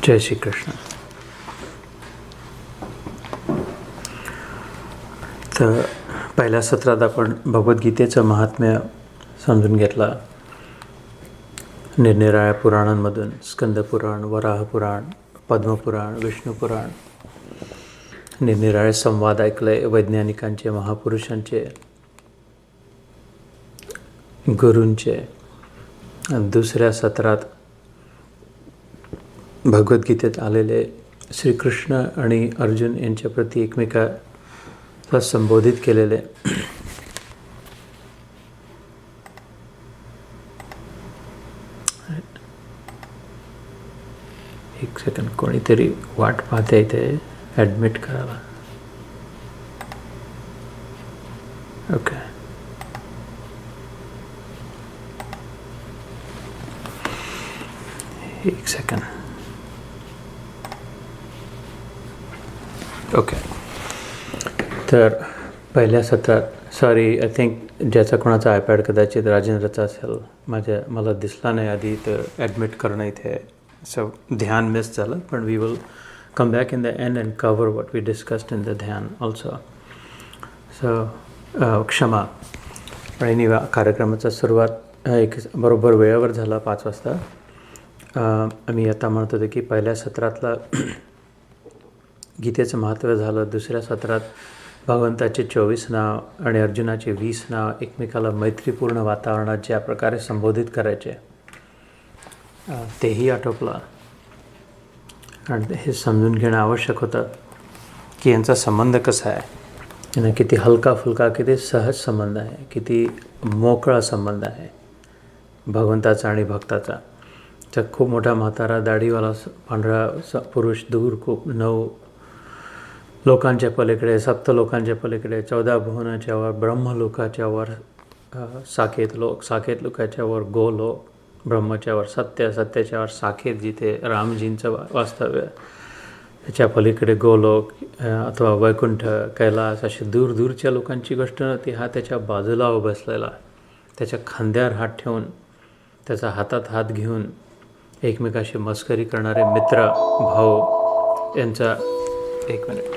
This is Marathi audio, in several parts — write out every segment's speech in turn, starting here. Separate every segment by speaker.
Speaker 1: जय श्री कृष्ण. तर पहिल्या सत्रात आपण भगवद्गीतेचं महात्म्य समजून घेतला. निरनिराळ्या पुराणांमधून स्कंदपुराण, वराहपुराण, पद्मपुराण, विष्णुपुराण, निरनिराळे संवाद ऐकले वैज्ञानिकांचे, महापुरुषांचे, गुरूंचे. दुसऱ्या सत्रात भगवद्गीतेत आलेले श्रीकृष्ण आणि अर्जुन यांच्या प्रती एकमेकाला संबोधित केलेले एक सेकंड, कोणीतरी वाट पाहते इथे, ॲडमिट करायला. ओके. एक सेकंड. ओके. तर पहिल्या सत्रात सॉरी, आय थिंक ज्याचा कोणाचा आयपॅड कदाचित राजेंद्रचा असेल, मला दिसला नाही आधी, तर ॲडमिट करणं इथे सो ध्यान मिस झालं. पण we will come back in the end and cover what we discussed in the dhyan also. So क्षमा. आणि कार्यक्रमाचा सुरुवात एक बरोबर वेळेवर झाला, 5 वाजता. आम्ही आता म्हणत होतो की पहिल्या सत्रातला गीतेचं महत्त्व झालं. दुसऱ्या सत्रात भगवंताचे 24 नाव आणि अर्जुनाचे 20 नाव एकमेकाला मैत्रीपूर्ण वातावरणात ज्या प्रकारे संबोधित करायचे तेही आटोपलं. आणि हे समजून घेणं आवश्यक होतं की यांचा संबंध कसा आहे. यांना किती हलका फुलका, किती सहज संबंध आहे, किती मोकळा संबंध आहे भगवंताचा आणि भक्ताचा. तर खूप मोठा म्हातारा दाढीवाला पांढरा पुरुष दूर, खूप 9 लोकांच्या पलीकडे, 7 लोकांच्या पलीकडे, 14 भुवनाच्या वर, ब्रह्मलोकाच्या वर साकेत लोक, साकेत लोकाच्या वर गोलोक, ब्रह्मच्या वर सत्य, सत्याच्या वर साकेत, जिथे रामजींचं वास्तव्य, त्याच्या पलीकडे गोलोक अथवा वैकुंठ, कैलास, अशी दूर दूरच्या लोकांची गोष्ट नव्हती. हा त्याच्या बाजूला बसलेला, त्याच्या खांद्यावर हात ठेवून, त्याचा हातात हात घेऊन एकमेकाशी मस्करी करणारे मित्र, भाऊ यांचा. एक मिनिट.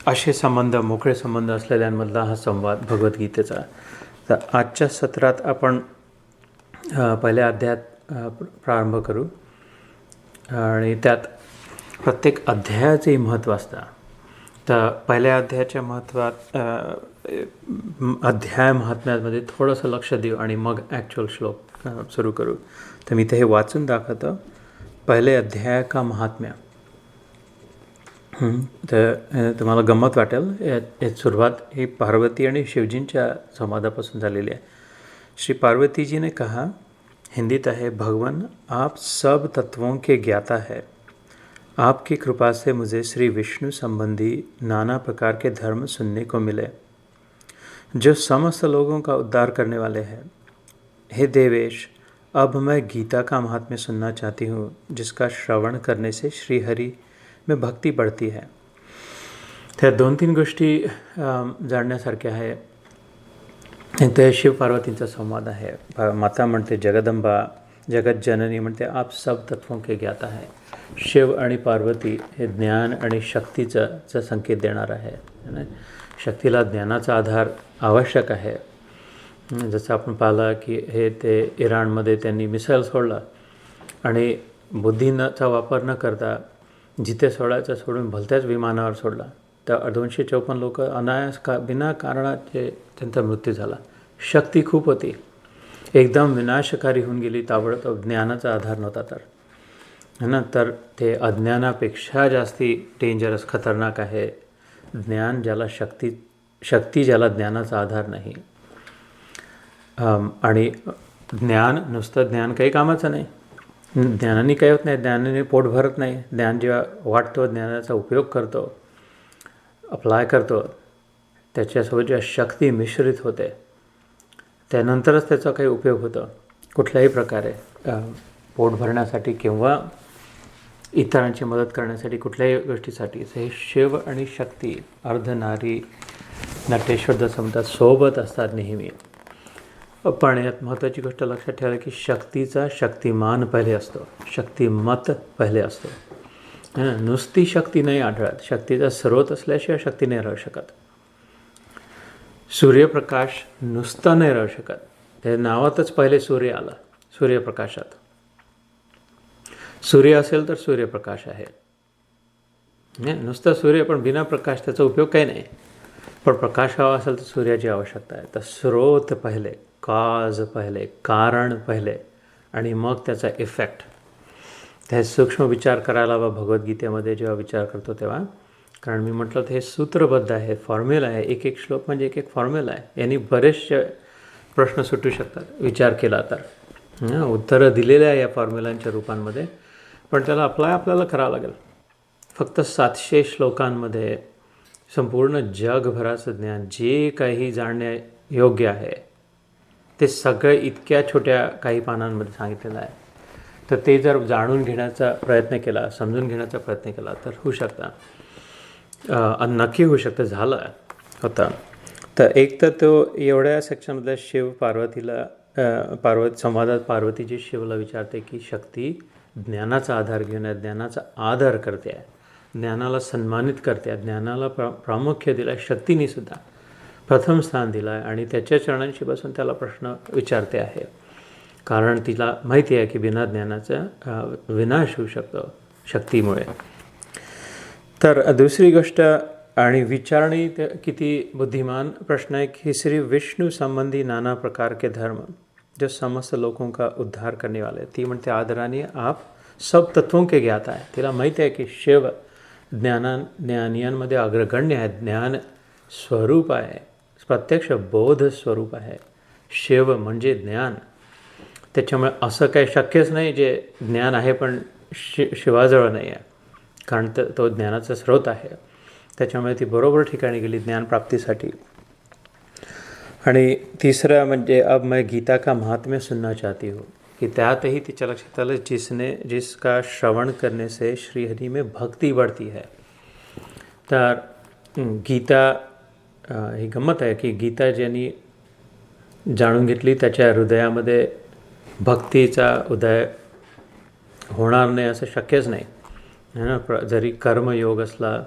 Speaker 1: असे संबंध, मोकळे संबंध असलेल्यांमधला हा संवाद भगवद्गीतेचा. तर आजच्या सत्रात आपण पहिल्या अध्यायात प्रारंभ करू आणि त्यात प्रत्येक अध्यायाचंही महत्त्व असतं. तर पहिल्या अध्यायाच्या महत्त्वात अध्याय महात्म्यामध्ये थोडंसं लक्ष देऊ आणि मग ॲक्च्युअल श्लोक सुरू करू. तर मी इथे हे वाचून दाखवतो. पहिले अध्याय का महात्म्य. तर तुम्हाला गंमत वाटेल. यात सुरुवात ही पार्वती आणि शिवजींच्या संवादापासून झालेली आहे. श्री पार्वती जी ने कहा, हिंदीत आहे, भगवान आप सब तत्वों के ज्ञाता है. आपकी कृपा से मुझे श्री विष्णु संबंधी नाना प्रकार के धर्म सुनने को मिले जो समस्त लोगों का उद्धार करने वाले हैं. हे देवेश, अब मैं गीता का महात्म्य सुनना चाहती हूँ जिसका श्रवण करने से श्री हरि में भक्ती बढ़ती है. त्या 2-3 गोष्टी जाणण्यासारख्या आहे. ते शिव पार्वतींचा संवाद आहे. माता म्हणते जगदंबा, जगत जननी म्हणते आप सब तत्वों के ज्ञाता है. शिव आणि पार्वती हे ज्ञान आणि शक्तीचा संकेत देणार आहे. शक्तीला ज्ञानाचा आधार आवश्यक आहे. जसं आपण पाहिलं की हे ते इराणमध्ये त्यांनी मिसाईल सोडला आणि बुद्धीचा वापर न करता जिथे सोडायचं सोडून भलत्याच विमानावर सोडला. तर 254 लोक अनायास बिना कारणाचे त्यांचा मृत्यू झाला. शक्ती खूप होती, एकदम विनाशकारी होऊन गेली ताबडतोब. ज्ञानाचा आधार नव्हता तर ना. तर ते अज्ञानापेक्षा जास्ती डेंजरस, खतरनाक आहे ज्ञान, ज्याला शक्ती ज्याला ज्ञानाचा आधार नाही. आणि ज्ञान, नुसतं ज्ञान काही कामाचं नाही. ज्ञानाने काही होत नाही, ज्ञानाने पोट भरत नाही. ज्ञान जेव्हा वाटतो, ज्ञानाचा उपयोग करतो, अप्लाय करतो, त्याच्यासोबत जेव्हा शक्ती मिश्रित होते त्यानंतरच त्याचा काही उपयोग होतो कुठल्याही प्रकारे. पोट भरण्यासाठी किंवा इतरांची मदत करण्यासाठी, कुठल्याही गोष्टीसाठी. हे शिव आणि शक्ती अर्धनारी नटेश्वर जसं म्हणतात सोबत असतात नेहमी. पण यात महत्त्वाची गोष्ट लक्षात ठेवा की शक्तीचा शक्तिमान पहिले असतो, शक्तिमत पहिले असतो. नुसती शक्ती नाही आढळत, शक्तीचा स्रोत असल्याशिवाय शक्ती नाही राहू शकत. सूर्यप्रकाश नुसता नाही राहू शकत, त्या नावातच पहिले सूर्य आला. सूर्यप्रकाशात सूर्य असेल तर सूर्यप्रकाश आहे. नुसतं सूर्य पण बिना प्रकाश त्याचा उपयोग काही नाही. पण प्रकाश हवा असेल तर सूर्याची आवश्यकता आहे. तर स्रोत पहिले, काज पहिले, कारण पहिले, आणि मग त्याचा इफेक्ट. ते सूक्ष्म विचार करायला हवा भगवद्गीतेमध्ये जेव्हा विचार करतो तेव्हा. कारण मी म्हटलं तर हे सूत्रबद्ध आहे, फॉर्म्युला आहे. एक एक श्लोक म्हणजे एक एक फॉर्म्युला आहे. यांनी बरेचसे प्रश्न सुटू शकतात विचार केला तर. उत्तरं दिलेले आहे या फॉर्म्युलांच्या रूपांमध्ये, पण त्याला अप्लाय आपल्याला करावं लागेल. फक्त 700 श्लोकांमध्ये संपूर्ण जगभराचं ज्ञान जे काही जाणणे योग्य आहे ते सगळे इतक्या छोट्या काही पानांमध्ये सांगितलेलं आहे. तर ते जर जाणून घेण्याचा प्रयत्न केला, समजून घेण्याचा प्रयत्न केला तर होऊ शकता, नक्की होऊ शकतं, झालं होता. तर एक तर तो एवढ्या सेक्शनमधल्या शिव पार्वतीला संवादात पार्वतीची शिवला विचारते की शक्ती ज्ञानाचा आधार घेऊन आहे, ज्ञानाचा आदर करते आहे, ज्ञानाला सन्मानित करते आहे, ज्ञानाला प्रामुख्य दिलं आहे, शक्तीने सुद्धा प्रथम स्थान दिलं आहे, आणि त्याच्या चरणांशी बसून त्याला प्रश्न विचारते आहे. कारण तिला माहिती आहे की बिना ज्ञानाचा विनाश होऊ शकतो शक्तीमुळे. तर दुसरी गोष्ट आणि विचारणी किती बुद्धिमान प्रश्न है कि श्री विष्णु संबंधी नाना प्रकार के धर्म जो समस्त लोगों का उद्धार करने वाले. ती म्हणते आदराने आप सब तत्वों के ज्ञाता आहे. तिला माहिती आहे की शिव ज्ञानियांमध्ये अग्रगण्य आहे, ज्ञान स्वरूप आहे, प्रत्यक्ष बोध स्वरूप आहे. शिव म्हणजे ज्ञान. त्याच्यामुळे असं काही शक्यच नाही जे ज्ञान आहे पण शिवाजवळ नाही आहे, कारण तो ज्ञानाचा स्रोत आहे. त्याच्यामुळे ती बरोबर ठिकाणी गेली ज्ञानप्राप्तीसाठी. आणि तिसरा म्हणजे अब मैं गीता का महात्म्य सुनना चाहती हूँ, की त्यातही तिच्या लक्षात आलं जिसका श्रवण करने से श्रीहरी में भक्ती बढ़ती है. तर गीता ही गंमत आहे की गीता ज्यांनी जाणून घेतली त्याच्या हृदयामध्ये भक्तीचा उदय होणार नाही असं शक्यच नाही ना. जरी कर्मयोग असला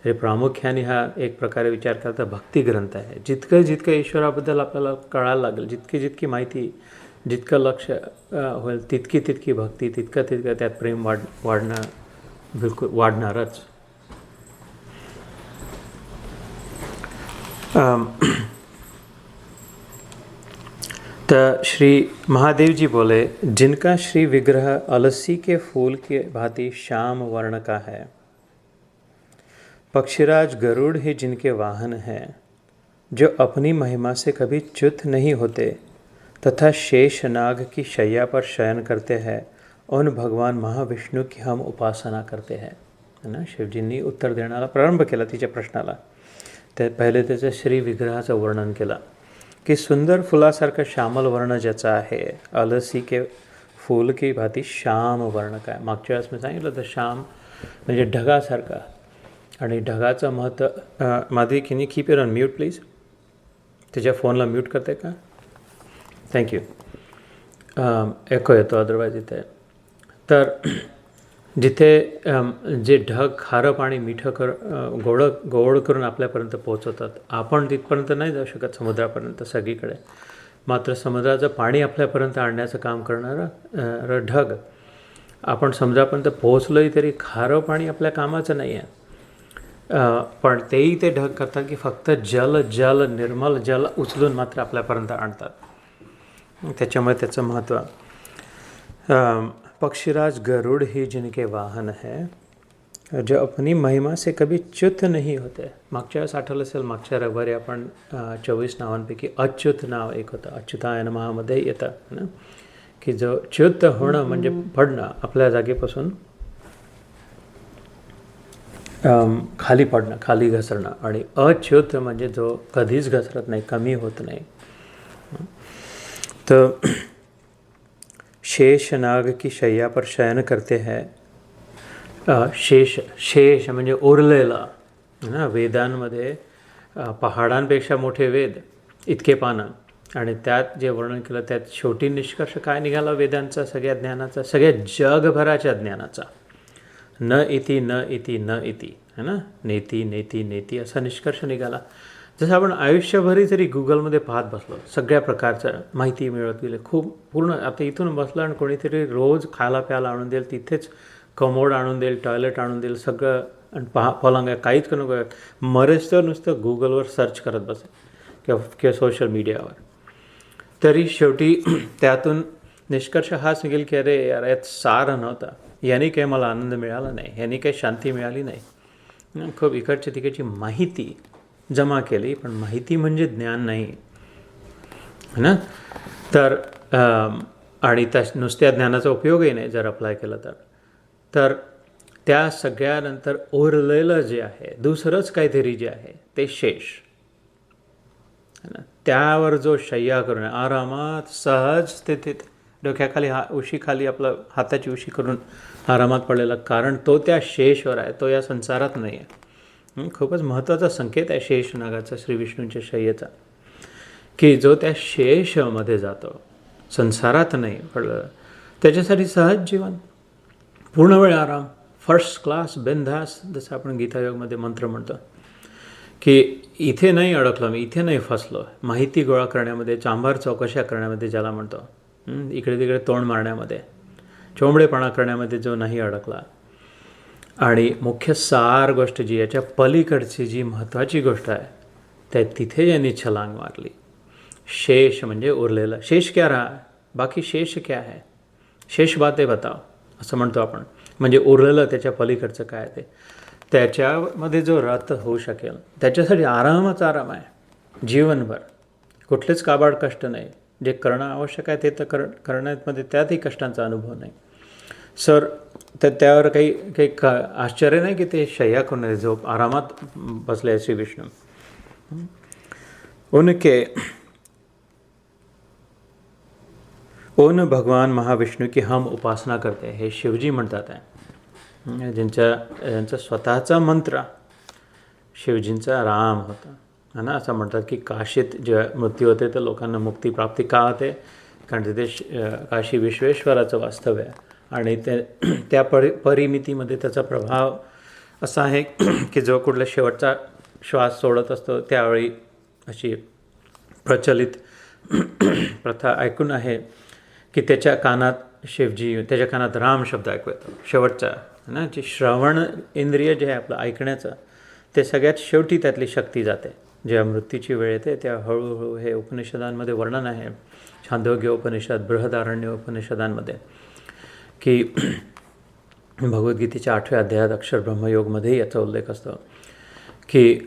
Speaker 1: तरी प्रामुख्याने हा एक प्रकारे विचार करता भक्ती ग्रंथ आहे. जितकं जितकं ईश्वराबद्दल आपल्याला कळायला लागेल, जितकी माहिती, जितकं लक्ष होईल तितकी भक्ती, तितकं त्यात प्रेम वाढणं बिलकुल वाढणारच. तो श्री महादेव जी बोले, जिनका श्री विग्रह अलसी के फूल के भांति श्याम वर्ण का है, पक्षीराज गरुड़ ही जिनके वाहन हैं, जो अपनी महिमा से कभी च्युत नहीं होते तथा शेष नाग की शैया पर शयन करते हैं, उन भगवान महाविष्णु की हम उपासना करते हैं. है ना. शिवजींनी उत्तर देण्याला प्रारंभ केला तिच्या प्रश्नाला. ते पहिले त्याचं श्री विग्रहाचं वर्णन केलं की सुंदर फुलासारखं श्यामल वर्ण ज्याचा आहे, अलसी के फूल की भाती श्याम वर्ण काय. मागच्या वेळेस मी सांगितलं तर श्याम म्हणजे ढगासारखा, आणि ढगाचं महत्त्व. Madhavi can you keep it on mute please. त्याच्या फोनला म्यूट करते का? थँक्यू. एको येतो अदरवाईज इथे. तर जिथे जे ढग खारं पाणी मिठं गोड करून आपल्यापर्यंत पोहोचवतात, आपण तिथपर्यंत नाही जाऊ शकत समुद्रापर्यंत सगळीकडे. मात्र समुद्राचं पाणी आपल्यापर्यंत आणण्याचं काम करणारं ढग. आपण समुद्रापर्यंत पोहोचलोही तरी खारं पाणी आपल्या कामाचं नाही आहे. पण तेही ते ढग करतात की फक्त जल निर्मल जल उचलून मात्र आपल्यापर्यंत आणतात. त्याच्यामुळे त्याचं महत्त्व. पक्षीराज गरुड़ ही जिनके वाहन है, जो अपनी महिमा से कभी च्युत नहीं होते. मागच्या वेळेस आठवलं असेल, मागच्या रविवारी आपण 24 नावांपैकी अच्युत नाव एक होतं. अच्युताय नमःमध्ये येतं ना, की जो च्युत होणं म्हणजे पडणं, आपल्या जागेपासून खाली पडणं, खाली घसरणं, आणि अच्युत म्हणजे जो कधीच घसरत नाही, कमी होत नाही. तर शेष नाग की शैया पर शयन करते हैं, शेष, शेष म्हणजे उरलेला ना. वेदांमध्ये पहाडांपेक्षा मोठे वेद, इतके पानं, आणि त्यात जे वर्णन केलं त्यात शेवटी निष्कर्ष काय निघाला वेदांचा, सगळ्या ज्ञानाचा, सगळ्या जगभराच्या ज्ञानाचा. न इति न इति न इति है ना, नेती नेती नेती असा निष्कर्ष निघाला. जसं आपण आयुष्यभरी जरी गुगलमध्ये पाहत बसलो, सगळ्या प्रकारचं माहिती मिळत गेली खूप पूर्ण. आता इथून बसलं आणि कोणीतरी रोज खायला प्यायला आणून देईल, तिथेच कमोड आणून देईल, टॉयलेट आणून देईल, सगळं, आणि पलंग काहीच करू नका, मरेच तर नुसतं गुगलवर सर्च करत बसेल किंवा सोशल मीडियावर. तरी शेवटी त्यातून निष्कर्ष हाच निघेल की अरे यार यात सार नव्हता, यांनी काही मला आनंद मिळाला नाही, यांनी काही शांती मिळाली नाही. खूप इकडची तिकडची माहिती जमा केली, पण माहिती म्हणजे ज्ञान नाही है ना. तर आणि त्या नुसत्या ज्ञानाचा उपयोगही नाही जर अप्लाय केला तर त्या सगळ्यानंतर उरलेलं जे आहे, दुसरंच काहीतरी जे आहे ते शेष है ना. त्यावर जो शय्या करून आरामात सहज स्थितीत डोक्याखाली उशीखाली आपलं हाताची उशी करून आरामात पडलेला, कारण तो त्या शेषवर आहे, तो या संसारात नाही आहे. खूपच महत्त्वाचा संकेत आहे शेष नागाचा, श्री विष्णूंच्या शय्येचा, की जो त्या शेषमध्ये जातो, संसारात नाही पडलं, त्याच्यासाठी सहज जीवन, पूर्ण वेळ आराम, फर्स्ट क्लास बिनधास, जसं आपण गीतायोगमध्ये मंत्र म्हणतो की इथे नाही अडकलो मी, इथे नाही फसलो, माहिती गोळा करण्यामध्ये, चांभार चौकशा करण्यामध्ये ज्याला म्हणतो, इकडे तिकडे तोंड मारण्यामध्ये, चोंबडेपणा करण्यामध्ये जो नाही अडकला. आणि मुख्य सार गोष्ट जी याच्या पलीकडची जी महत्त्वाची गोष्ट आहे त्या तिथे यांनी छलांग मारली. शेष म्हणजे उरलेला. शेष क्या रहा, बाकी शेष क्या है, शेष बातें बताओ असं म्हणतो आपण. म्हणजे उरलेलं त्याच्या पलीकडचं काय ते, त्याच्यामध्ये जो रत होऊ शकेल, त्याच्यासाठी आरामच आराम आहे जीवनभर. कुठलेच काबाड कष्ट नाही, जे करणं आवश्यक आहे ते तर करण्यामध्ये त्यातही कष्टांचा अनुभव नाही. सर तर त्यावर काही आश्चर्य नाही की ते शय्या करून झोप आरामात बसले श्री विष्णू. उनके उन भगवान महाविष्णू की हम उपासना करते, हे शिवजी म्हणतात आहे. ज्यांचा स्वतःचा मंत्र शिवजींचा राम होता है ना. असं म्हणतात की काशीत जेव्हा मृत्यू होते तर लोकांना मुक्तीप्राप्ती का होते, कारण तिथे काशी विश्वेश्वराचं वास्तव्य आहे, आणि त्या परिमितीमध्ये त्याचा प्रभाव असा आहे की जो कुठला शेवटचा श्वास सोडत असतो त्यावेळी अशी प्रचलित प्रथा ऐकून आहे की त्याच्या कानात शिवजी, त्याच्या कानात राम शब्द ऐकू येतो शेवटचा ना. जे श्रवण इंद्रिय जे आहे आपलं ऐकण्याचं, ते सगळ्यात शेवटी त्यातली शक्ती जाते. जेव्हा मृत्यूची वेळ येते तेव्हा हळूहळू हे उपनिषदांमध्ये वर्णन आहे, छांदोग्य उपनिषद, बृहदारण्य उपनिषदांमध्ये, की भगवद्गीतेच्या 8व्या अध्यायात अक्षर ब्रह्मयोगमध्येही याचा उल्लेख असतो की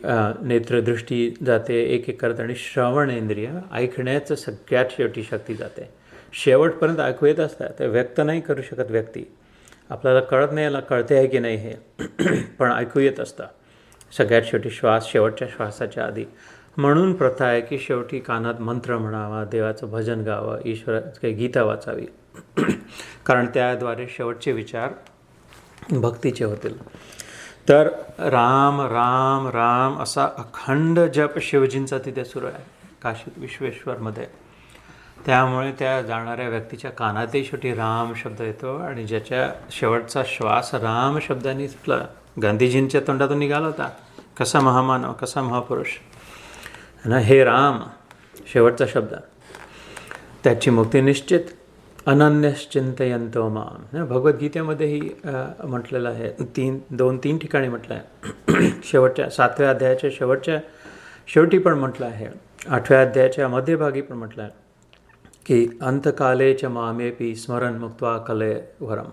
Speaker 1: नेत्रदृष्टी जाते एक एक करत, आणि श्रवण इंद्रिय ऐकण्याचं सगळ्यात शेवटी शक्ती जाते. शेवटपर्यंत ऐकू येत असतात, ते व्यक्त नाही करू शकत व्यक्ती, आपल्याला कळत नाही, याला कळते आहे की नाही हे, पण ऐकू येत असतं सगळ्यात शेवटी श्वास, शेवटच्या श्वासाच्या आधी. म्हणून प्रथा आहे की शेवटी कानात मंत्र म्हणावा, देवाचं भजन गावं, काही गीता वाचावी, कारण त्याद्वारे शेवटचे विचार भक्तीचे होतील. तर राम राम राम असा अखंड जप शिवजींचा तिथे सुरू आहे काशीत विश्वेश्वरमध्ये. त्यामुळे त्या जाणाऱ्या व्यक्तीच्या कानातही शेवटी राम शब्द येतो, आणि ज्याच्या शेवटचा श्वास राम शब्दाने सुटला, गांधीजींच्या तोंडातून निघाला होता, कसा महामानव, कसा महापुरुष ना, हे राम शेवटचा शब्द, त्याची मुक्ती निश्चित. अनन्यश्चिंतयन्तो माम, भगवद्गीतेमध्येही म्हटलेलं आहे, 2-3 ठिकाणी म्हटलं आहे. शेवटच्या 7व्या अध्यायाच्या शेवटी पण म्हटलं आहे, 8व्या अध्यायाच्या मध्यभागी पण म्हटलं आहे की अंतकाले च मामेपी स्मरण मुक्त्वा कलेवरम,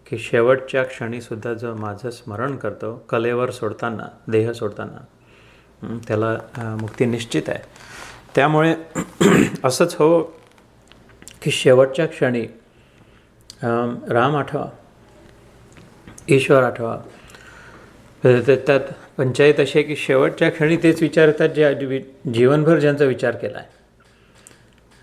Speaker 1: की शेवटच्या क्षणीसुद्धा जो माझं स्मरण करतो कलेवर सोडताना, देह सोडताना, त्याला मुक्ती निश्चित आहे. त्यामुळे असंच हो की शेवटच्या क्षणी राम आठवा, ईश्वर आठवा. त्यात पंचायत अशी आहे की शेवटच्या क्षणी तेच विचार येतात जे जीवनभर ज्यांचा विचार केला आहे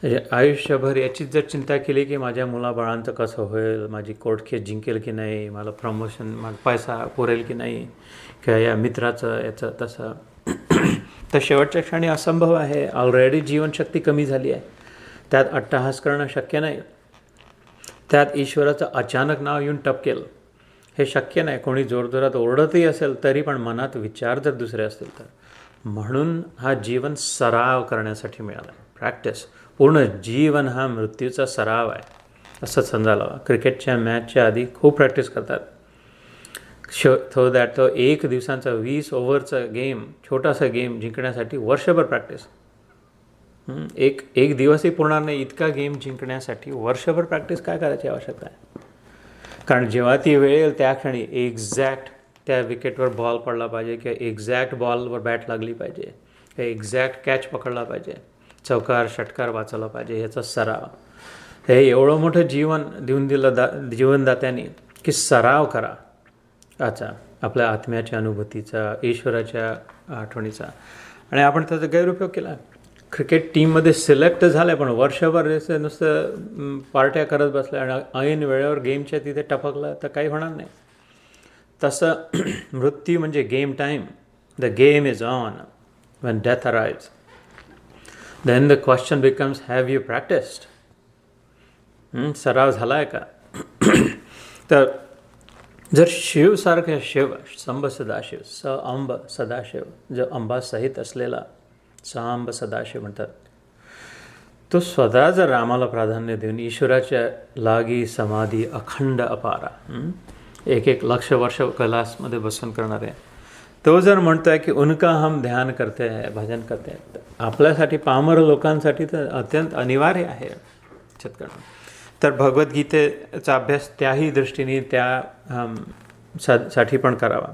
Speaker 1: आयुष्यभर याचीच जर चिंता केली की माझ्या मुलाबाळांचं कसं होईल, माझी कोर्ट केस जिंकेल की नाही, मला प्रमोशन, माझा पैसा पुरेल की नाही, किंवा या मित्राचं याचं तसं, तर शेवटच्या क्षणी असंभव आहे. ऑलरेडी जीवनशक्ती कमी झाली आहे, त्यात अट्टहास करणं शक्य नाही, त्यात ईश्वराचं अचानक नाव येऊन टपकेल हे शक्य नाही. कोणी जोरजोरात ओरडतही असेल तरी पण मनात विचार जर दुसरे असतील तर. म्हणून हा जीवन सराव करण्यासाठी मिळाला, प्रॅक्टिस. पूर्ण जीवन हा मृत्यूचा सराव आहे असं समजायला हवं. क्रिकेटच्या मॅचच्या आधी खूप प्रॅक्टिस करतात, सो दॅट तो 1 दिवसांचा 20 ओव्हरचा गेम, छोटासा गेम जिंकण्यासाठी वर्षभर प्रॅक्टिस. एक दिवसही पुरणार नाही इतका गेम जिंकण्यासाठी वर्षभर प्रॅक्टिस काय करायची आवश्यकता आहे. कारण जेव्हा ती वेळ येईल त्या क्षणी एक्झॅक्ट त्या विकेटवर बॉल पडला पाहिजे, किंवा एक्झॅक्ट बॉलवर बॅट लागली पाहिजे, किंवा एक्झॅक्ट कॅच पकडला पाहिजे, चौकार षटकार वाचवला पाहिजे, ह्याचा सराव. हे एवढं मोठं जीवन देऊन दिलं जीवनदात्याने की सराव करा अच्छा आपल्या आत्म्याच्या अनुभूतीचा, ईश्वराच्या आठवणीचा. आणि आपण त्याचा गैरउपयोग केला. क्रिकेट टीममध्ये सिलेक्ट झालं पण वर्षभर नुसतं पार्ट्या करत बसल्या आणि ऐन वेळेवर गेमच्या तिथे टपकलं तर काही होणार नाही. तसं मृत्यू म्हणजे game time. The game is on when death arrives. Then the question becomes, have you practiced? सराव झाला आहे का? तर जर शिवसारख्या शिव, संब सदाशिव, स अंब सदाशिव, जो अंबासहित असलेला सांब सदाशिव म्हणतात, तो स्वतः जर रामाला प्राधान्य देऊन ईश्वराच्या लागी समाधी अखंड अपारा, 1 लक्ष वर्ष कैलासमध्ये बसून करणारे, तो जर म्हणतो आहे की उनका हम ध्यान करते आहे, भजन करते आहे, आपल्यासाठी पामर लोकांसाठी तर अत्यंत अनिवार्य आहे करणं. तर भगवद्गीतेचा अभ्यास त्याही दृष्टीने त्या साठी पण करावा.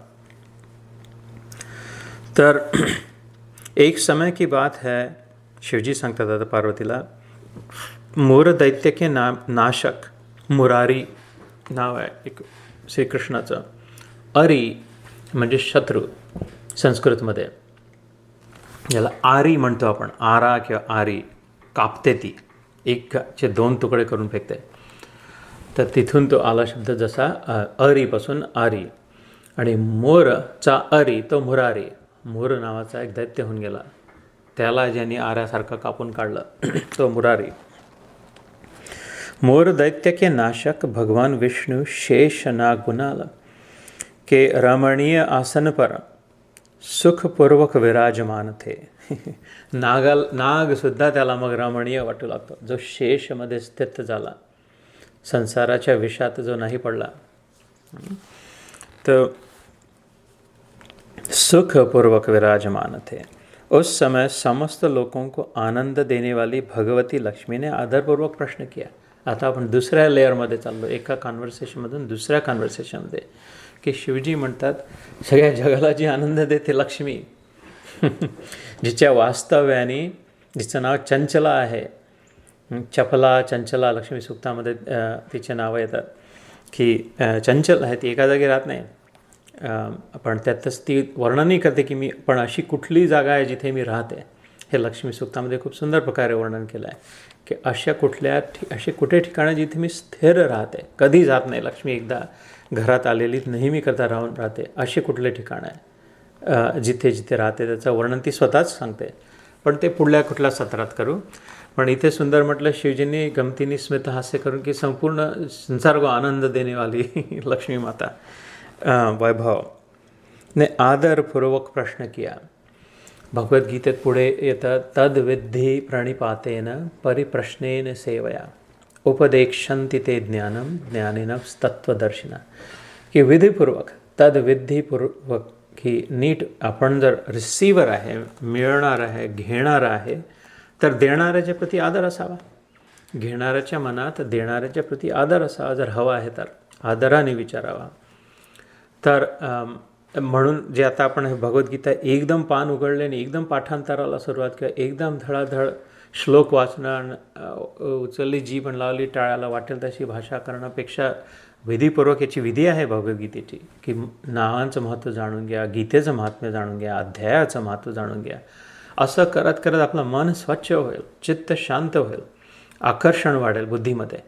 Speaker 1: तर एक समय की बात है, शिवजी सांगतात आता पार्वतीला, मोर दैत्य के नाशक मुरारी नाव आहे एक श्रीकृष्णाचं. अरी म्हणजे शत्रू संस्कृतमध्ये, याला आरी म्हणतो आपण. आरा किंवा आरी, कापते ती, एकचे 2 तुकडे करून फेकते. तर तिथून तो आला शब्द जसा अरीपासून आरी. आणि मोरचा अरी तो मुरारी, मोर नावाचा एक दैत्य होऊन गेला, त्याला ज्यांनी आऱ्यासारखं कापून काढलं तो मुरारी. मोर दैत्य के नाशक भगवान विष्णु शेष नाग गुनाल के रमणीय आसन पर सुखपूर्वक विराजमान थे. नागसुद्धा त्याला मग रमणीय वाटू लागतो, जो शेषमध्ये स्थित झाला, संसाराच्या विषात जो नाही पडला. तो सुखपूर्वक विराजमान थे. उस समय समस्त लोगों को आनंद देने वाली भगवती लक्ष्मी ने आदरपूर्वक प्रश्न किया. आता आपण दुसऱ्या लेअरमध्ये चाललो, एका कॉन्व्हर्सेशनमधून दुसऱ्या कॉन्व्हर्सेशनमध्ये, की शिवजी म्हणतात सगळ्या जगाला जी आनंद देते लक्ष्मी, जिच्या वास्तव्याने, जिचं नाव चंचला आहे, चपला चंचला, लक्ष्मी सूक्तामध्ये तिचे नावं येतात की चंचल आहे, ती एका जागी राहत नाही. पण त्यातच ती वर्णनही करते की मी पण अशी कुठली जागा आहे जिथे मी राहते. हे लक्ष्मी सूक्तामध्ये खूप सुंदर प्रकारे वर्णन केलं आहे की असे कुठे ठिकाणं जिथे मी स्थिर राहते, कधी जात नाही. लक्ष्मी एकदा घरात आलेली नेहमी करता राहून राहते, असे कुठले ठिकाण आहे जिथे जिथे राहते त्याचं वर्णन ती स्वतःच सांगते. पण ते पुढल्या कुठल्या सत्रात करू. पण इथे सुंदर म्हटलं शिवजींनी गमतीने स्मित हास्य करून की संपूर्ण संसार को आनंद देने वाली लक्ष्मी माता वैभव ने आदरपूर्वक प्रश्न किया. भगवद्गीतेत पुढे येतं, तद विद्धी प्रणिपातेन परिप्रश्नेन सेवया उपदेक्षन्ति ते ज्ञानम ज्ञानेन तत्वदर्शिना. की विधीपूर्वक, तद विधीपूर्वक, की नीट आपण जर रिसिव्हर आहे, मिळणार आहे, घेणार आहे, तर देणाऱ्याच्या प्रती आदर असावा. घेणाऱ्याच्या मनात देणाऱ्याच्या प्रती आदर असावा. जर हवा आहे तर आदराने विचारावा. तर म्हणून जे आता आपण भगवद्गीता एकदम पान उघडले आणि एकदम पाठांतराला सुरुवात किंवा एकदम धडाधड श्लोक वाचणं, उचलली जीभ पण लावली टाळ्याला, वाटेल तशी भाषा करण्यापेक्षा विधीपूर्वक याची विधी आहे भगवद्गीतेची, की नावांचं महत्त्व जाणून घ्या, गीतेचं महात्म्य जाणून घ्या, अध्यायाचं महत्त्व जाणून घ्या. असं करत करत आपलं मन स्वच्छ होईल, चित्त शांत होईल. आकर्षण वाढेल बुद्धीमध्ये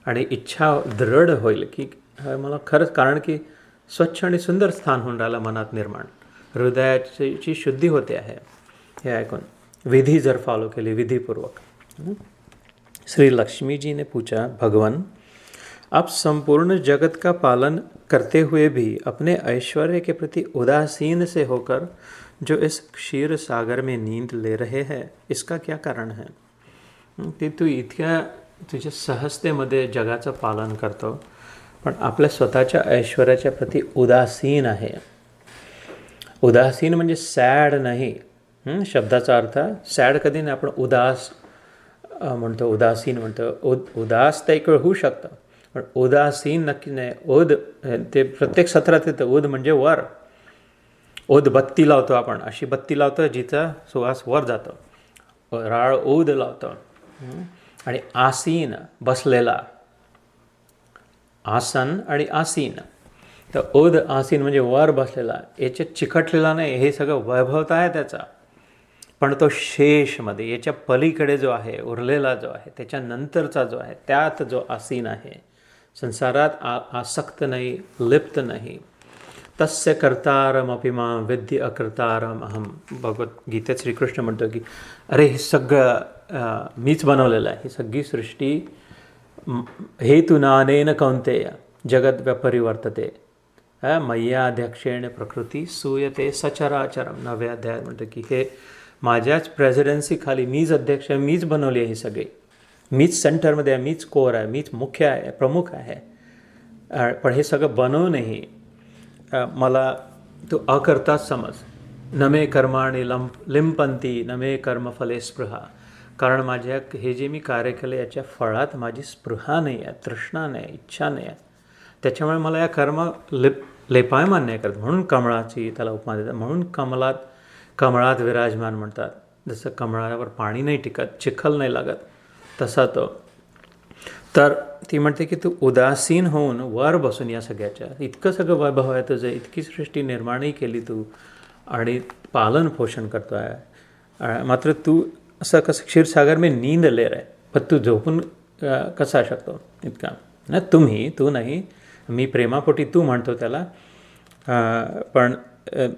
Speaker 1: आणि इच्छा दृढ होईल की मला खरंच, कारण की स्वच्छ आणि सुंदर स्थान होऊन राहिलं मनात निर्माण, हृदयाची शुद्धी होते आहे हे ऐकून. विधि जर फॉलो केली विधिपूर्वक. श्री लक्ष्मी जी ने पूछा, भगवान आप संपूर्ण जगत का पालन करते हुए भी अपने ऐश्वर्य के प्रति उदासीन से होकर जो इस क्षीर सागर में नींद ले रहे हैं, इसका क्या कारण है? ते तू इतक्या तुझ्या सहजतेमध्ये जगाचं पालन करतो, पण आपल्या स्वतःच्या ऐश्वर्याच्या प्रति उदासीन आहे. उदासीन म्हणजे सॅड नाही. शब्दाचा अर्थ सॅड कधी नाही, आपण उदास म्हणतो, उदासीन म्हणतो. उदास तर एक वेळ होऊ शकतं, पण उदासीन नक्की नाही. उद ते प्रत्येक सत्रात येतं. उद म्हणजे वर. उद बत्ती लावतो आपण, अशी बत्ती लावतो जिचा सुवास वर जातो. राळ उद लावतो. आणि आसीन बसलेला, आसन आणि आसीन. तर उद आसीन म्हणजे वर बसलेला, याच्यात चिकटलेला नाही. हे सगळं वैभवता आहे त्याचा, पण तो शेषमध्ये याच्या पलीकडे जो आहे, उरलेला जो आहे, त्याच्यानंतरचा जो आहे, त्यात जो आसीन आहे, संसारात आसक्त नाही, लिप्त नाही. तस्य कर्तारम अपि मां विद्य अकर्तारम अहम. भगवद्गीतेत श्रीकृष्ण म्हणतो की अरे हे सगळं मीच बनवलेलं आहे. ही सगळी सृष्टी हेतुनानेन कौंतेय जगद व्यपरिवर्तते मय्याध्यक्षेण प्रकृती सूयते सचराचरम. 9व्या अध्यायात म्हणतो की हे माझ्याच प्रेसिडेन्सीखाली मीच अध्यक्ष आहे, मीच बनवली आहे ही सगळी. मीच सेंटरमध्ये आहे, मीच कोर आहे, मीच मुख्य आहे, प्रमुख आहे. पण हे सगळं बनवूनही मला तो अकर्ताच समज. न मे कर्माणि लिंपंती न मे कर्मफले स्पृहा. कारण माझ्या हे जे मी कार्य केले याच्या फळात माझी स्पृहा नाही आहे, तृष्णा नाही, इच्छा नाही आहे. त्याच्यामुळे मला या कर्म लेपायमान नाही करत. म्हणून कमळाची त्याला उपमा देतात. म्हणून कमळात विराजमान म्हणतात. जसं कमळावर पाणी नाही टिकत, चिखल नाही लागत, तसा तो. तर ती म्हणते की तू उदासीन होऊन वर बसून या सगळ्याच्या, इतकं सगळं वैभव आहे तुझं, इतकी सृष्टी निर्माणही केली तू आणि पालन पोषण करतो आहे, मात्र तू असं कसं क्षीरसागर में नींद ले रहा है. पण तू झोपून कसा शकतो इतका? ना तुम्ही, तू नाही, मी प्रेमापोटी तू म्हणतो त्याला. पण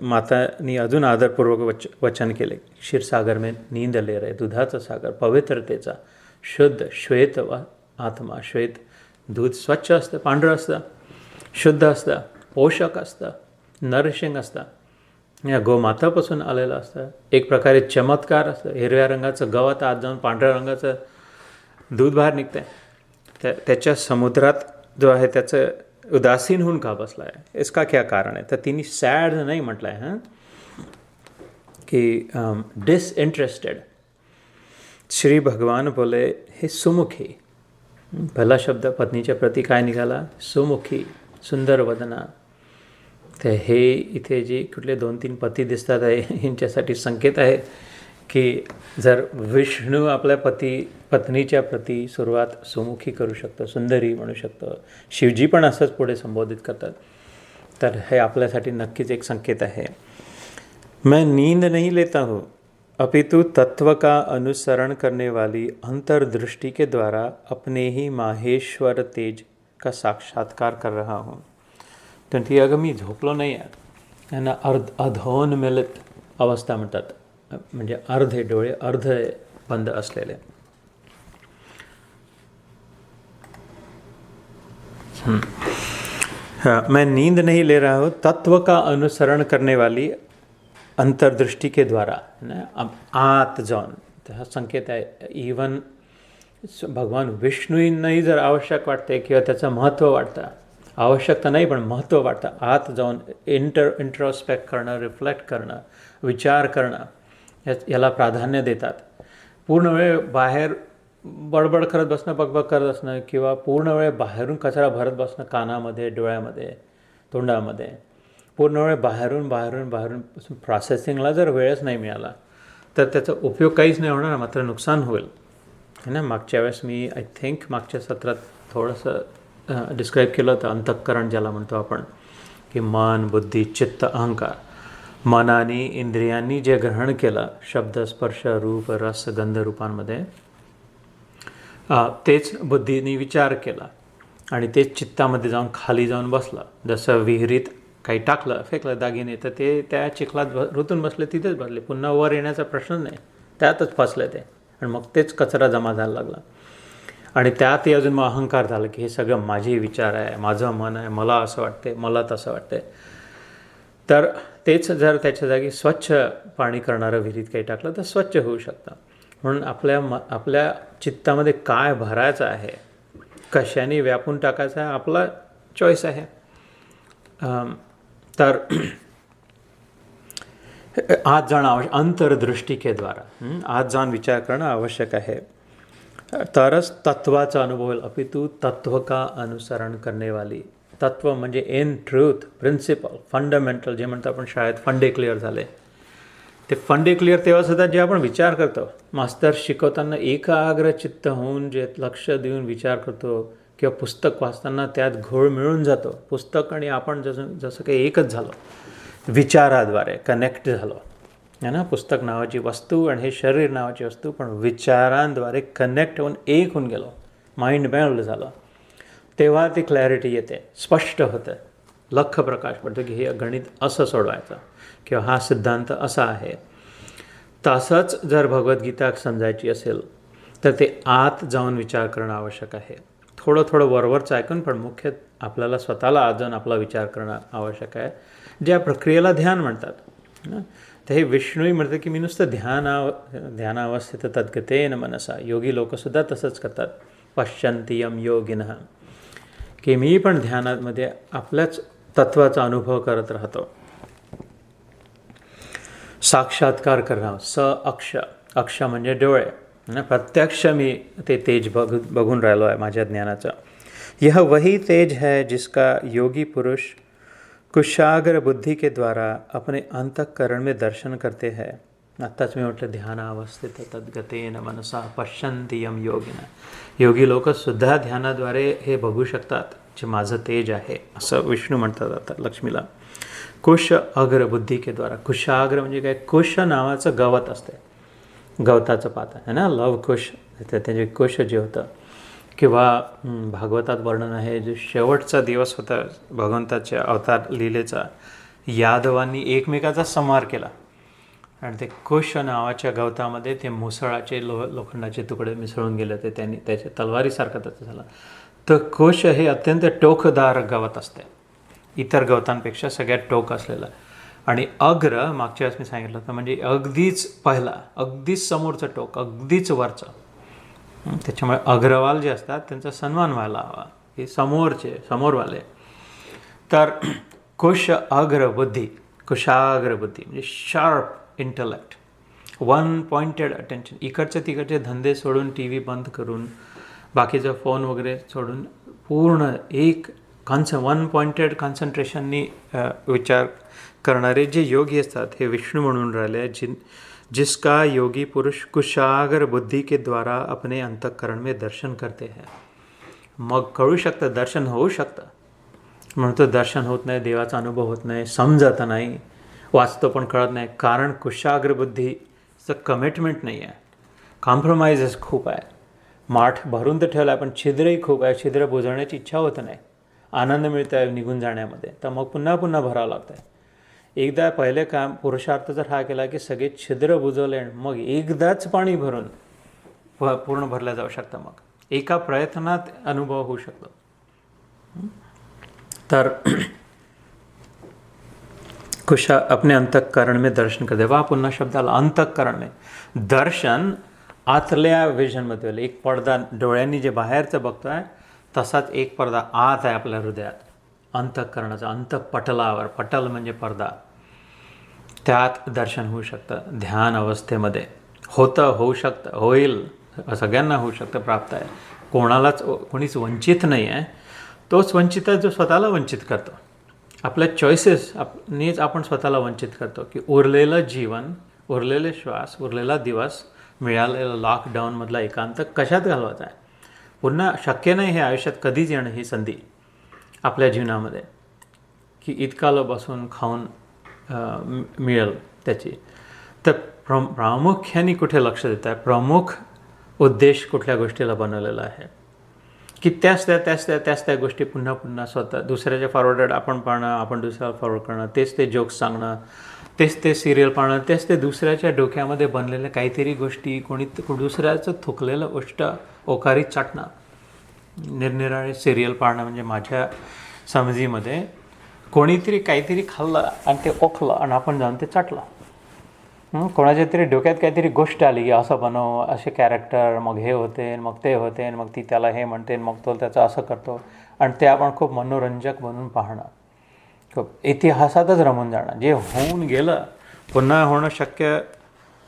Speaker 1: मातानी अजून आदरपूर्वक वचन केले, क्षीरसागर में नींद ले रहे, दुधाचा सागर, पवित्रतेचा, शुद्ध श्वेत आत्मा. श्वेत दूध स्वच्छ असतं, पांढरं असतं, शुद्ध असतं, पोषक असतं, नरिशिंग असतं, या गोमातापासून आलेलं असतं. एक प्रकारे चमत्कार असतं. हिरव्या रंगाचं गवत आत जाऊन पांढऱ्या रंगाचं दूध बाहेर निघतं आहे. त्याच्या समुद्रात जो आहे त्याचं उदासीन होऊन का बसला आहे, इसका क्या कारण आहे? तर तिने सॅड नाही म्हटलं आहे की डिसइंटरेस्टेड. श्री भगवान बोले हे सुमुखी. पहिला शब्द पत्नीच्या प्रती काय निघाला? सुमुखी, सुंदर वदना. तर हे इथे जे कुठले 2-3 पती दिसतात आहे यांच्यासाठी संकेत आहे की जर विष्णू आपल्या पत्नीच्या प्रती सुरुवात सुमुखी करू शकतो, सुंदरी म्हणू शकतो, शिवजी पण असंच पुढे संबोधित करतात, तर हे आपल्यासाठी नक्कीच एक संकेत आहे. मैं नींद नहीं लेता हूँ अपितु तत्व का अनुसरण करने वाली अंतर्दृष्टि के द्वारा अपने ही माहेश्वर तेज का साक्षात्कार कर रहा हूँ. तर ती अगं मी झोपलो नाही आहे, त्यांना अधोन्मिलित अवस्था म्हणतात. म्हणजे अर्धे डोळे अर्धे बंद असलेले. मैं नींद नहीं ले रहा हूँ तत्व का अनुसरण करने वाली अंतर्दृष्टी के द्वारा. आत जाऊन हा संकेत आहे. इवन भगवान विष्णूंनाही जर आवश्यक वाटते किंवा त्याचं महत्त्व वाटतं, आवश्यकता नाही पण महत्त्व वाटतं, आत जाऊन इंट्रोस्पेक्ट करणं, रिफ्लेक्ट करणं, विचार करणं, याला प्राधान्य देतात. पूर्ण वेळ बाहेर बडबड करत बसणं, बकबक करत असणं किंवा पूर्ण वेळ बाहेरून कचरा भरत बसणं, कानामध्ये, डोळ्यामध्ये, तोंडामध्ये, पूर्ण वेळ बाहेरून प्रोसेसिंगला जर वेळच नाही मिळाला तर त्याचा उपयोग काहीच नाही होणार, मात्र नुकसान होईल. है ना. मागच्या वेळेस मी आय थिंक मागच्या सत्रात थोडंसं डिस्क्राईब केलं होतं अंतःकरण ज्याला म्हणतो आपण, की मन, बुद्धी, चित्त, अहंकार. मनाने, इंद्रियांनी जे ग्रहण केलं, शब्द, स्पर्श, रूप, रस, गंध रूपांमध्ये, तेच बुद्धीने विचार केला आणि तेच चित्तामध्ये जाऊन खाली जाऊन बसलं. जसं विहिरीत काही टाकलं फेकलं दागिने तर ते त्या चिखलात रुतून बसले, तिथेच बसले, पुन्हा वर येण्याचा प्रश्न नाही, त्यातच फसले ते. आणि मग तेच कचरा जमा झाला लागला आणि त्यातही अजून मग अहंकार झाला की हे सगळं माझे विचार आहे, माझं मन आहे, मला असं वाटते, मला तसं वाटते. तर तेच जर त्याच्या जागी स्वच्छ पाणी करणारं विहिरीत काही टाकलं तर स्वच्छ होऊ शकतं. म्हणून आपल्या चित्तामध्ये काय भरायचं आहे, कशाने व्यापून टाकायचं आहे, आपला चॉईस आहे. तर आज जाणं आवश्यक, अंतर्दृष्टी के द्वारा आज जाऊन विचार करणं आवश्यक आहे, तरच तत्वाचा अनुभव होईल. अपितु तत्व का अनुसरण करणे वाली. तत्व म्हणजे इन ट्रूथ, प्रिन्सिपल, फंडामेंटल, जे म्हणतो आपण शाळेत फंडे क्लिअर झाले, ते फंडे क्लिअर तेव्हासुद्धा जे आपण विचार करतो. मास्तर शिकवताना एकाग्र चित्त होऊन जे लक्ष देऊन विचार करतो किंवा पुस्तक वाचताना त्यात घोळ मिळून जातो. पुस्तक आणि आपण जसं काही एकच झालो, विचाराद्वारे कनेक्ट झालो आहे ना. पुस्तक नावाची वस्तू आणि हे शरीर नावाची वस्तू पण विचारांद्वारे कनेक्ट होऊन एक होऊन गेलो, माइंड मेल्ड झालं. तेव्हा ती क्लॅरिटी येते, स्पष्ट होतं, लख प्रकाश पडतो की हे गणित असं सोडवायचं किंवा हा सिद्धांत असा आहे. तसंच जर भगवद्गीता समजायची असेल तर ते आत जाऊन विचार करणं आवश्यक आहे. थोडं थोडं वरवरचं ऐकून पण मुख्य आपल्याला स्वतःला आत जाऊन आपला विचार करणं आवश्यक आहे. ज्या प्रक्रियेला ध्यान म्हणतात तर हे विष्णूही म्हणतात की मी नुसतं ध्यानावस्थित तद्गतेन मनसा. योगी लोकसुद्धा तसंच करतात. पश्यन्तियम योगिनः, की मी पण ध्यानामध्ये आपल्याच तत्वाचा अनुभव करत राहतो. साक्षात्कार करणं, अक्ष, अक्ष म्हणजे डोळे, प्रत्यक्ष मी ते तेज बघून राहिलो आहे माझ्या ज्ञानाचं. यह वही तेज है जिसका योगी पुरुष कुशाग्र बुद्धि के द्वारा अपने अंतःकरण में दर्शन करते हैं. आत्ताच मी म्हटलं ध्यानावस्थित तद्गतेन मनसा पश्यन्ति यम योगिना. योगी लोकसुद्धा ध्यानाद्वारे हे बघू शकतात जे माझं तेज आहे, असं विष्णू म्हणतात आता लक्ष्मीला. कुश अग्र बुद्धी के द्वारा. कुशाग्र म्हणजे काय, कुश नावाचं गवत असते, गवताचं पात आहे ना, लव कुश, त्याचे कुश जे होतं. किंवा भागवतात वर्णन आहे, जे शेवटचा दिवस होता भगवंताच्या अवतार लीलेचा, यादवांनी एकमेकाचा संहार केला आणि ते कुश नावाच्या गवतामध्ये ते मुसळाचे लोखंडाचे तुकडे मिसळून गेले होते, त्यांनी त्याच्या तलवारीसारखं त्याचं झालं. तर कुश हे अत्यंत टोकदार गवत असते, इतर गवतांपेक्षा सगळ्यात टोक असलेलं. आणि अग्र मागच्या वेळेस मी सांगितलं होतं म्हणजे अगदीच पहिला, अगदीच समोरचं टोक, अगदीच वरचं. त्याच्यामुळे अग्रवाल जे असतात त्यांचा सन्मान व्हायला हवा, हे समोरवाले. तर कुश अग्र बुद्धी, कुशाग्र बुद्धी म्हणजे sharp intellect, one pointed attention. इकडचे तिकडचे धंदे सोडून, टी व्ही बंद करून, बाकीचं फोन वगैरे सोडून पूर्ण एक वन पॉइंटेड कॉन्सन्ट्रेशननी विचार करणारे जे योगी असतात हे विष्णू म्हणून राहिले. जिसका योगी पुरुष कुशाग्र बुद्धि के द्वारा अपने अंतःकरण में दर्शन करते हैं. मग कळू शकतं, दर्शन होऊ शकतं. म्हणतो दर्शन होत नाही, देवाचा अनुभव होत नाही, समजत नाही, वाचतो पण कळत नाही, कारण कुशाग्र बुद्धीचं कमिटमेंट नाही आहे, कॉम्प्रोमाइजेस खूप आहे. माठ भरून तर ठेवला आहे पण छिद्रही खूप आहे, छिद्र बुजवण्याची इच्छा होत नाही, आनंद मिळतो आहे निघून जाण्यामध्ये, तर मग पुन्हा पुन्हा भरावं लागतं आहे. एकदा पहिले काम पुरुषार्थ जर हा केला की सगळे छिद्र बुजवले मग एकदाच पाणी भरून पूर्ण भरल्या जाऊ शकतं, मग एका प्रयत्नात अनुभव होऊ शकतो. तर कुशा अपने अंतःकरण में दर्शन करते. वा पुन्हा शब्द आला अंतःकरण में. दर्शन आतल्या विजनमध्ये, एक पडदा डोळ्यांनी जे बाहेरचं बघतो आहे तसाच एक पडदा आत आहे आपल्या हृदयात, अंतःकरणाचा, अंतःपटलावर, पटल म्हणजे पडदा, त्यात दर्शन होऊ शकतं. ध्यान अवस्थेमध्ये होऊ शकतं, होईल, सगळ्यांना होऊ शकतं, प्राप्त आहे. कोणीच वंचित नाही आहे. तोच वंचित आहे जो स्वतःला वंचित करतो. आपल्या चॉईसेसनीच आपण स्वतःला वंचित करतो की उरलेलं जीवन, उरलेले श्वास, उरलेला दिवस, मिळालेला लॉकडाऊनमधला एकांत कशात घालवायचा आहे. पुन्हा शक्य नाही हे आयुष्यात कधीच येणं, ही संधी आपल्या जीवनामध्ये की इतकालं बसून खाऊन मिळेल त्याची. तर प्रामुख्याने कुठे लक्ष देत आहे, प्रमुख उद्देश कुठल्या गोष्टीला बनवलेला आहे, की त्याच त्या गोष्टी पुन्हा पुन्हा स्वतः दुसऱ्याच्या फॉरवर्डेड आपण पाहणं, आपण दुसऱ्याला फॉरवर्ड करणं, तेच ते जोक्स सांगणं, तेच ते सिरियल पाहणं, तेच ते दुसऱ्याच्या डोक्यामध्ये बनलेल्या काहीतरी गोष्टी, कोणी दुसऱ्याचं थुकलेलं गोष्ट ओकारी चाटणं, निरनिराळे सिरियल पाहणं. म्हणजे माझ्या समजीमध्ये कोणीतरी काहीतरी खाल्लं आणि ते ओखलं आणि आपण जाऊन ते चाटलं. कोणाच्या तरी डोक्यात काहीतरी गोष्ट आली की असं बनव, असे कॅरेक्टर, मग हे होते, मग ते होते, मग ती त्याला हे म्हणते, मग तो त्याचं असं करतो, आणि ते आपण खूप मनोरंजक बनवून पाहणं, खूप इतिहासातच रमून जाणं. जे होऊन गेलं पुन्हा होणं शक्य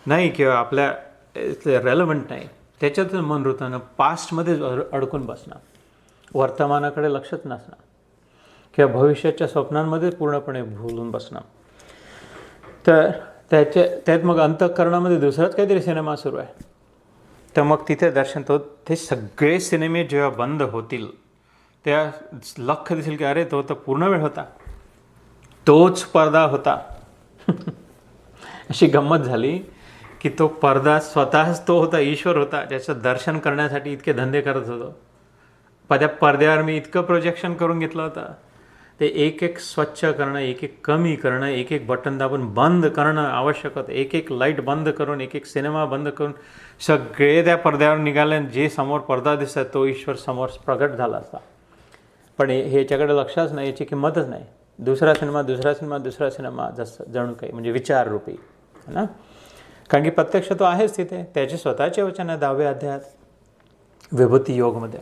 Speaker 1: नाही किंवा आपल्या रेलेव्हंट नाही, त्याच्यातच मन रुतणं, पास्टमध्येच अडकून बसणं, वर्तमानाकडे लक्षच नसणं किंवा भविष्याच्या स्वप्नांमध्ये पूर्णपणे भुलून बसणं. तर त्यात मग अंतःकरणामध्ये दुसराच काहीतरी सिनेमा सुरू आहे. तर मग तिथे दर्शन तो ते सगळे सिनेमे जेव्हा बंद होतील त्या लख दिसेल की अरे तो तर पूर्ण वेळ होता, तोच पडदा होता. अशी गंमत झाली की तो पडदा स्वतःच तो होता, ईश्वर होता, ज्याचं दर्शन करण्यासाठी इतके धंदे करत होतो. त्या पडद्यावर मी इतकं प्रोजेक्शन करून घेतलं होतं, ते एक एक स्वच्छ करणं, एक एक कमी करणं, एक एक बटन दाबून बंद करणं आवश्यक होतं. एक एक लाईट बंद करून, एक एक सिनेमा बंद करून सगळे त्या पडद्यावर निघाले. जे समोर पडदा दिसतात तो ईश्वर समोर प्रगट झाला असता. पण ह्याच्याकडे लक्षच नाही, याची किंमतच नाही. दुसरा सिनेमा जसं जणू काही म्हणजे विचाररूपी है ना. कारण की प्रत्यक्ष तो आहेच तिथे. त्याचे स्वतःचे वचन आहे 10व्या अध्यायात विभूती योगमध्ये,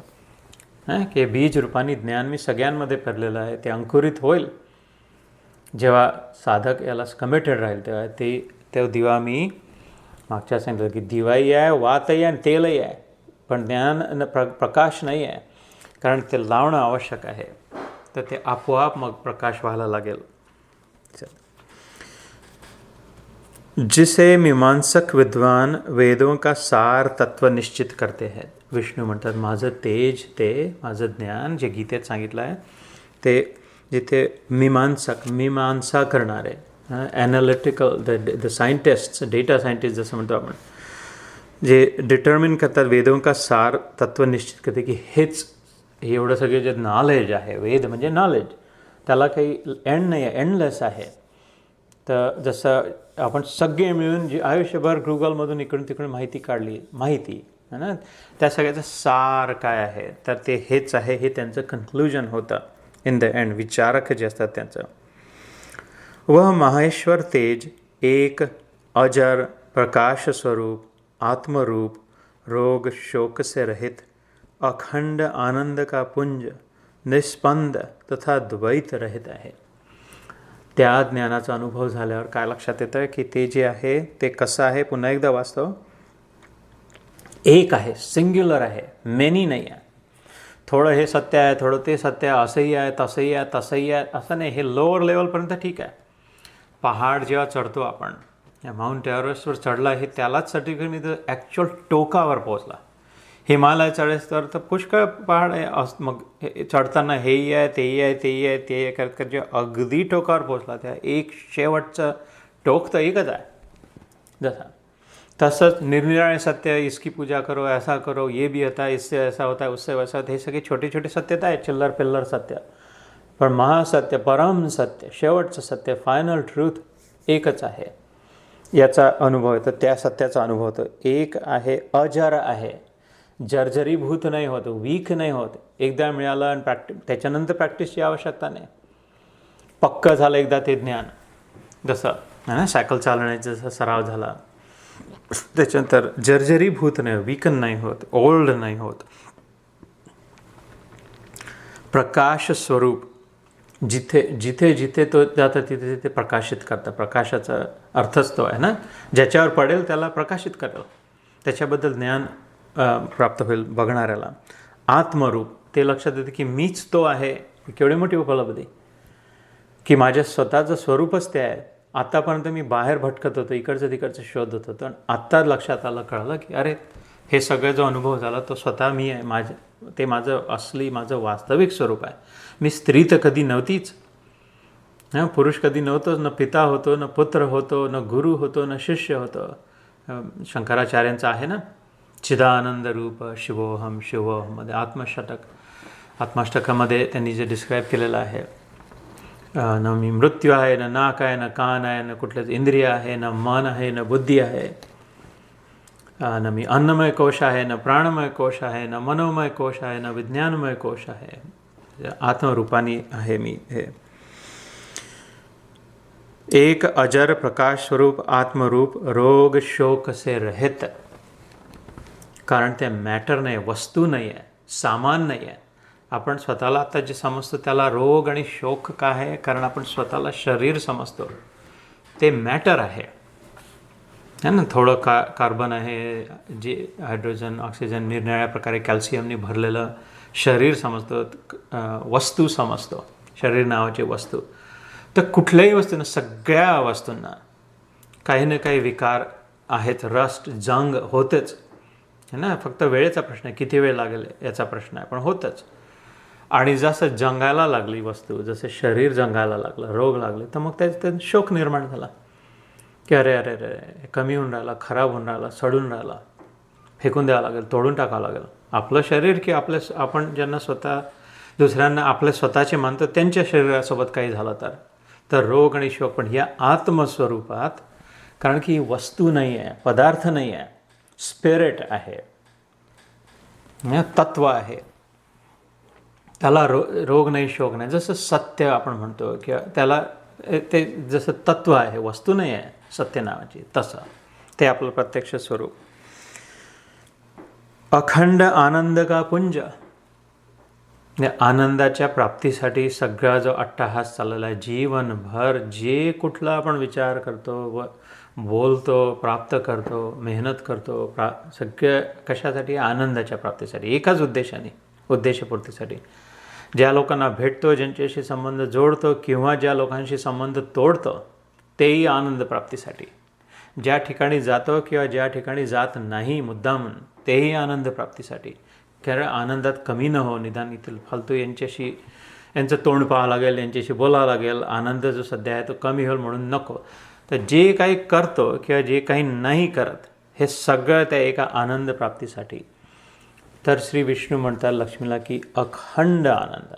Speaker 1: की बीज रूपानी ज्ञान मी सगळ्यांमध्ये पेरलेलं आहे, ते अंकुरित होईल जेव्हा साधक याला कमिटेड राहील. तेव्हा ते दिवा मी मागच्या सांगितलं की दिवाही आहे, वातही आहे आणि तेलही आहे, पण ज्ञान प्रकाश नाही आहे, कारण ते लावणं आवश्यक आहे. तर ते आपोआप मग प्रकाश व्हायला लागेल. जिसे मीमांसक विद्वान वेदों का सार तत्व निश्चित करते हैं. विष्णू म्हणतात माझं तेज, ते माझं ज्ञान जे गीतेत सांगितलं आहे, ते जिथे मीमांसा करणारे, analytical, the scientists, data scientist जसं म्हणतो आपण, जे डिटर्मिन करतात वेदों का सार तत्व निश्चित करते, की हेच एवढं सगळे जे नॉलेज आहे, वेद म्हणजे नॉलेज, त्याला काही एंड नाही आहे, एंडलेस आहे. तर जसं आपण सगळे मिळून जे आयुष्यभर गुगलमधून इकडून तिकडून माहिती काढली, माहिती है ना, त्या सगळ्याचं सार काय आहे, तर ते हेच आहे, हे त्यांचं कन्क्लुजन होतं इन द एंड. विचारक जे असतात त्यांचं, वह माहेश्वर तेज एक अजर प्रकाश स्वरूप आत्मरूप रोग शोक से रहित अखंड आनंद का पुंज निस्पंद तथा द्वैत रहित आहे. त्या ज्ञानाचा अनुभव झाल्यावर काय लक्षात येतं की ते जे आहे ते कसं आहे. पुन्हा एकदा वाचतो. एक आहे, सिंग्युलर आहे, मेनी नाही आहे. थोडं हे सत्य आहे, थोडं ते सत्य आहे, असंही आहे, तसंही आहे, तसंही आहे, असं नाही. हे लोअर लेवलपर्यंत ठीक आहे. पहाड जेव्हा चढतो आपण, माउंट एव्हरेस्टवर चढला, हे त्यालाच सर्टिफिकेट मी तर ॲक्च्युअल टोकावर पोहोचला. हिमालय चढेस तर पुष्कळ पहाड आहे. मग चढताना हेही आहे, तेही आहे, तेही आहे, ते करत करत जे अगदी टोकावर पोहोचला, त्या एक शेवटचं टोक तर एकच आहे. जसा तसंच निरनिराळे सत्य, इसकी पूजा करो, ऐसा करो, ये भी होता है, इससे ऐसा होता है, उससे वैसा होता है, हे सगळे छोटे छोटे सत्यता आहेत, चिल्लर पिल्लर सत्य. पण महासत्य, परम सत्य, शेवटचं सत्य, फायनल ट्रूथ एकच आहे. याचा अनुभव येतो, त्या सत्याचा अनुभव होतो. एक आहे, अजर आहे, जर्जरीभूत नाही होत, वीक नाही होत. एकदा मिळालं आणि त्याच्यानंतर प्रॅक्टिसची आवश्यकता नाही. पक्कं झालं एकदा ते ज्ञान, जसं ना सायकल चालवण्याचा जसा सराव झाला, त्याच्यानंतर जर्जरीभूत नाही, वीकन नाही होत, ओल्ड नाही होत. प्रकाश स्वरूप, जिथे जिथे जिथे तो जातं तिथे तिथे प्रकाशित करतं. प्रकाशाचा अर्थच तो आहे ना, ज्याच्यावर पडेल त्याला प्रकाशित करेल, त्याच्याबद्दल ज्ञान प्राप्त होईल बघणाऱ्याला. आत्मरूप, ते लक्षात येतं की मीच तो आहे. केवढी मोठी उपलब्धी की माझ्या स्वतःचं स्वरूपच ते आहे. आत्तापर्यंत मी बाहेर भटकत होतो, इकडचं तिकडचं शोधत होतो, आणि आत्ता लक्षात आलं, कळलं की अरे हे सगळं जो अनुभव झाला तो स्वतः मी आहे. ते माझं असली, माझं वास्तविक स्वरूप आहे. मी स्त्री तर कधी नव्हतीच, पुरुष कधी नव्हतोच, न पिता होतो, न पुत्र होतो, न गुरु होतो, न शिष्य होतो. शंकराचार्यांचं आहे ना, चिदानंद रूप शिवोहम शिवोहममध्ये आत्माष्टकामध्ये त्यांनी जे डिस्क्राईब केलेलं आहे, न मी मृत्यू आहे, न नाक आहे, न कान आहे, न कुठलेच इंद्रिय आहे, न मन आहे, न बुद्धी आहे, न मी अन्नमय कोश आहे, न प्राणमय कोश आहे, न मनोमय कोश आहे, न विज्ञानमय कोश आहे, आत्मरूपानी आहे मी. हे एक अजर प्रकाश स्वरूप आत्मरूप रोग शोक से रहित. कारण ते मॅटर नाही, वस्तू नाही आहे, सामान नाही आहे. आपण स्वतःला आता जे समजतो त्याला रोग आणि शोक का आहे? कारण आपण स्वतःला शरीर समजतो. ते मॅटर आहे ना. थोडं कार्बन आहे, जे हायड्रोजन ऑक्सिजन निरनिराळ्या प्रकारे कॅल्शियमने भरलेलं शरीर समजतो, वस्तू समजतो, शरीर नावाची वस्तू. तर कुठल्याही वस्तूंना, सगळ्या वस्तूंना काही ना काही विकार आहेत, रस्ट जंग होतेच है ना. फक्त वेळेचा प्रश्न आहे, किती वेळ लागेल याचा प्रश्न आहे, पण होतच. आणि जसं जंगायला लागली वस्तू, जसं शरीर जंगायला लागलं, रोग लागले, तर मग त्यात शोक निर्माण झाला की अरे अरे अरे कमी होऊन राहिला, खराब होऊन राहिला, सडून राहिला, फेकून द्यावं लागेल, तोडून टाकावं लागेल. आपलं शरीर की आपण ज्यांना स्वतः दुसऱ्यांना आपले स्वतःचे मानतो त्यांच्या शरीरासोबत काही झालं तर रोग आणि शोक. पण या आत्मस्वरूपात, कारण की वस्तू नाही आहे, पदार्थ नाही आहे, स्पिरिट आहे, तत्व आहे, त्याला रोग नाही शोक नाही. जसं सत्य आपण म्हणतो किंवा त्याला ते जसं तत्व आहे, वस्तू नाही आहे सत्य नावाची, तसं ते आपलं प्रत्यक्ष स्वरूप. अखंड आनंद का पुंज. आनंदाच्या प्राप्तीसाठी सगळा जो अट्टहास चाललेला आहे जीवनभर, जे कुठला आपण विचार करतो व बोलतो, प्राप्त करतो, मेहनत करतो, सगळं कशासाठी? आनंदाच्या प्राप्तीसाठी, एकाच उद्देशपूर्तीसाठी. ज्या लोकांना भेटतो, ज्यांच्याशी संबंध जोडतो किंवा ज्या लोकांशी संबंध तोडतो, तेही आनंद प्राप्तीसाठी. ज्या ठिकाणी जातो किंवा ज्या ठिकाणी जात नाही मुद्दाम, तेही आनंद प्राप्तीसाठी. कारण आनंदात कमी न हो, निदान इथं फालतू यांचं तोंड पाहावं लागेल, यांच्याशी बोलावं लागेल, आनंद जो सध्या आहे तो कमी होईल म्हणून नको. तर जे काही करतो किंवा जे काही नाही करत, हे सगळं त्या एका आनंद प्राप्तीसाठी. तर श्री विष्णू म्हणतात लक्ष्मीला की अखंड आनंद,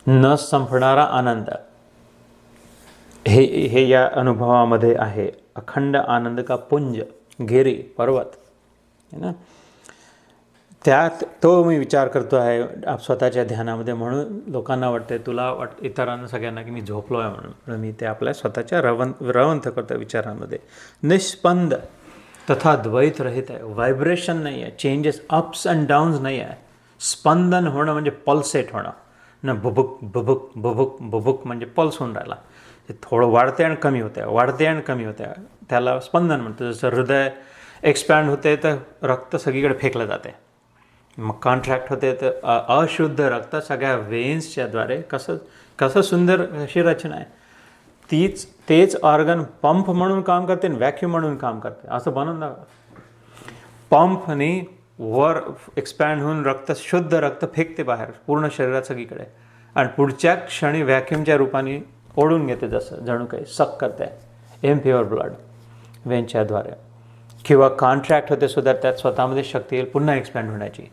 Speaker 1: न संपणारा आनंद हे या अनुभवामध्ये आहे. अखंड आनंद का पुंज, घेरी पर्वत है ना. त्यात तो मी विचार करतो आहे स्वतःच्या ध्यानामध्ये. म्हणून लोकांना वाटते, तुला इतरांना सगळ्यांना की मी झोपलो आहे म्हणून मी ते आपल्या स्वतःच्या रवंथ करतो विचारांमध्ये. निष्पंद तथा द्वैत रहित आहे, व्हायब्रेशन नाही आहे, चेंजेस अप्स अँड डाऊन्स नाही आहे. स्पंदन होणं म्हणजे पल्सेट होणं ना. बुबुक बुबुक बुबुक बुबुक म्हणजे पल्स होऊन राहिला, ते थोडं वाढते आणि कमी होते, वाढते आणि कमी होते, त्याला स्पंदन म्हणतं. जसं हृदय एक्सपॅन्ड होते तर रक्त सगळीकडे फेकलं जाते, मग कॉन्ट्रॅक्ट होते तर अशुद्ध रक्त सगळ्या वेन्सच्याद्वारे कसं सुंदर अशी रचना आहे. तेच ऑर्गन पंप म्हणून काम करते आणि व्हॅक्यूम म्हणून काम करते, असं बनवून दाखवा. पंपने वर एक्सपॅन्ड होऊन शुद्ध रक्त फेकते बाहेर पूर्ण शरीरात सगळीकडे, आणि पुढच्या क्षणी व्हॅक्यूमच्या रूपाने ओढून घेते, जसं जणू काही सक करते इम्प्युअर ब्लड वेन्सच्याद्वारे. किंवा कॉन्ट्रॅक्ट होते सुद्धा, त्यात स्वतःमध्ये शक्ती येईल पुन्हा एक्सपॅन्ड होण्याची.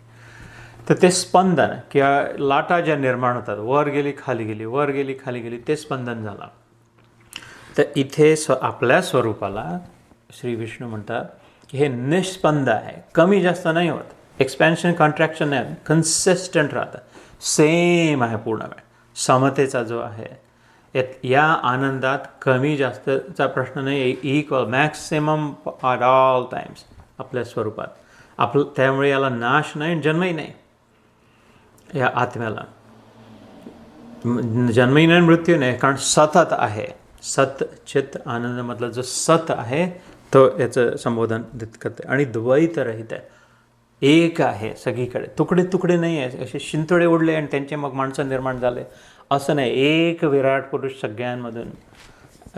Speaker 1: तर ते स्पंदन किंवा लाटा ज्या निर्माण होतात, वर गेली खाली गेली, वर गेली खाली गेली, ते स्पंदन झालं. तर इथे आपल्या स्वरूपाला श्री विष्णू म्हणतात की हे निष्पंद आहे, कमी जास्त नाही होत, एक्सपॅन्शन कॉन्ट्रॅक्शन नाही, कन्सिस्टंट राहतं, सेम आहे पूर्ण वेळ. समतेचा जो आहे या आनंदात कमी जास्तचा प्रश्न नाही, equal maximum at all times आपल्या स्वरूपात. त्यामुळे याला नाश नाही, जन्मही नाही. या आत्म्याला जन्मही नाही, मृत्यू नाही, कारण सतत आहे. सत चित आनंदामधला जो सत आहे तो याचं संबोधन करते. आणि द्वैत रहित आहे, एक आहे सगळीकडे, तुकडे तुकडे नाही आहे. असे शिंतोडे उडले आणि त्यांचे मग माणसं निर्माण झाले असं नाही. एक विराट पुरुष सगळ्यांमधून,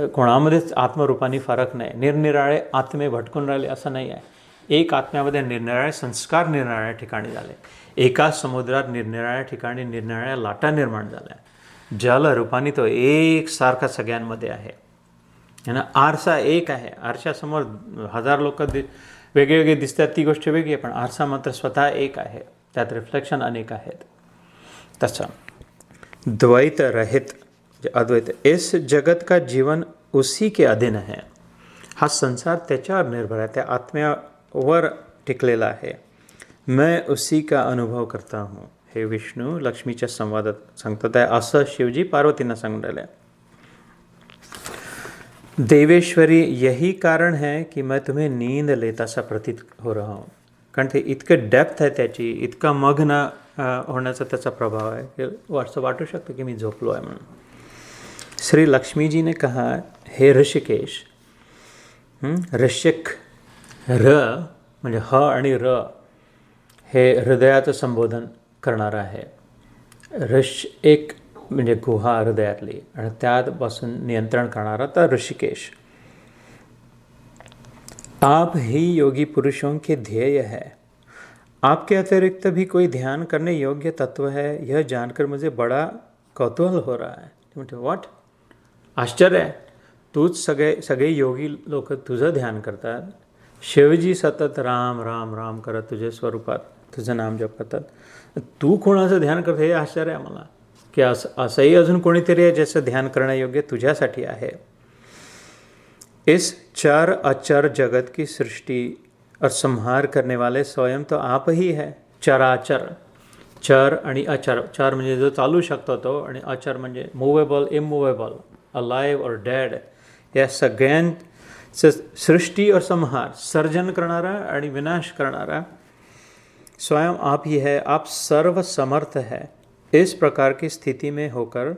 Speaker 1: कोणामध्येच आत्मरूपाने फरक नाही. निरनिराळे आत्मे भटकून राहिले असं नाही आहे. एक आत्म्यामध्ये निरनिराळे संस्कार निरनिराळ्या ठिकाणी झाले, एकाच समुद्रात निरनिराळ्या ठिकाणी निरनिराळ्या लाटा निर्माण झाल्या. जलरूपाने तो एक सारखा सगळ्यांमध्ये आहे. आरसा एक आहे, आरशासमोर 1000 लोक वेगळे दिसतात ती गोष्ट वेगळी आहे, पण आरसा मात्र स्वतः एक आहे, त्यात रिफ्लेक्शन अनेक आहेत. तसं द्वैत रहित अद्वैत, इस जगत का जीवन उसी के अधीन है. हा संसार त्याच्यावर निर्भर आहे, त्या आत्म्यावर टिकलेला आहे. मैं उसी का अनुभव करता हूँ. हे विष्णू लक्ष्मीच्या संवादात सांगतात आहे, असं शिवजी पार्वतींना सांगून राहिले. देवेश्वरी, यही कारण है कि मैं तुम्हें नींद लेता सा प्रतीत हो रहा हूँ. कारण ते इतकं डेप्थ आहे त्याची, इतका मग्न होण्याचा त्याचा प्रभाव आहे की असं वाटू शकतं की मी झोपलो आहे म्हणून. श्री लक्ष्मी ने कहा, हे ऋषिकेश, ऋषिक र म्हणजे ह आणि र हे हृदयाचं संबोधन करणारं आहे. ऋष एक म्हणजे गुहा हृदयातली, आणि त्यापासून नियंत्रण करणारा तर ऋषिकेश. आप ही योगी पुरुषों के ध्येय है. आपके अतिरिक्त भी कोई ध्यान करने योग्य तत्व है, यह जानकर मुझे बड़ा कौतूहल हो रहा है. म्हणजे व्हॉट, आश्चर्य आहे. तूच सगळे योगी लोक तुझं ध्यान करतात. शिवजी सतत राम राम राम करत तुझे स्वरूपात तुझं नाम जप करतात. तू कोणाचं ध्यान करतो हे आश्चर्य आहे मला, की असंही अजून कोणीतरी आहे ज्याचं ध्यान करण्यायोग्य तुझ्यासाठी आहे. इस चर अचर जगत की सृष्टि और संहार करने वाले स्वयं तो आप ही है. चराचर, चर आणि अचर. चर म्हणजे जो चालू शकतो तो, आणि अचर म्हणजे मुवेबल, इमूवेबल, अलाइव और डेड, या सगळ्यांचं सृष्टि और संहार, सर्जन करणारा आणि विनाश करणारा स्वयं आप ही है. आप सर्व समर्थ है. इस प्रकार की स्थिति में होकर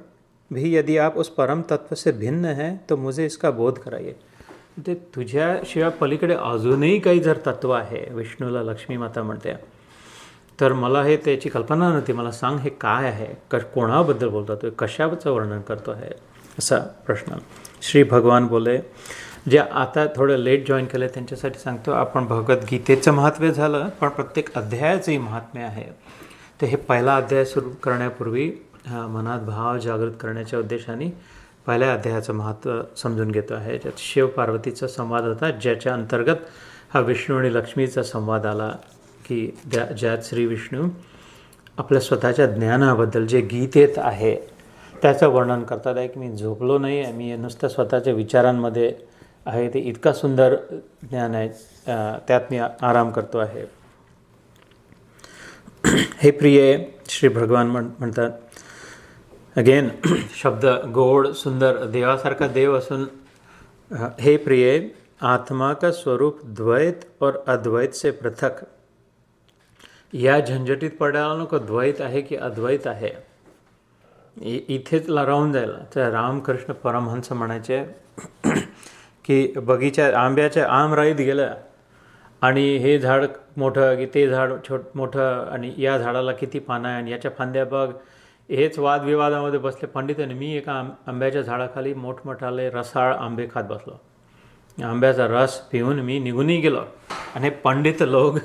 Speaker 1: भी यदि आप उस परम तत्व से भिन्न हैं तो मुझे इसका बोध कराइए. ते तुझ्याशिवाय पलीकडे अजूनही काही जर तत्व आहे, विष्णूला लक्ष्मी माता म्हणते, तर मला हे त्याची कल्पना नव्हती. मला सांग हे काय आहे, कोणाबद्दल बोलतो तो, कशाचं वर्णन करतो आहे, असा प्रश्न. श्री भगवान बोले, जे आता थोडं लेट जॉईन केलं त्यांच्यासाठी सांगतो, आपण भगवद्गीतेचं महत्त्व झालं, पण प्रत्येक अध्यायाचंही महात्म्य आहे. तर हे पहिला अध्याय सुरू करण्यापूर्वी मनात भाव जागृत करण्याच्या उद्देशाने पहिल्या अध्यायाचं महत्त्व समजून घेतो आहे, ज्यात शिव पार्वतीचा संवाद होता, ज्याच्या अंतर्गत हा विष्णू आणि लक्ष्मीचा संवाद आला, की ज्यात श्री विष्णू आपल्या स्वतःच्या ज्ञानाबद्दल जे गीतेत आहे त्याचं वर्णन करतात आहे, की मी झोपलो नाही आहे, मी नुसतं स्वतःच्या विचारांमध्ये आहे, ते इतका सुंदर ज्ञान आहे, त्यात मी आराम करतो आहे. हे प्रिय, श्री भगवान म्हणतात, अगेन शब्द गोड सुंदर, देवासारखा देव असून, हे प्रिय, आत्मा का स्वरूप द्वैत और अद्वैत से पृथक. या झंझटीत पडायला नको, द्वैत आहे की अद्वैत आहे, इथेच राहून जायला. तर रामकृष्ण परमहंस म्हणायचे की बगीच्या आंब्याच्या आम राईत गेलं, आणि हे झाड मोठं की ते झाड मोठं, आणि या झाडाला किती पानं आहे, आणि याच्या फांद्या बघ. हेच वादविवादामध्ये बसले पंडित, आणि मी एका आंब्याच्या झाडाखाली मोठमोठाले रसाळ आंबे खात बसलो. आंब्याचा रस पिऊन मी निघूनही गेलो, आणि पंडित लोक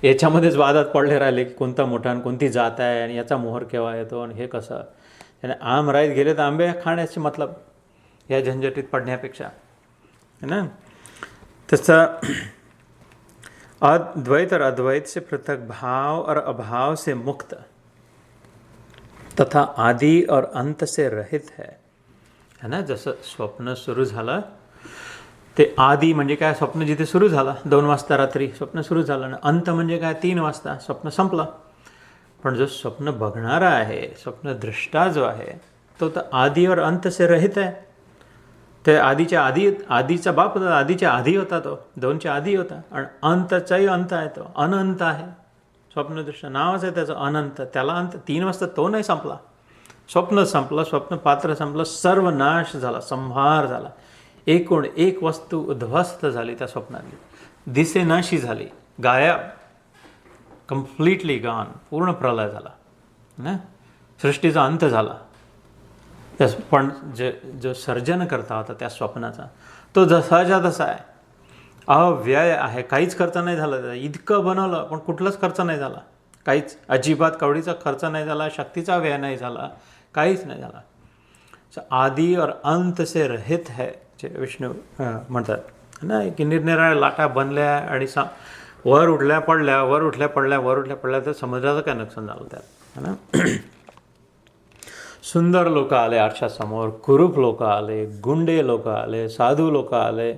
Speaker 1: याच्यामध्येच वादात पडले राहिले की कोणता मोठा आणि कोणती जात आहे, आणि याचा मोहर केव्हा येतो, आणि हे कसं. आणि आम राईत गेले तर आंबे खाण्याचे मतलब या झंझटीत पडण्यापेक्षा, है ना. तसं अद्वैत और अद्वैत से पृथक, भाव और अभाव से मुक्त, तथा आदि और अंत से रहित है ना. जसं स्वप्न सुरू झालं ते आदि म्हणजे काय, स्वप्न जिथे सुरू झालं 2 वाजता रात्री स्वप्न सुरू झालं, आणि अंत म्हणजे काय 3 वाजता स्वप्न संपलं. पण जो स्वप्न बघणारा आहे, स्वप्नदृष्टा जो आहे, तो तर आदि और अंत से रहित आहे. ते आधीचा बाप होता, आधीच्या आधी होता, तो 2च्या आधी होता, आणि अंतचाही अंत आहे, तो अनंत आहे. स्वप्नदृष्ट नावच आहे त्याचं अनंत, त्याला अंत 3 वाजता तो नाही संपला. स्वप्न संपलं, स्वप्न पात्र संपलं, सर्व नाश झाला, संहार झाला. एकूण एक वस्तू उद्ध्वस्त झाली त्या स्वप्नातली, दिसेनाशी झाली, गायब, कम्प्लिटली गॉन, पूर्ण प्रलय झाला ना. सृष्टीचा अंत झाला. पण जो सर्जन करता होता त्या स्वप्नाचा, तो जसाच्या तसा आहे, अव्यय आहे, काहीच खर्च नाही झाला त्याचा. इतकं बनवलं पण कुठलाच खर्च नाही झाला, काहीच, अजिबात कवडीचा खर्च नाही झाला, शक्तीचा व्यय नाही झाला, काहीच नाही झाला. आदि और अंत से रहित है, जे विष्णू म्हणतात. ना, की निरनिराळ्या लाटा बनल्या आणि वर उठल्या पडल्या, वर उठल्या पडल्या, वर उठल्या पडल्या, तर समुद्राचं काय नुकसान झालं त्यात, है ना. सुंदर लोक आले आरशासमोर, कुरूप लोक आले, गुंडे लोक आले, साधू लोक आले.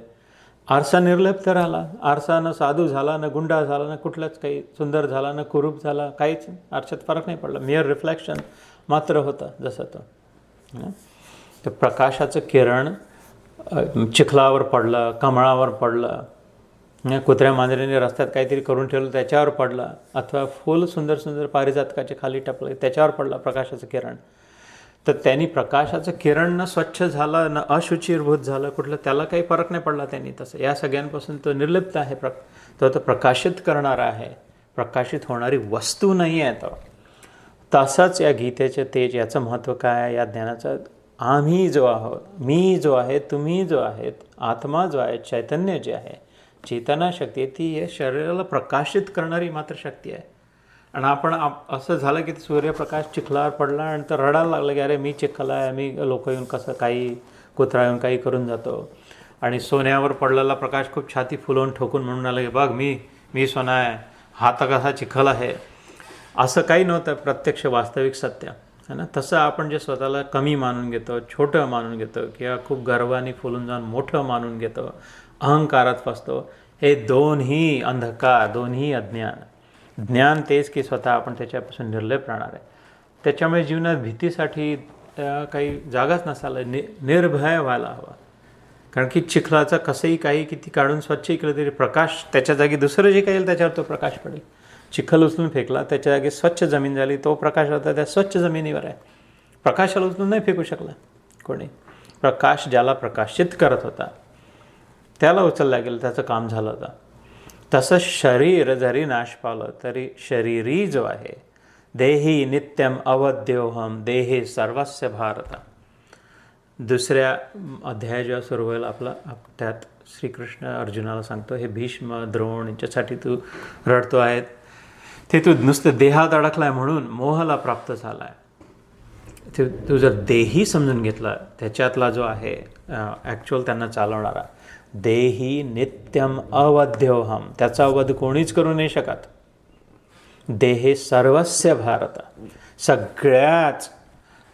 Speaker 1: आरसा निर्लिप्त राहिला. आरसा न साधू झाला, न गुंडा झाला, न कुठलाच काही सुंदर झाला, न कुरूप झाला, काहीच आरशात फरक नाही पडला. मिअर रिफ्लेक्शन मात्र होतं जसं तो. तर प्रकाशाचं किरण चिखलावर पडलं, कमळावर पडलं, कुत्र्या मांजरीने रस्त्यात काहीतरी करून ठेवलं त्याच्यावर पडलं, अथवा फुल सुंदर सुंदर पारिजातकाचे खाली टपले त्याच्यावर पडलं प्रकाशाचं किरण. तर त्यांनी प्रकाशाचं किरण न स्वच्छ झालं, न अशुचिर्भूत झालं कुठलं, त्याला काही फरक नाही पडला त्यांनी. तसं या सगळ्यांपासून तो निर्लिप्त आहे. तो प्रकाशित करणारा आहे, प्रकाशित होणारी वस्तू नाही आहे तो. तसंच या गीतेचे तेज, याचं महत्त्व काय आहे या ज्ञानाचं. आम्ही जो आहोत, मी जो आहे, तुम्ही जो आहेत, आत्मा जो आहे, चैतन्य जे आहे, चेतना शक्ती आहे, ती हे शरीराला प्रकाशित करणारी मात्र शक्ती आहे. आणि आपण असं झालं की सूर्यप्रकाश चिखलावर पडला आणि तर रडायला लागलं की अरे मी चिखल आहे, मी लोक येऊन कसं काही कुत्रा येऊन काही करून जातो. आणि सोन्यावर पडलेला प्रकाश खूप छाती फुलवून ठोकून म्हणून आलं की बघ मी सोना आहे, हा तर कसा चिखल आहे. असं काही नव्हतं प्रत्यक्ष वास्तविक सत्य, है ना. तसं आपण जे स्वतःला कमी मानून घेतो, छोटं मानून घेतो, किंवा खूप गर्वाने फुलून जाऊन मोठं मानून घेतो, अहंकारात फसतो, हे दोन्ही अंधकार, दोन्ही अज्ञान. ज्ञान तेच की स्वतः आपण त्याच्यापासून निर्लेप राहणार आहे. त्याच्यामुळे जीवनात भीतीसाठी काही जागाच नसायला, निर्भय व्हायला हवा. कारण की चिखलाचा कसंही काही किती काढून स्वच्छ केलं तरी प्रकाश त्याच्या जागी दुसरं जे काही येईल त्याच्यावर तो प्रकाश पडेल. चिखल उचलून फेकला, त्याच्या जागी स्वच्छ जमीन झाली, तो प्रकाश होता त्या स्वच्छ जमिनीवर आहे. प्रकाशाला उचलून नाही फेकू शकला कोणी. प्रकाश ज्याला प्रकाशित करत होता त्याला उचलला गेलं, त्याचं काम झालं होतं. तसं शरीर जरी नाश पावलं तरी शरीरी जो आहे, देही नित्यम अवद्योहम देहे सर्वस्य भारत. दुसऱ्या अध्याय जेव्हा सुरू होईल आपला, त्यात श्रीकृष्ण अर्जुनाला सांगतो, हे भीष्म द्रोण यांच्यासाठी तू रडतो आहे, ते तू नुसतं देहात अडकलाय म्हणून मोहाला प्राप्त झाला आहे. तू जर देही समजून घेतला, त्याच्यातला जो आहे ॲक्च्युअल त्यांना चालवणारा, देही नित्यम अवध्योहम, त्याचा वध कोणीच करू नाही शकत. देहे सर्वस्य भारत, सगळ्याच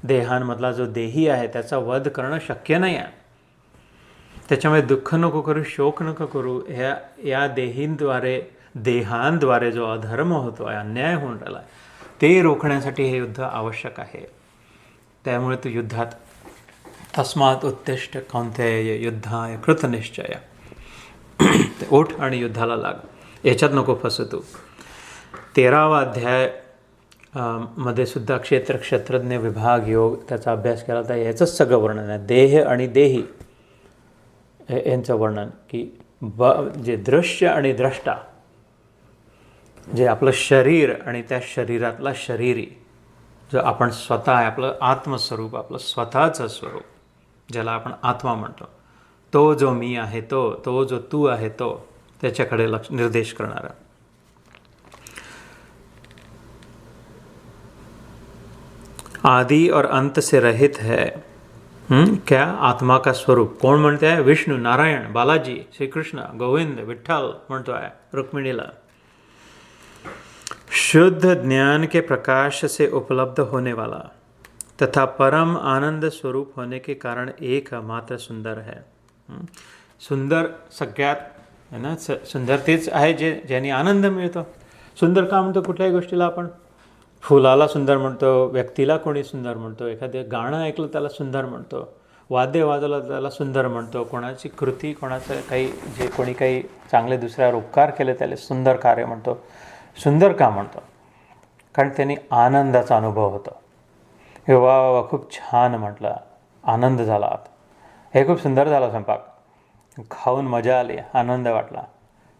Speaker 1: देहांमधला जो देही आहे त्याचा वध करणं शक्य नाही आहे. त्याच्यामुळे दुःख नको करू, शोक नको करू. या देहांद्वारे जो अधर्म होतो आहे, अन्याय होऊन राहिला आहे, ते रोखण्यासाठी हे युद्ध आवश्यक आहे. त्यामुळे तू युद्धात, तस्मात् उत्तिष्ठ कौंतेय युद्धाय कृतनिश्चय, ओठ आणि युद्धाला लाग, याच्यात नको फसू तू. 13वा अध्याय मध्ये सुद्धा क्षेत्रज्ञ विभाग योग त्याचा अभ्यास केला तर याचंच सगळं वर्णन आहे. देह आणि देही यांचं वर्णन, की जे दृश्य आणि द्रष्टा, जे आपलं शरीर आणि त्या शरीरातला शरीरी, जो आपण स्वतः आहे, आपलं आत्मस्वरूप, आपलं स्वतःचं स्वरूप ज्याला आपण आत्मा म्हणतो, तो जो मी आहे, तो जो तू आहे, तो त्याच्याकडे निर्देश करणारा. आदि और अंत से रहित है. क्या आत्मा का स्वरूप कोण म्हणते आहे? विष्णू, नारायण, बालाजी, श्रीकृष्ण, गोविंद, विठ्ठल म्हणतो आहे रुक्मिणीला. शुद्ध ज्ञान के प्रकाश से उपलब्ध होने वाला तथा परम आनंद स्वरूप होने के कारण एक मात्र सुंदर है. सुंदर सगळ्यात है ना, सुंदर तेच आहे ज्याने आनंद मिळतो. सुंदर का म्हणतो? कुठल्याही गोष्टीला आपण फुलाला सुंदर म्हणतो, व्यक्तीला कोणी सुंदर म्हणतो, एखादं गाणं ऐकलं त्याला सुंदर म्हणतो, वाद्य वाजवलं त्याला सुंदर म्हणतो, कोणाची कृती, कोणाचं काही जे कोणी काही चांगले दुसऱ्यावर उपकार केले त्याला सुंदर कार्य म्हणतो. सुंदर का म्हणतो? कारण त्यांनी आनंदाचा अनुभव होतो. हे वा वा खूप छान म्हटलं, आनंद झाला, हे खूप सुंदर झाला, स्वयंपाक खाऊन मजा आली, आनंद वाटला.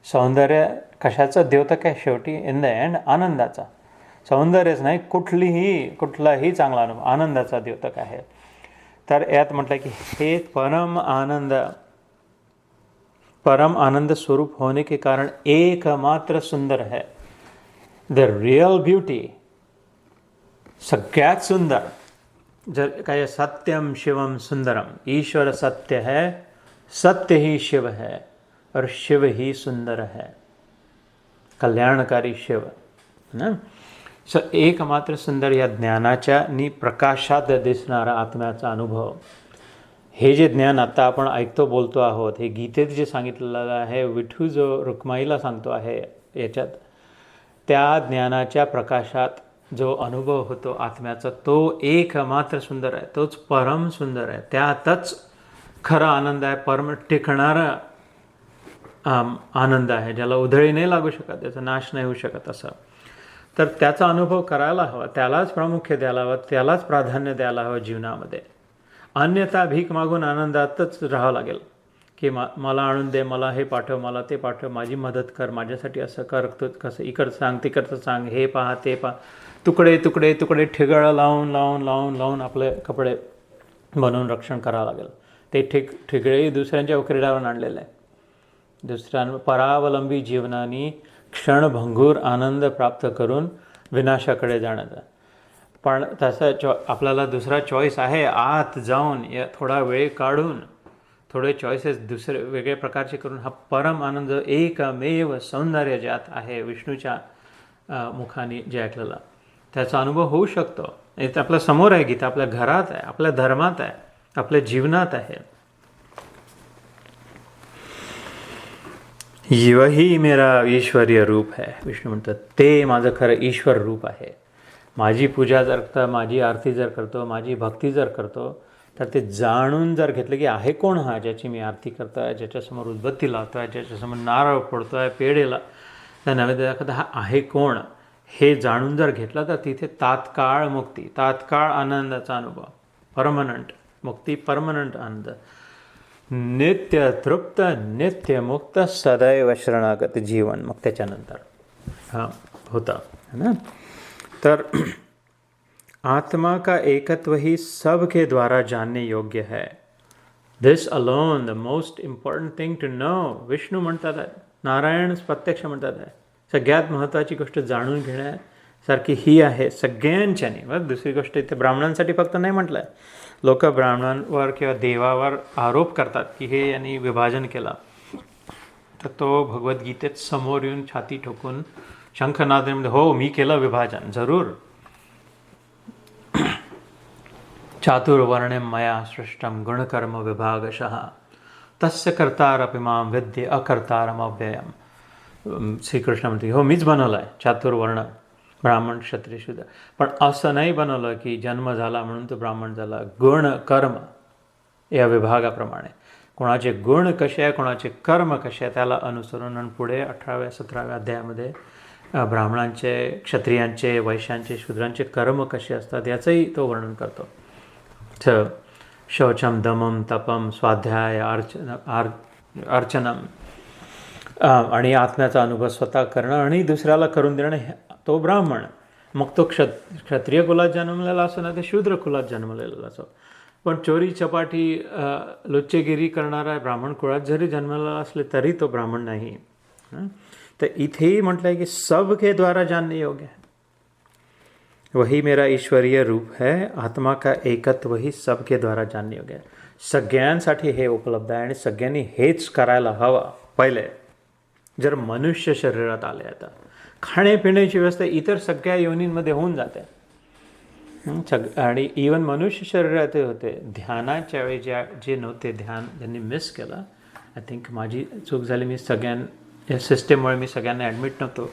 Speaker 1: सौंदर्य कशाचं द्योतक आहे शेवटी? इन द एंड आनंदाचा. सौंदर्यच नाही, कुठलाही चांगला अनुभव आनंदाचा द्योतक आहे. तर यात म्हटलं की हे परम आनंद स्वरूप होने के कारण एकमात्र सुंदर है. द रियल ब्यूटी, सगळ्यात सुंदर. जर काय सत्यम शिवम सुंदरम, ईश्वर सत्य है, सत्य ही शिव है, और शिव ही सुंदर है, कल्याणकारी शिव ना. एकमात्र सुंदर या ज्ञानाच्या नि प्रकाशात दिसणारा आत्म्याचा अनुभव. हे जे ज्ञान आता आपण ऐकतो बोलतो आहोत, हे गीतेत जे सांगितलेलं आहे, विठू जो रुक्माईला सांगतो आहे याच्यात, त्या ज्ञानाच्या प्रकाशात जो अनुभव होतो आत्म्याचा, तो एकमात्र सुंदर आहे, तोच परम सुंदर आहे. त्यातच खरा आनंद आहे, परम टिकणारा आनंद आहे, ज्याला उधळी नाही लागू शकत, त्याचा नाश नाही होऊ शकत असं. तर त्याचा अनुभव करायला हवा, त्यालाच प्रामुख्य द्यायला हवं, त्यालाच प्राधान्य द्यायला हवं जीवनामध्ये. अन्यथा भीक मागून आनंदातच राहावं लागेल की मला आणून दे, मला हे पाठव, मला ते पाठव, माझी मदत कर, माझ्यासाठी असं कर, तू कसं इकडचं सांग, तिकडचं सांग, हे पहा ते पहा, तुकडे तुकडे तुकडे ठिगळं लावून लावून लावून लावून आपले कपडे बनवून रक्षण करावं लागेल. ते ठिगळे दुसऱ्यांच्या उकिरड्यावर आणलेलं आहे. परावलंबी जीवनाने क्षणभंगूर आनंद प्राप्त करून विनाशाकडे जाण्याचा. पण तसं आपल्याला दुसरा चॉईस आहे, आत जाऊन या थोडा वेळ काढून थोडे चॉईसेस दुसरे वेगळे प्रकारचे करून हा परम आनंद एकमेव सौंदर्य ज्यात आहे विष्णूच्या मुखाने जे ऐकलेला, त्याचा अनुभव होऊ शकतो. हे आपल्या समोर आहे, गीता आपल्या घरात आहे, आपल्या धर्मात आहे, आपल्या जीवनात आहे. वही मेरा ईश्वरीय रूप है. विष्णू म्हणतात ते माझं खरं ईश्वर रूप आहे. माझी पूजा जर करतो, माझी आरती जर करतो, माझी भक्ती जर करतो, तर ते जाणून जर घेतलं की आहे कोण हा ज्याची मी आरती करतो आहे, ज्याच्यासमोर उदबत्ती लावतो आहे, ज्याच्यासमोर नारळ फोडतो आहे, पेढेला त्या नैवेद्य दाखवता, हा आहे कोण हे जाणून जर घेतलं, तर तिथे तात्काळ मुक्ती, तात्काळ आनंदाचा अनुभव, परमनंट मुक्ती, परमनंट आनंद, नित्य तृप्त, नित्य मुक्त, सदैव शरणागत जीवन. मग त्याच्यानंतर हा होता है ना. तर आत्मा का एकत्व ही सबके द्वारा जानने योग्य है. This alone the most important thing to know. Vishnu म्हणतात आहे, नारायण प्रत्यक्ष म्हणतात आहे, सगळ्यात महत्त्वाची गोष्ट जाणून घेण्यासारखी ही आहे सगळ्यांच्यानी. बरं, दुसरी गोष्ट इथे ब्राह्मणांसाठी फक्त नाही म्हटलं आहे. लोक ब्राह्मणांवर किंवा देवावर आरोप करतात की हे यांनी विभाजन केलं, तर तो भगवद्गीतेत समोर येऊन छाती ठोकून शंखनादामध्ये, हो मी केलं विभाजन, जरूर. चातुर्वर्ण्यम मया सृष्टम गुणकर्म विभागशः तस्य कर्तारपि मां विद्ये अकर्तारम अव्ययम. श्रीकृष्ण म्हणते हो मीच बनवलं आहे चातुर्वर्ण, ब्राह्मण क्षत्रिय शूद्र. पण असं नाही बनवलं की जन्म झाला म्हणून तो ब्राह्मण झाला. गुण कर्म या विभागाप्रमाणे कोणाचे गुण कसे आहे, कोणाचे कर्म कसे आहे, त्याला अनुसरून. आणि पुढे 18व्या 17व्या अध्यायामध्ये ब्राह्मणांचे, क्षत्रियांचे, वैश्यांचे, शूद्रांचे कर्म कसे असतात याचंही तो वर्णन करतो. शौचम दमम तपम स्वाध्याय अर्चनम, आणि आत्म्याचा अनुभव स्वतः करणं आणि दुसऱ्याला करून देणं, तो ब्राह्मण. मग तो क्षत्रिय कुलात जन्मलेला असो ना ते शूद्र कुलात जन्मलेला असो. पण चोरी चपाटी लुच्चेगिरी करणारा ब्राह्मण कुळात जरी जन्मलेला असले तरी तो ब्राह्मण नाही. तर इथेही म्हटलं आहे की सबके द्वारा जानने योग्य है. वही मेरा ईश्वरीय रूप है. आत्मा का एकत्व ही सबके द्वारा जानने योग्य आहे. सगळ्यांसाठी हे उपलब्ध आहे आणि सगळ्यांनी हेच करायला हवं. पहिले जर मनुष्य शरीरात आले, आता खाण्यापिण्याची व्यवस्था इतर सगळ्या योनींमध्ये होऊन जाते. आणि इवन मनुष्य शरीरात होते. ध्यानाच्या वेळी जे नव्हते, ध्यान ज्यांनी मिस केलं, आय थिंक माझी चूक झाली, मी या सिस्टममुळे मी सगळ्यांना ॲडमिट नव्हतो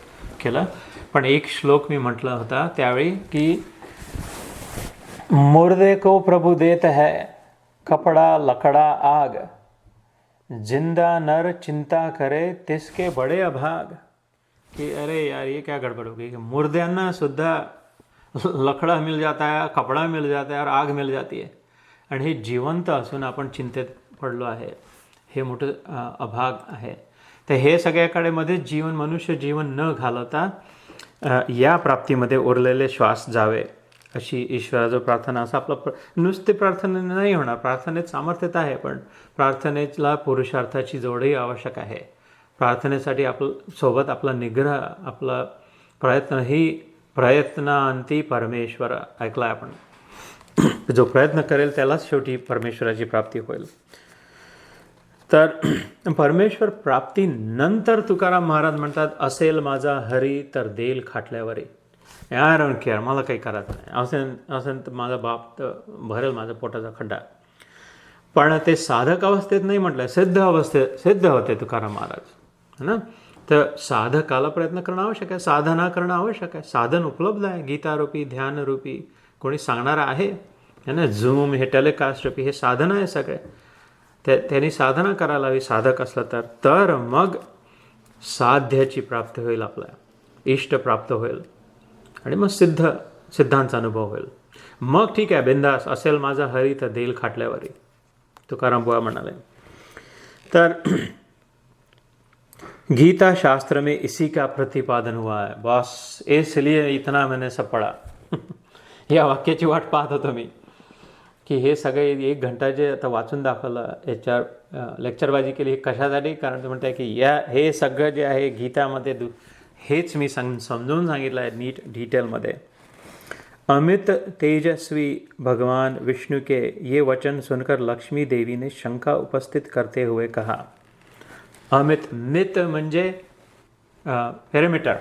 Speaker 1: केलं. पण एक श्लोक मी म्हटला होता त्यावेळी की मुर्दे को प्रभु देत है कपड़ा लकड़ा आग, जिंदा नर चिंता करे तिसके बड़े अभाग. कि अरे यार ये क्या गड़बड़ हो गई कि मुर्द्यांना सुद्धा लकड़ा मिल जाता है, कपड़ा मिल जाता है और आग मिल जाती है, आणि हे जिवंत असून आपण चिंतेत पडलो आहे, हे मोठं अभाग आहे. तर हे सगळ्याकडे मध्ये जीवन, मनुष्य जीवन न घालवता या प्राप्तीमध्ये उरलेले श्वास जावे अशी ईश्वराजवळ प्रार्थना. असं आपलं नुसते प्रार्थनेने नाही होणार. प्रार्थनेत सामर्थ्यता आहे, पण प्रार्थनेला पुरुषार्थाची जोडही आवश्यक आहे. प्रार्थनेसाठी सोबत आपला निग्रह, आपला प्रयत्न, ही प्रयत्नांती परमेश्वर ऐकला आहे आपण. जो प्रयत्न करेल त्यालाच शेवटी परमेश्वराची प्राप्ती होईल. तर परमेश्वर प्राप्तीनंतर तुकाराम महाराज म्हणतात, असेल माझा हरी तर देईल खाटल्यावरी. आय डोंट केअर, मला काही करायचं नाही, असेल तर माझा बाप तर भरेल माझा पोटाचा खड्डा. पण ते साधक अवस्थेत नाही म्हटलं, सिद्ध होते तुकाराम महाराज, है ना. तर साधकाला प्रयत्न करणं आवश्यक आहे, साधना करणं आवश्यक आहे. साधन उपलब्ध आहे, गीतारूपी, ध्यानरूपी कोणी सांगणारा आहे ना. झूम, हे टेलिकास्ट रूपी हे साधन आहे सगळे. त्यांनी साधना करायला हवी साधक असलं तर मग साध्याची प्राप्ती होईल, आपल्या इष्ट प्राप्त होईल आणि मग सिद्धांचा अनुभव होईल. मग ठीक आहे, बिंदास, असेल माझा हरी तर देईल खाटल्यावरी, तुकाराम बुवा म्हणाले. तर गीता शास्त्र में इसी का प्रतिपादन हुआ है, बस इसलिए इतना मैंने सब पढ़ा. या वाक्याची वाट पाहत होतो मी, की हे सगळे 1 घंटा जे आता वाचून दाखवलं, याच्यावर लेक्चरबाजी केली, हे कशासाठी? कारण ते म्हणताय की हे सगळं जे आहे गीतामध्ये हेच मी समजून सांगितलं आहे नीट डिटेलमध्ये. अमित तेजस्वी भगवान विष्णु के ये वचन सुनकर लक्ष्मी देवी ने शंका उपस्थित करते हुए कहा. अमित, मित म्हणजे पेरिमीटर,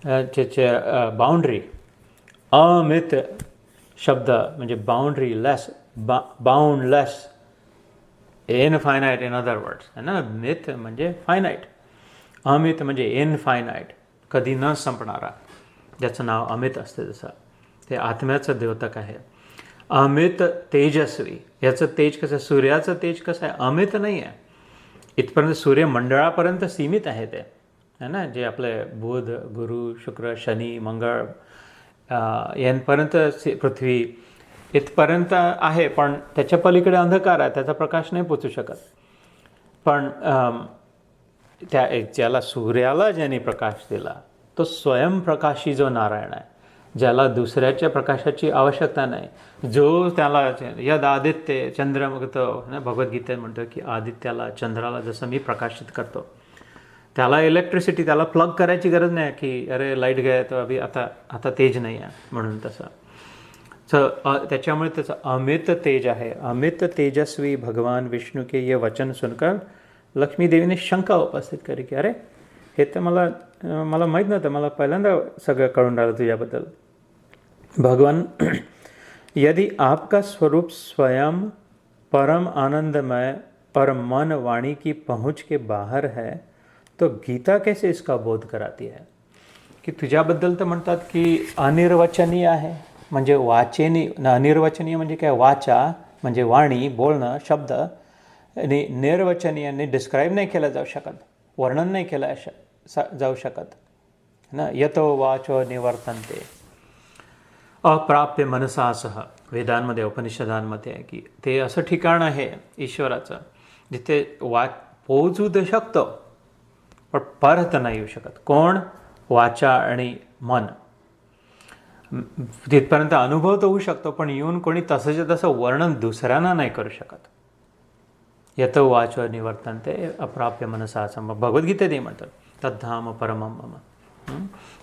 Speaker 1: त्याचे बाउंड्री. अमित शब्द म्हणजे boundary less, boundless, infinite in other words, है ना. मित म्हणजे फायनाईट, अमित म्हणजे इनफायनाईट, कधी न संपणारा, ज्याचं नाव अमित असते. जसं ते आत्म्याचं द्योतक आहे. अमित तेजस्वी, याचं तेज कसं, सूर्याचं तेज कसं आहे, अमित नाही आहे. इथपर्यंत सूर्यमंडळापर्यंत सीमित आहे ते, है ना. जे आपले बुध, गुरु, शुक्र, शनी, मंगळ यांपर्यंत पृथ्वी इथपर्यंत आहे, पण त्याच्या पलीकडे अंधकार आहे, त्याचा प्रकाश नाही पोचू शकत. पण ज्याला सूर्याला ज्याने प्रकाश दिला तो स्वयंप्रकाशी जो नारायण आहे, ज्याला दुसऱ्याच्या प्रकाशाची आवश्यकता नाही, जो त्याला यद आदित्य चंद्रमुक्त ना, भगवद्गीतेत म्हणतो की आदित्याला, चंद्राला जसं मी प्रकाशित करतो, त्याला इलेक्ट्रिसिटी, त्याला प्लग करायची गरज नाही की अरे लाईट गया तर अभि आता तेज नाही आहे म्हणून. तसं त्याच्यामुळे त्याचं अमित तेज आहे. अमित तेजस्वी भगवान विष्णू के ये वचन सुनकर लक्ष्मी देवीने शंका उपस्थित करी की अरे हे तर मला माहीत नव्हतं, मला पहिल्यांदा सगळं कळून राहिलं तुझ्याबद्दल. भगवान, यदि आपका स्वरूप स्वयं परम आनंदमय और मन वाणी की पहुँच के बाहर है तो गीता कैसे इसका बोध कराती है. की तुझ्याबद्दल तर म्हणतात की अनिर्वचनीय आहे, म्हणजे वाचेनी, अनिर्वचनीय म्हणजे काय, वाचा म्हणजे वाणी, बोलणं, शब्द, आणि निर्वचनीय डिस्क्राईब नाही केलं जाऊ शकत, वर्णन नाही केलं जाऊ शकत ना. यतो वाचो निवर्तन्ते अप्राप्य मनसासह. वेदांमध्ये, उपनिषदांमध्ये आहे की ते असं ठिकाण आहे ईश्वराचं जिथे पोहोचू तर शकतो पण परत नाही येऊ शकत. कोण? वाचा आणि मन. तिथपर्यंत अनुभव तर होऊ शकतो पण येऊन कोणी तसंच्या तसं वर्णन दुसऱ्यांना नाही करू शकत. यत वाच निवर्तन्ते अप्राप्य मनसासम. भगवद्गीतेतही म्हणतात तद्धाम परमम मम.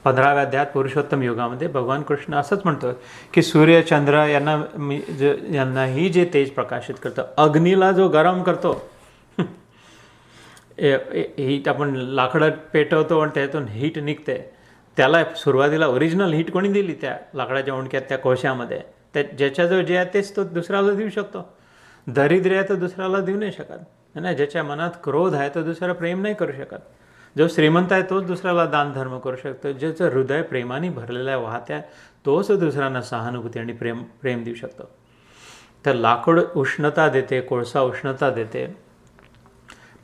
Speaker 1: 15व्या अध्यायात पुरुषोत्तम युगामध्ये भगवान कृष्ण असंच म्हणतो की सूर्य, चंद्र यांनाही जे तेज प्रकाशित करतं, अग्नीला जो गरम करतो, हीट आपण लाकडं पेटवतो आणि त्यातून हीट निघते, त्याला सुरुवातीला ओरिजिनल हीट कोणी दिली? त्या लाकडाच्या उंडक्यात, त्या कोळशामध्ये. ज्याच्याजवळ जे आहे तेच तो दुसऱ्याला देऊ शकतो. दारिद्र्य आहे तर दुसऱ्याला देऊ नाही शकत ना. ज्याच्या मनात क्रोध आहे तर दुसरा प्रेम नाही करू शकत. जो श्रीमंत आहे तोच दुसऱ्याला दान धर्म करू शकतो. ज्याचं हृदय प्रेमाने भरलेलं आहे, वाहत्या, तोच दुसऱ्यांना सहानुभूती आणि प्रेम देऊ शकतो. तर लाकूड उष्णता देते, कोळसा उष्णता देते,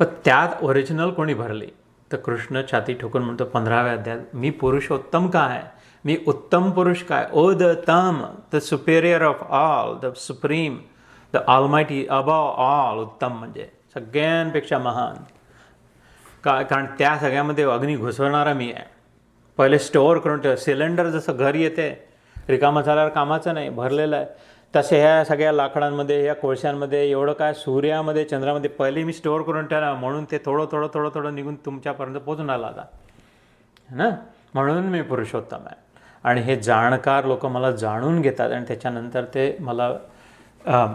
Speaker 1: पण त्यात ओरिजिनल कोणी भरली तर कृष्ण छाती ठोकून म्हणतो 15व्या अध्यायात, मी पुरुषोत्तम काय, मी उत्तम पुरुष काय, ओ द तम, the superior of all, the supreme, the ऑलमायटी, above all. उत्तम म्हणजे सगळ्यांपेक्षा महान. कारण त्या सगळ्यामध्ये अग्नी घुसवणारा मी आहे. पहिले स्टोअर करून ठेव. सिलेंडर जसं घर येते रिकामा झाल्यावर कामाचं नाही, भरलेलं आहे, तसे ह्या सगळ्या लाकडांमध्ये, ह्या कोळशांमध्ये, एवढं काय सूर्यामध्ये, चंद्रामध्ये पहिले मी स्टोअर करून ठेवला, म्हणून ते थोडं निघून तुमच्यापर्यंत पोचून आला आता ना. म्हणून मी पुरुषोत्तम आहे. आणि हे जाणकार लोक मला जाणून घेतात आणि त्याच्यानंतर ते मला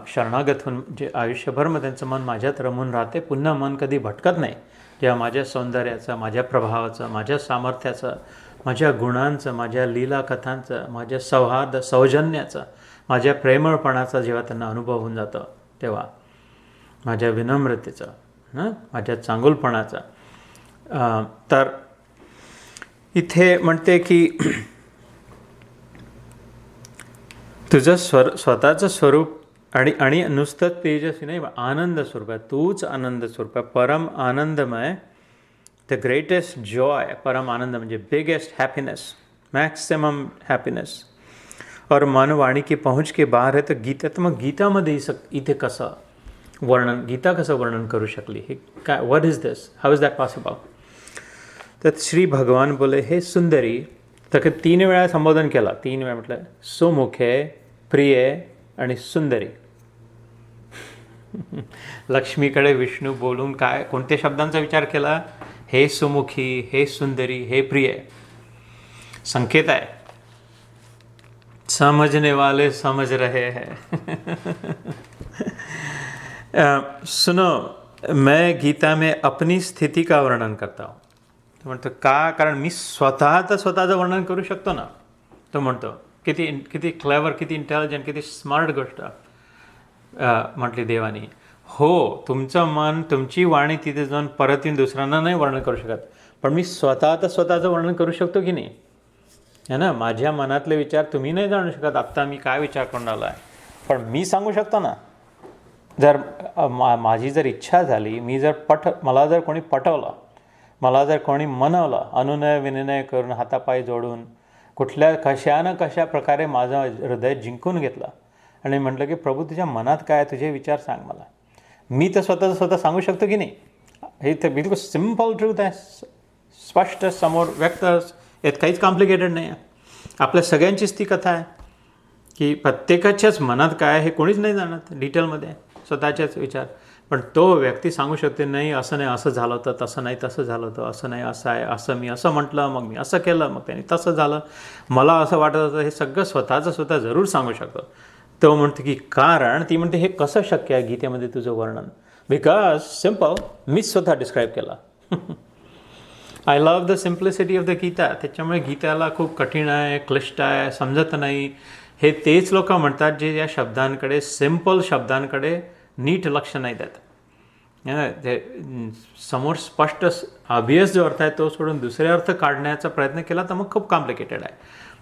Speaker 1: शरणागत होऊन जे आयुष्यभर मग त्यांचं मन माझ्यात रमून राहते, पुन्हा मन कधी भटकत नाही, जेव्हा माझ्या सौंदर्याचं, माझ्या प्रभावाचं, माझ्या सामर्थ्याचं, माझ्या गुणांचं, माझ्या लीला कथांचं, माझ्या सौहार्द सौजन्याचं, माझ्या प्रेमळपणाचा जेव्हा त्यांना अनुभव होऊन जातो, तेव्हा माझ्या विनम्रतेचं, माझ्या चांगुलपणाचा. तर इथे म्हणते की तुझं स्वतःचं स्वरूप आणि नुसतं तेजस्वी नाही, आनंद स्वरूप आहे, तूच आनंद स्वरूप आहे, परम आनंदमय, द ग्रेटेस्ट जॉय, परम आनंद म्हणजे बिगेस्ट हैप्पीनेस, मैक्सिमम हैप्पीनेस, और मन वाणी की पहुँच के बाहर है. तर गीता, तर मग गीतामध्ये इथे कसं वर्णन, गीता कसं वर्णन करू शकली, हे काय, what is this, how is that possible. तर श्री भगवान बोले, हे सुंदरी, तर 3 वेळा संबोधन केला, 3 वेळा म्हटलं सुमुखे, प्रिय आणि सुंदरी. लक्ष्मीकडे विष्णू बोलून काय, कोणत्या शब्दांचा विचार केला, हे सुमुखी, हे सुंदरी, हे प्रिय. संकेत आहे, समझने वाले समझ रहे हैं. सुनो, मैं गीता में अपनी स्थिती का वर्णन करता हूँ. तो म्हणतो का, कारण मी स्वतःचं वर्णन करू शकतो ना. तो म्हणतो किती क्लेवर, किती इंटेलिजंट, किती स्मार्ट गोष्ट म्हटली देवानी. हो, तुमचं मन, तुमची वाणी तिथे जाऊन परत येऊन दुसऱ्यांना नाही वर्णन करू शकत, पण मी स्वतःचं वर्णन करू शकतो की नाही, है ना. माझ्या मनातले विचार तुम्ही नाही जाणू शकत, आत्ता मी काय विचार करून आलो आहे, पण मी सांगू शकतो ना. जर माझी जर इच्छा झाली, मला जर कोणी पटवलं, मला जर कोणी मनवलं, अनुनय विनिनय करून, हातापाय जोडून, कशा प्रकारे माझं हृदय जिंकून घेतलं आणि म्हटलं की प्रभू तुझ्या मनात काय, तुझे विचार सांग मला, मी तर स्वतः सांगू शकतो की नाही. हे तर बिलकुल सिम्पल ट्रूथ आहे, स्पष्ट समोर व्यक्त, यात काहीच कॉम्प्लिकेटेड नाही आहे. आपल्या सगळ्यांचीच ती कथा आहे की प्रत्येकाच्याच मनात काय हे कोणीच नाही जाणत डिटेलमध्ये, स्वतःच्याच विचार. पण तो व्यक्ती सांगू शकते, नाही असं नाही, असं झालं होतं, तसं नाही, तसं झालं होतं, असं नाही, असं आहे, असं मी असं म्हटलं, मग मी असं केलं, मग त्याने तसं झालं, मला असं वाटत होतं, हे सगळं स्वतः जरूर सांगू शकतो. तो म्हणतो की कारण, ती म्हणते हे कसं शक्य आहे गीतेमध्ये तुझं वर्णन, बिकॉज सिम्पल, मीच स्वतः डिस्क्राईब केला. I love the simplicity of the Gita. त्याच्यामुळे गीताला खूप कठीण आहे, क्लिष्ट आहे, समजत नाही, हे तेच लोक म्हणतात जे या शब्दांकडे, सिम्पल शब्दांकडे नीट लक्ष नाही देत. ते समोर स्पष्ट ऑब्वियस जो अर्थ आहे तो सोडून दुसरे अर्थ काढण्याचा प्रयत्न केला तर मग खूप कॉम्प्लिकेटेड आहे.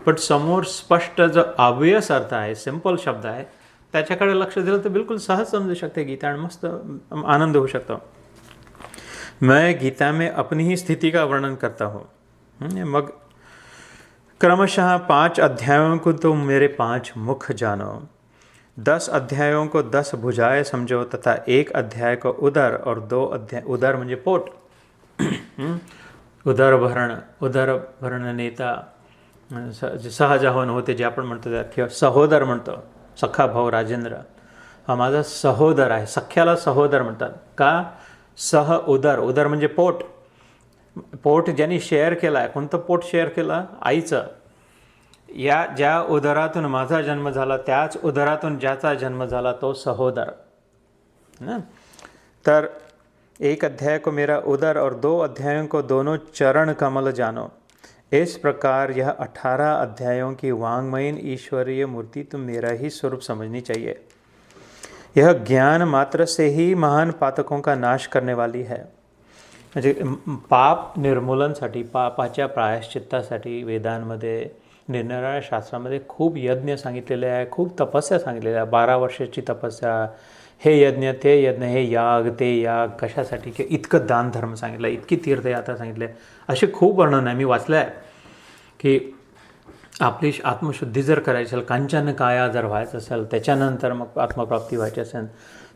Speaker 1: पण समोर स्पष्ट जो ऑब्वियस अर्थ आहे, सिम्पल शब्द आहे, त्याच्याकडे लक्ष दिलं तर बिलकुल सहज समजू शकते गीता आणि मस्त आनंद होऊ शकतो. मैं गीता में अपनी ही स्थिति का वर्णन करता हूँ. मग क्रमशः 5 अध्यायों को तो मेरे 5 मुख जानो, 10 अध्यायों को 10 भुजाएं समझो, तथा 1 अध्याय को उदर और 2 अध्याय, उदर म्हणजे पोट, उदरभरण नेता, सहजावन होते जे आपण म्हणतो त्या, किंवा सहोदर म्हणतो, सखा भाऊ राजेंद्र, हा माझा सहोदर आहे. सख्याला सहोदर म्हणतात का, उदर म्हणजे पोट ज्यांनी शेअर केला आहे. कोणतं पोट शेअर केलं, आईचं. या ज्या उदरातून माझा जन्म झाला, त्याच उदरातून ज्याचा जन्म झाला तो सहोदर ना. तर 1 अध्याय को मेरा उदर और 2 अध्यायों को दोनों चरण कमल जानो. इस प्रकार यह 18 अध्यायों की वाङ्मयीन ईश्वरीय मूर्ति तुम मेरा ही स्वरूप समझनी चाहिए. यह ज्ञान मात्र से ही महान पातकों का नाश करने वाली है. म्हणजे पाप निर्मूलनसाठी, पापाच्या प्रायश्चित्तासाठी वेदांमध्ये, निरनिराळ्या शास्त्रामध्ये खूप यज्ञ सांगितलेले आहे, खूप तपस्या सांगितलेल्या आहे. 12 वर्षाची तपस्या, हे यज्ञ ते यज्ञ, हे याग ते याग, कशासाठी, की इतकं दान धर्म सांगितलं, इतकी तीर्थयात्रा सांगितले, असे खूप वर्णन आहे. मी वाचलं आहे की आपली आत्मशुद्धी जर करायची असेल, कांचन काया जर व्हायचं असेल, त्याच्यानंतर मग आत्मप्राप्ती व्हायची असेल,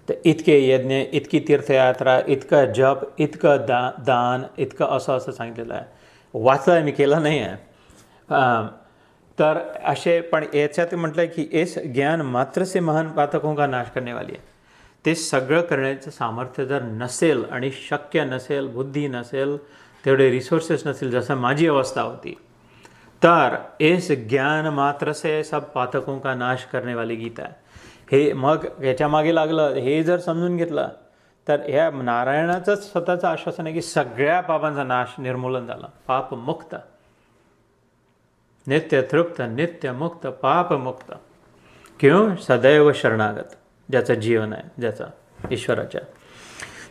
Speaker 1: तर इतके यज्ञ, इतकी तीर्थयात्रा, इतकं जप, इतकं दान, इतकं असं सांगितलेलं आहे. वाचलं आहे मी, केलं नाही आहे. तर असे, पण याच्यात म्हटलं आहे की एस ज्ञान मात्र से महान पातकों का नाश करने वाली आहे. ते सगळं करण्याचं सामर्थ्य जर नसेल आणि शक्य नसेल, बुद्धी नसेल, तेवढे रिसोर्सेस नसेल, जसं माझी अवस्था होती, तर इस ज्ञान मात्र से सब पातकों का नाश करने वाली गीता है. हे मग याच्या मागे लागलं, हे जर समजून घेतलं तर ह्या नारायणाचंच स्वतःचं आश्वासन आहे की सगळ्या पापांचा नाश, निर्मूलन झाला, पापमुक्त, नित्य तृप्त, नित्य मुक्त, पापमुक्त. क्यों? सदैव शरणागत, ज्याचं जीवन आहे, ज्याचा ईश्वराच्या.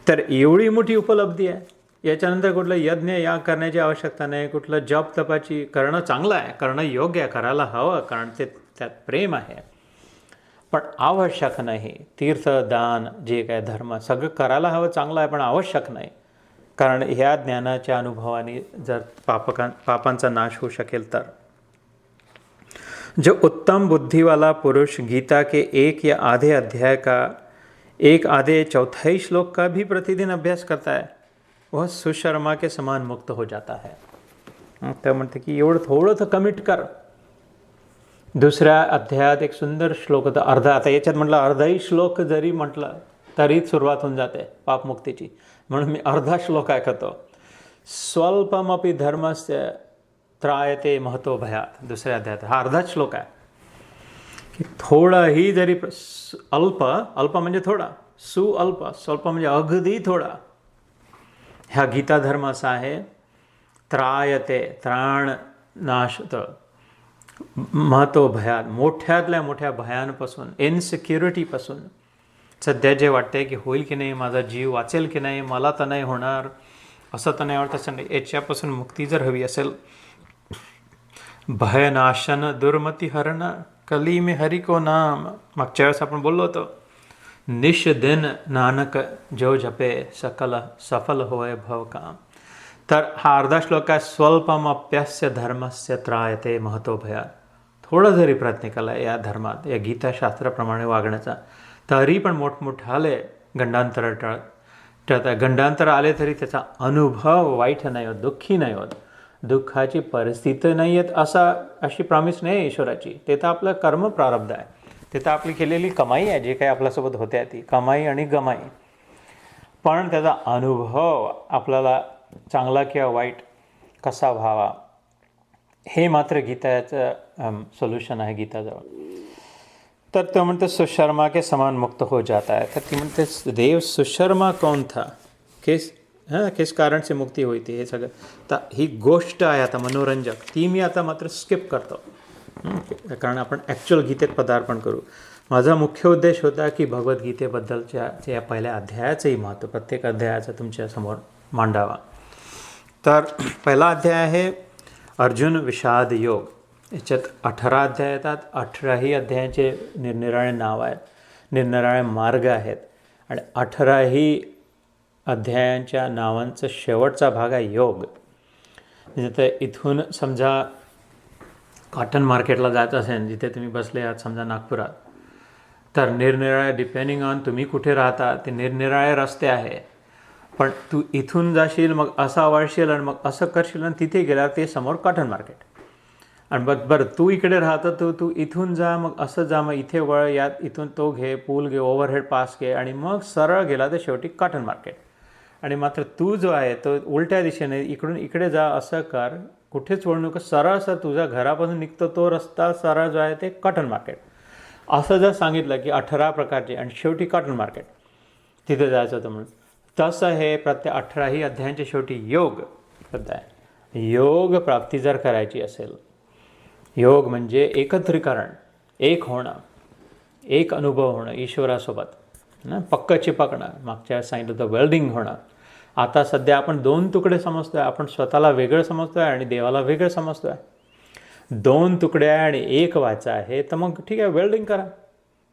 Speaker 1: तर एवढी मोठी उपलब्धी आहे. याच्यानंतर कुठलं यज्ञ या करण्याची आवश्यकता नाही, कुठलं जप तपाची करणं चांगलं आहे, करणं योग्य आहे, करायला हवं, कारण ते त्यात प्रेम आहे, पण आवश्यक नाही. तीर्थ, दान, जे काय धर्म सगळं करायला हवं, चांगलं आहे, पण आवश्यक नाही. कारण ह्या ज्ञानाच्या अनुभवाने जर पापांचा नाश होऊ शकेल तर. जो उत्तम बुद्धि वाला पुरुष गीता के एक या आधे अध्याय का, एक आधे चौथाई श्लोक का भी प्रतिदिन अभ्यास करता है, वह सुशर्मा के समान मुक्त हो जाता है. तर म्हणते की एवढं थोडं तर कमिट कर. दुसऱ्या अध्यायात एक सुंदर श्लोक होता, अर्धा, आता याच्यात म्हटलं अर्धाही श्लोक जरी म्हटलं तरी सुरुवात होऊन जाते पापमुक्तीची, म्हणून मी अर्धा श्लोक ऐकतो. स्वल्पमपि धर्मस्य त्रायते महतो भयात. दुसऱ्या अध्यायात हा अर्धाच श्लोक आहे की थोडाही जरी अल्प, अल्प म्हणजे थोडा, सुअल्प, स्वल्प म्हणजे अगदी थोडा, ह्या गीता धर्म असा आहे. त्रायते, त्राण नाशत, महतो भयात, मोठ्यातल्या मोठ्या भयांपासून, इनसिक्युरिटीपासून. सध्या जे वाटतंय की होईल की नाही, माझा जीव वाचेल की नाही, मला तर नाही होणार, असं तर नाही, तसं नाही, याच्यापासून मुक्ती जर हवी असेल, भयनाशन दुर्मती हरण कली में हरि को नाम. मागच्या वेळेस आपण बोललो होतो, निश दिन नानक जो जपे सकल सफल होय भव काम. तर हा अर्धा श्लोक आहे, स्वल्पमप्यस्य धर्मस्य त्रायते महतो भयात. थोडं जरी प्रयत्न केला या धर्मात, या गीताशास्त्राप्रमाणे वागण्याचा, तरी पण मोठमोठाले गंडांतर टळत. गंडांतर आले तरी त्याचा अनुभव वाईट नाही होत, दुःखी नाही होत, दुःखाची परिस्थिती नाही आहेत अशी प्रॉमिस नाही ईश्वराची. ते तर आपलं कर्म प्रारब्ध आहे, ते तर आपली केलेली कमाई आहे, जे काही आपल्यासोबत होते ती कमाई आणि गमाई. पण त्याचा अनुभव आपल्याला चांगला किंवा वाईट कसा व्हावा, हे मात्र गीताचं सोल्युशन आहे गीताजवळ. तर तो म्हणते सुशर्मा के समान मुक्त हो जाता है. तर ती म्हणते देव सुशर्मा कौन था, किस कारण से मुक्ती हुई थी, हे सगळं. तर ही गोष्ट आहे आता मनोरंजक, ती मी आता मात्र स्किप करतो, कारण आपण ॲक्च्युअल गीतेत पदार्पण करू. माझा मुख्य उद्देश होता की भगवद्गीतेबद्दलच्या या पहिल्या अध्यायाचंही महत्त्व प्रत्येक अध्यायाचं तुमच्यासमोर मांडावा. तर पहिला अध्याय आहे अर्जुन विषाद योग. याच्यात 18 अध्याय येतात. 18ही अध्यायाचे निरनिराळे नाव आहेत, निरनिराळे मार्ग आहेत, आणि 18ही अध्यायांच्या नावांचा शेवटचा भाग आहे योग. म्हणजे तर इथून समजा कॉटन मार्केटला जायचं असेल, जिथे तुम्ही बसले आहात समजा नागपुरात, तर निरनिराळे डिपेंडिंग ऑन तुम्ही कुठे राहता ते निरनिराळे रस्ते आहे. पण तू इथून जाशील, मग असा वळशील आणि मग असं करशील, आणि तिथे गेल्यावर ते समोर कॉटन मार्केट. आणि बरं तू इकडे राहतं, तू इथून जा, मग असं जा, मग इथे वळ, यात इथून तो घे, पूल घे, ओव्हरहेड पास घे, आणि मग सरळ गेला तर शेवटी कॉटन मार्केट. आणि मात्र तू जो आहे तो उलट्या दिशेने इकडून इकडे जा, असं कर, कुठेच वळू नको, सरळ सर तुझ्या घरापासून निघतो तो रस्ता सरळ जो आहे ते कॉटन मार्केट. असं जर सांगितलं की 18 प्रकारचे आणि शेवटी कॉटन मार्केट, तिथे जायचं होतं म्हणून, तसं हे प्रत्येक 18ही अध्यायांच्या शेवटी योग शब्द आहे. योग प्राप्ती जर करायची असेल, योग म्हणजे एकत्रीकरण, एक होणं, एक अनुभव होणं ईश्वरासोबत ना, पक्क चिपकणं. मागच्या सांगितलं होतं वेल्डिंग होणं. आता सध्या आपण 2 तुकडे समजतो आहे, आपण स्वतःला वेगळं समजतो आहे आणि देवाला वेगळं समजतो आहे. 2 तुकडे आहे आणि एक व्हायचं आहे, तर मग ठीक आहे, वेल्डिंग करा,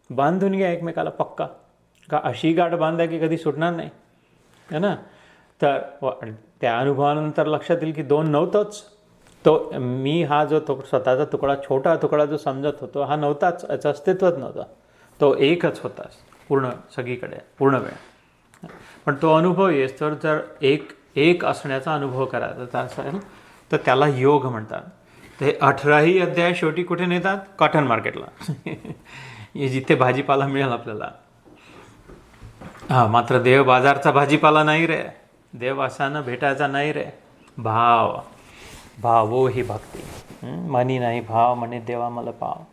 Speaker 1: बांधून घ्या एकमेकाला पक्का. का अशी गाठ बांधा की कधी सुटणार नाही, है ना. तर त्या अनुभवानंतर लक्षात येईल की 2 नव्हतंच. तो मी हा जो स्वतःचा तुकडा, छोटा तुकडा जो समजत होतो, हा नव्हताच, याचं अस्तित्वच नव्हतं. तो एकच होता पूर्ण सगळीकडे, पूर्ण वेळ. पण तो अनुभव येस तर जर एक असण्याचा अनुभव करायचा तर असं आहे ना, तर त्याला योग म्हणतात. ते 18ही अध्याय शेवटी कुठे नेतात? कॉटन मार्केटला. जिथे भाजीपाला मिळेल आपल्याला. मात्र देव बाजारचा भाजीपाला नाही रे, देव असानं भेटायचा नाही रे. भाव भावो ही भक्ती, मनी नाही भाव म्हणे देवा मला पाव.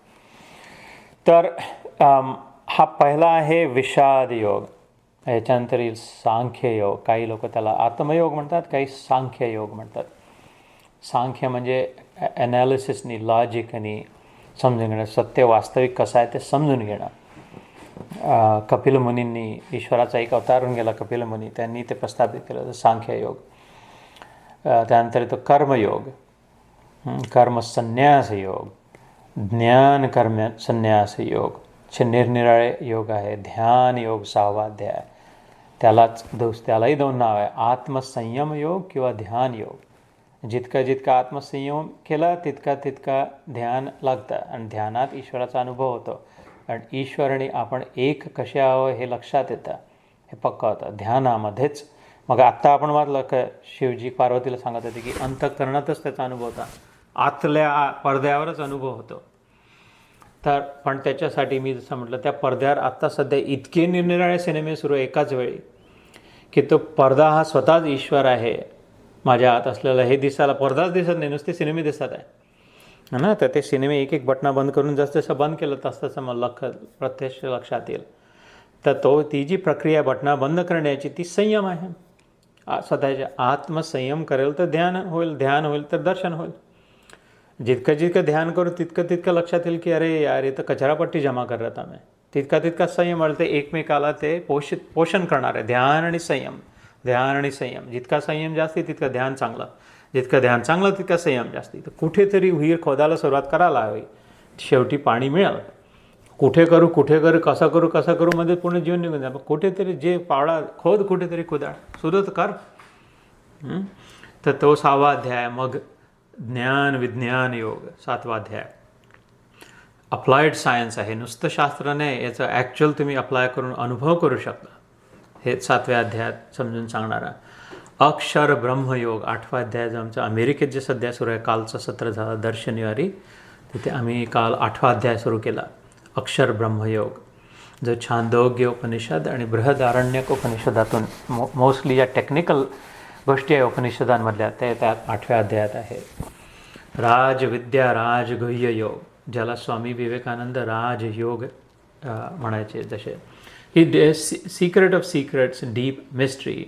Speaker 1: तर हा पहिला आहे विषाद योग. याच्यानंतर येईल सांख्य योग. काही लोक त्याला आत्मयोग म्हणतात, काही सांख्य योग म्हणतात. सांख्य म्हणजे ॲनालिसिसनी, लॉजिकनी समजून घेणं, सत्य वास्तविक कसं आहे ते समजून घेणं. कपिल मुनींनी, ईश्वराचा एक अवतारून गेला कपिल मुनी, त्यांनी ते प्रस्थापित केलं होतं सांख्य योग. त्यानंतर येतो कर्मयोग, कर्मसन्यास योग, ज्ञान कर्म संन्यास योग, निरनिराळे योग आहे. ध्यान योग 6वा अध्याय, त्यालाही 2 नाव आहे, आत्मसंयम योग किंवा ध्यान योग. जितका आत्मसंयम केला तितका ध्यान लागतं आणि ध्यानात ईश्वराचा अनुभव होतो आणि ईश्वर आणि आपण एक कसे आहोत हे लक्षात येतं, हे पक्का होतं ध्यानामध्येच. मग आत्ता आपण वाचलं की शिवजी पार्वतीला सांगत होते की अंतःकरणातच त्याचा अनुभव होता, आतल्या पडद्यावरच अनुभव होतो. तर पण त्याच्यासाठी मी जसं म्हटलं, त्या पडद्यावर आत्ता सध्या इतके निरनिराळे सिनेमे सुरू एकाच वेळी की तो पडदा हा स्वतःच ईश्वर आहे माझ्या आत असलेला, हे दिसायला पडदाच दिसत नाही, नुसते सिनेमे दिसत आहे ना. तर ते सिनेमे एक बटना बंद करून जसं बंद केलं तसं मला प्रत्यक्ष लक्षात येईल. तर ती जी प्रक्रिया बटना बंद करण्याची ती संयम आहे. स्वतःच्या आत्मसंयम करेल तर ध्यान होईल तर दर्शन होईल. जितकं ध्यान करू तितकं लक्षात येईल की अरे यार इथं कचरापट्टी जमा कर रहा था मैं. तितका संयम वाढते, एकमेकाला ते पोषण करणार आहे. ध्यान आणि संयम, जितका संयम जास्ती तितकं ध्यान चांगलं, जितकं ध्यान चांगलं तितका संयम जास्ती. तर कुठेतरी विहीर खोदायला सुरुवात करायला हवी, शेवटी पाणी मिळेल. कुठे करू कसं करू मध्ये पूर्ण जीवन निघून जा. कुठेतरी जे पावडा खोद, कुठेतरी कुदाळ सुरू कर. तर तो 6वा अध्याय. मग ज्ञान विज्ञान योग 7वा अध्याय. अप्लाइड सायन्स आहे, नुसतं शास्त्र नाही, याचं ॲक्च्युअल तुम्ही अप्लाय करून अनुभव करू शकता, हे 7व्या अध्यायात समजून सांगणारा. अक्षर ब्रह्मयोग 8वा अध्याय, जो आमचं अमेरिकेत जे सध्या सुरू आहे, कालचं सत्र झालं दर शनिवारी, तिथे आम्ही काल 8वा अध्याय सुरू केला, अक्षर ब्रह्मयोग, जो छांदोग्य उपनिषद आणि बृहदारण्यक उपनिषदातून मोस्टली या टेक्निकल गोष्टी आहे उपनिषदांमधल्या, ते त्यात 8व्या अध्यायात आहे. राजविद्या राजगुह्य योग, ज्याला स्वामी विवेकानंद राजयोग म्हणायचे, जसे ही secret of secrets, deep mystery.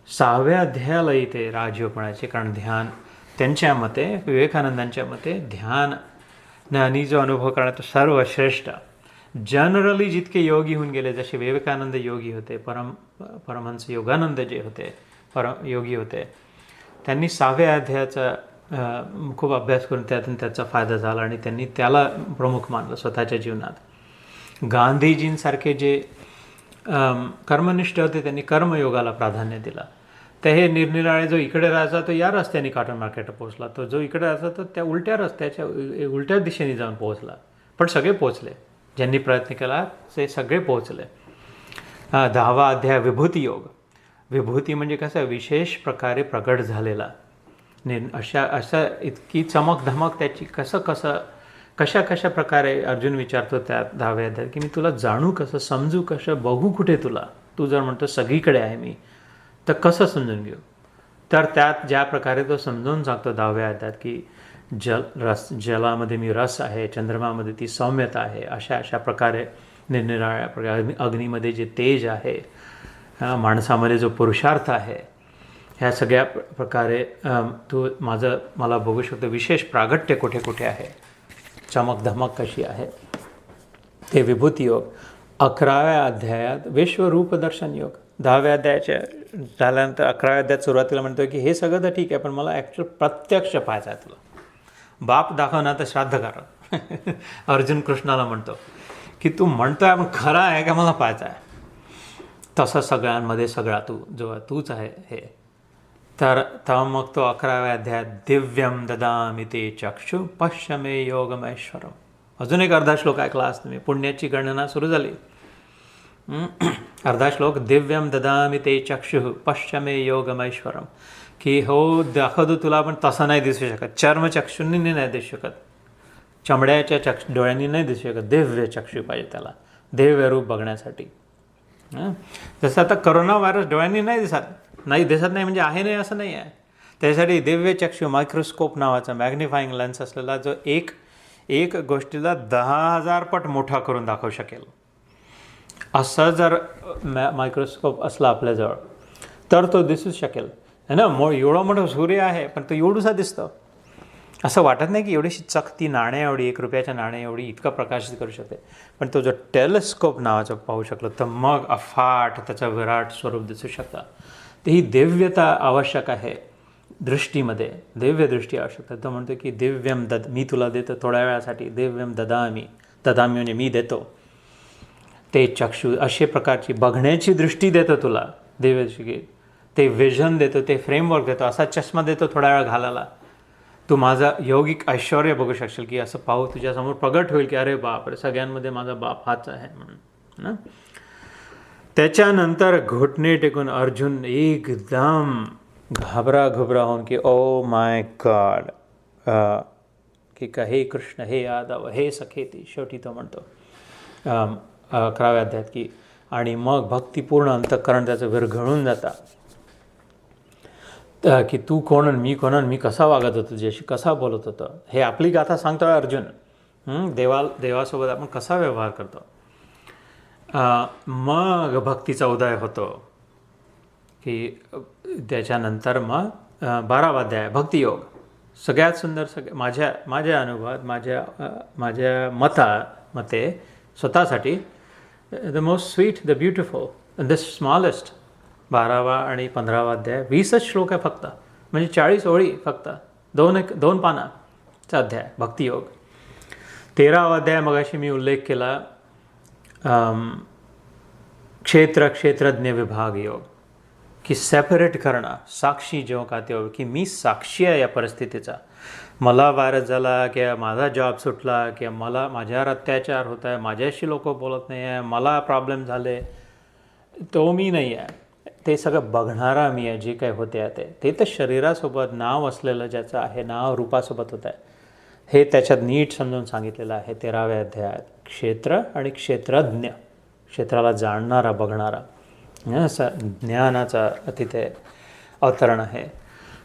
Speaker 1: 6व्या अध्यायाला इथे राजयोग म्हणायचे, कारण ध्यान त्यांच्या मते, विवेकानंदांच्या मते, ध्यान आणि जो अनुभव करण्यात तो सर्वश्रेष्ठ. जनरली जितके योगी होऊन गेले, जसे विवेकानंद योगी होते, परमहंस योगानंद जे होते योगी होते, त्यांनी 6व्या अध्यायाचा खूप अभ्यास करून त्यातून त्याचा फायदा झाला आणि त्यांनी त्याला प्रमुख मानलं स्वतःच्या जीवनात. गांधीजींसारखे जे कर्मनिष्ठ होते त्यांनी कर्मयोगाला प्राधान्य दिलं. तर हे निरनिराळे, जो इकडे राहायचा तो या रस्त्याने कॉटन मार्केट पोहोचला, तो जो इकडे राहायचा तो त्या उलट्या रस्त्याच्या उलट्या दिशेने जाऊन पोहोचला, पण सगळे पोहोचले. ज्यांनी प्रयत्न केला ते सगळे पोहोचले. 10वा अध्याय विभूती योग. विभूती म्हणजे कसं, विशेष प्रकारे प्रगट झालेला, अशा इतकी चमक धमक त्याची, कशा प्रकारे अर्जुन विचारतो त्या 10व्या अध्यायात की मी तुला जाणू कसं, समजू कसं, बघू कुठे तुला, तू जर म्हणतो सगळीकडे आहे मी, तर कसं समजून घेऊ. तर त्यात ज्या प्रकारे तो समजावून सांगतो 10व्या अध्यायात की जलामध्ये मी रस आहे, चंद्रमामध्ये ती सौम्यता आहे, अशा प्रकारे निरनिराळ्या प्रकारे, अग्नीमध्ये जे तेज आहे, माणसामध्ये जो पुरुषार्थ आहे, ह्या सगळ्या प्रकारे तू मला बघू शकतो. विशेष प्रागट्य कुठे कुठे आहे, चमक धमक कशी आहे, ते विभूती योग. 11व्या अध्यायात विश्वरूप दर्शन योग. 10व्या अध्यायाच्या झाल्यानंतर 11व्या अध्यायात सुरुवातीला म्हणतो की हे सगळं तर ठीक आहे, पण मला ॲक्च्युअल प्रत्यक्ष पाहायचं आहे तुला. बाप दाखवणार तर श्राद्ध करा. अर्जुन कृष्णाला म्हणतो की तू म्हणतोय पण खरा आहे का, मला पाहायचं आहे. तसं सगळ्यांमध्ये सगळा तूच आहे हे. तर मग तो 11व्या अध्यायात दिव्यम ददामि ते चक्षु पश्य मे योगमैश्वरम. अजून एक अर्धा श्लोक ऐकला आज तुम्ही, पुण्याची गणना सुरू झाली. अर्धा श्लोक, दिव्यम ददामि ते चक्षु पश्य मे योगमैश्वरम, की हो दाखवतो तुला, पण तसं नाही दिसू शकत, चर्मचक्षूंनी नाही दिसू शकत, चमड्याच्या डोळ्यांनी नाही दिसू शकत, दिव्य चक्षु पाहिजे त्याला, दिव्य रूप बघण्यासाठी. जसं आता करोना व्हायरस डोळ्यांनी नाही दिसत नाही म्हणजे आहे नाही असं नाही आहे. त्यासाठी दिव्य चक्षु, मायक्रोस्कोप नावाचा मॅग्निफाईंग लेन्स असलेला, जो एक गोष्टीला 10,000 पट मोठा करून दाखवू शकेल. असा जर मायक्रोस्कोप असला आपल्याजवळ तर तो दिसू शकेल है ना. एवढा मोठा सूर्य आहे पण तो एवढूसा दिसतो. असं वाटत नाही की एवढीशी चकती नाण्या एवढी 1 रुपयाच्या नाण्या एवढी इतका प्रकाशित करू शकते. पण तो जो टेलिस्कोप नावाचा पाहू शकलो तर मग अफाट त्याचं विराट स्वरूप दिसू शकतं. तर ही दिव्यता आवश्यक आहे दृष्टीमध्ये, दिव्य दृष्टी आवश्यक आहे. तो म्हणतो की दिव्यम मी तुला देतो थोड्या वेळासाठी, दिव्यम ददामी म्हणजे मी देतो ते चक्षु, अशा प्रकारची बघण्याची दृष्टी देतो तुला दिव्य दृष्टी, ते विजन देतो, ते फ्रेमवर्क देतो, असा चष्मा देतो थोड्या वेळ घालायला. तू माझा यौगिक ऐश्वर्य बघू शकशील की असं पाहू तुझ्यासमोर प्रगट होईल की अरे बापरे सगळ्यांमध्ये माझा बाप हाच आहे म्हणून ना. त्याच्यानंतर घुटणे टेकून अर्जुन एकदम घाबरा होऊन की ओ माय गॉड की का हे कृष्ण, हे यादव, हे सखे, ती शेवटी तो म्हणतो 11व्या अध्यायात की आणि मग भक्तिपूर्ण अंतःकरण त्याचं विरघळून जाता की तू कोण आणि मी कोण आणि मी कसा वागत होतो, तुझ्याशी कसा बोलत होतो. हे आपली गाथा सांगतो अर्जुन. देवासोबत आपण कसा व्यवहार करतो. मग भक्तीचा उदय होतो की त्याच्यानंतर मग 12वा अध्याय भक्तियोग. सगळ्यात सुंदर माझ्या अनुभवात माझ्या मते स्वतःसाठी the most sweet, the beautiful the smallest 12वा आणि 15वा अध्याय 20च श्लोक आहे फक्त, म्हणजे 40 ओळी फक्त, 2 पानाचा अध्याय भक्तियोग. 13वा अध्याय मगाशी मी उल्लेख केला क्षेत्रज्ञ विभाग योग की सेपरेट करणं, साक्षी जेव्हा का तेव्हा की मी साक्षी आहे या परिस्थितीचा. मला व्हायरस झाला किंवा माझा जॉब सुटला किंवा माझ्यावर अत्याचार होत आहे, माझ्याशी लोक बोलत नाही आहे, मला प्रॉब्लेम झाले, तो मी नाही आहे. ते सगळं बघणारा मी आहे. जे काही होते आहे ते तर शरीरासोबत नाव असलेलं ज्याचं आहे, नाव रूपासोबत होत आहे, हे त्याच्यात नीट समजून सांगितलेलं आहे 13व्या अध्यायात. क्षेत्र आणि क्षेत्रज्ञ, क्षेत्राला जाणणारा, बघणारा, असं ज्ञानाचा तिथे अवतरण आहे.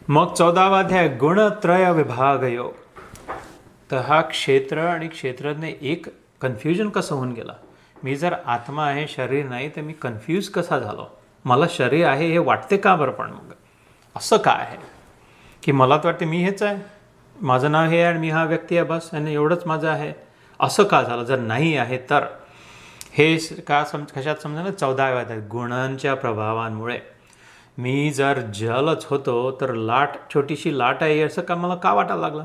Speaker 1: मग 14वा अध्याय गुणत्रय विभाग योग. तर हा क्षेत्र आणि क्षेत्रज्ञ एक कन्फ्युजन कसं होऊन गेला. मी जर आत्मा आहे, शरीर नाही, तर मी कन्फ्यूज कसा झालो. मला शरीर आहे हे वाटते का बरं, पण मग असं काय आहे की मला तर वाटते मी हेच आहे, माझं नाव हे आहे आणि मी हा व्यक्ती आहे बस आणि एवढंच माझं आहे. असं का झालं. जर नाही आहे तर हे कशात समजा 14व्या अध्यायात गुणांच्या प्रभावांमुळे. मी जर जलच होतो तर छोटीशी लाट आहे असं का मला का वाटायला लागलं.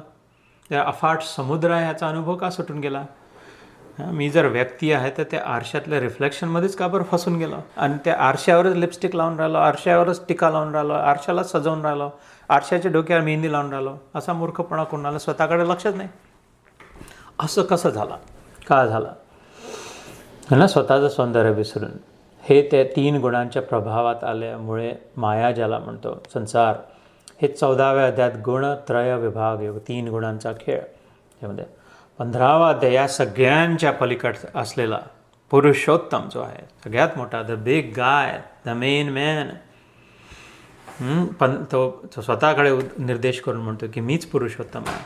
Speaker 1: त्या अफाट समुद्र आहे ह्याचा अनुभव का सुटून गेला. मी जर व्यक्ती आहे तर त्या आरशातल्या रिफ्लेक्शनमध्येच का बरं फसून गेलो आणि त्या आरशावरच लिपस्टिक लावून राहिलो, आरशावरच टिका लावून राहिलो, आरशाला सजवून राहिलो, आरशाच्या डोक्यावर मेहंदी लावून राहिलो. असा मूर्खपणा कोणाला स्वतःकडे लक्षच नाही. असं कसं झालं, का झालं ना. स्वतःचं सौंदर्य विसरून हे त्या 3 गुणांच्या प्रभावात आल्यामुळे माया ज्याला म्हणतो संसार. हे 14व्या अध्यायात गुणत्रय विभाग योग, 3 गुणांचा खेळ. त्यामध्ये 15वा अध्याय या सगळ्यांच्या पलीकड असलेला पुरुषोत्तम जो आहे सगळ्यात मोठा, the big guy, the main man. पण तो स्वतःकडे निर्देश करून म्हणतो की मीच पुरुषोत्तम आहे.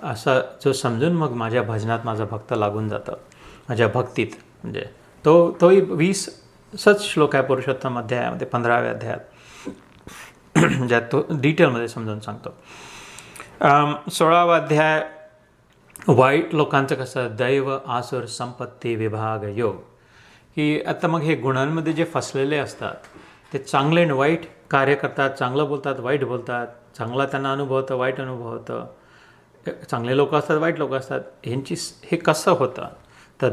Speaker 1: असं जो समजून मग माझ्या भजनात माझा भक्त लागून जातं, माझ्या भक्तीत. म्हणजे तोही 20च श्लोक आहे पुरुषोत्तम अध्यायामध्ये 15व्या अध्यायात, ज्यात तो डिटेलमध्ये समजून सांगतो. 16वा अध्याय वाईट लोकांचं कसं दैव आसुर संपत्ती विभाग योग. की आता मग हे गुणांमध्ये जे फसलेले असतात ते चांगले आणि वाईट कार्य करतात, चांगलं बोलतात, वाईट बोलतात, चांगला त्यांना अनुभव होतं, वाईट अनुभव होतं, चांगले लोक असतात, वाईट लोक असतात. हे कसं होतं तर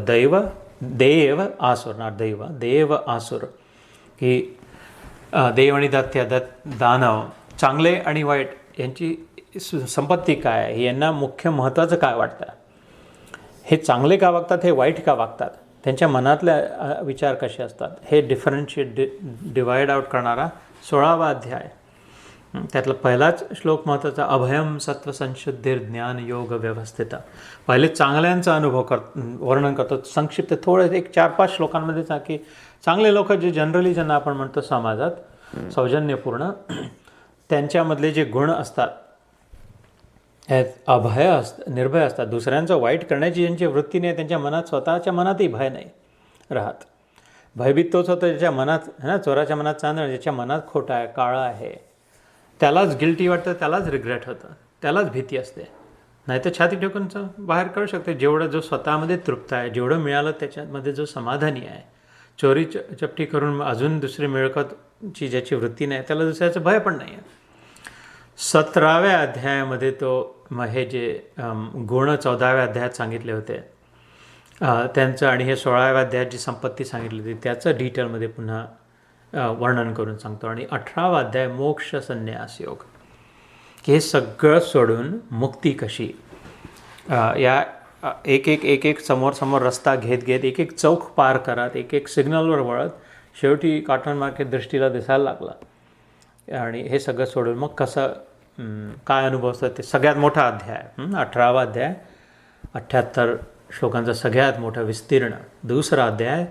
Speaker 1: देव आसुर, ना देव आसुर, की देव आणि दानव, चांगले आणि वाईट यांची संपत्ती काय आहे, यांना मुख्य महत्त्वाचं काय वाटतं, हे चांगले का वागतात, हे वाईट का वागतात, त्यांच्या मनातले विचार कसे असतात, हे डिवाइड आउट करणारा 16वा अध्याय. त्यातला पहिलाच श्लोक महत्त्वाचा, अभयम सत्व संशुद्धीर ज्ञान योग व्यवस्थित. पहिले चांगल्यांचा अनुभव वर्णन करतो संक्षिप्त, थोडं 4-5 श्लोकांमध्येच, की चांगले लोक जे जनरली ज्यांना आपण म्हणतो समाजात सौजन्यपूर्ण, त्यांच्यामधले जे गुण असतात निर्भय असतात, दुसऱ्यांचं वाईट करण्याची ज्यांची वृत्ती नाही, त्यांच्या मनात स्वतःच्या मनातही भय नाही, राहत. भयभीत तोच होतो ज्याच्या मनात है ना, चोराच्या मनात चांदण, ज्याच्या मनात खोटा आहे, काळा आहे, त्यालाच गिल्टी वाटतं, त्यालाच रिग्रेट होतं, त्यालाच भीती असते. नाही तर छाती ठोकून बाहेर करू शकते. जेवढं जो स्वतःमध्ये तृप्त आहे, जेवढं मिळालं त्याच्यामध्ये जो समाधानी आहे, चोरी चपटी करून अजून दुसरी मिळकतची ज्याची वृत्ती नाही, त्याला दुसऱ्याचं भय पण नाही आहे. 17व्या अध्यायामध्ये तो हे जे गुण 14व्या अध्यायात सांगितले होते त्यांचं, आणि हे 16व्या अध्यायात जी संपत्ती सांगितली होती त्याचं डिटेलमध्ये पुन्हा वर्णन करून सांगतो. आणि 18वा अध्याय मोक्ष संन्यास योग, की हे सगळं सोडून मुक्ती कशी, या एक एक समोर रस्ता घेत एक एक चौक पार करत, एक सिग्नलवर वळत शेवटी कॉटन मार्केट दृष्टीला दिसायला लागला. आणि हे सगळं सोडून मग कसं काय अनुभव असतात ते सगळ्यात मोठा अध्याय 18वा अध्याय, 78 श्लोकांचा सगळ्यात मोठा विस्तीर्ण. दुसरा अध्याय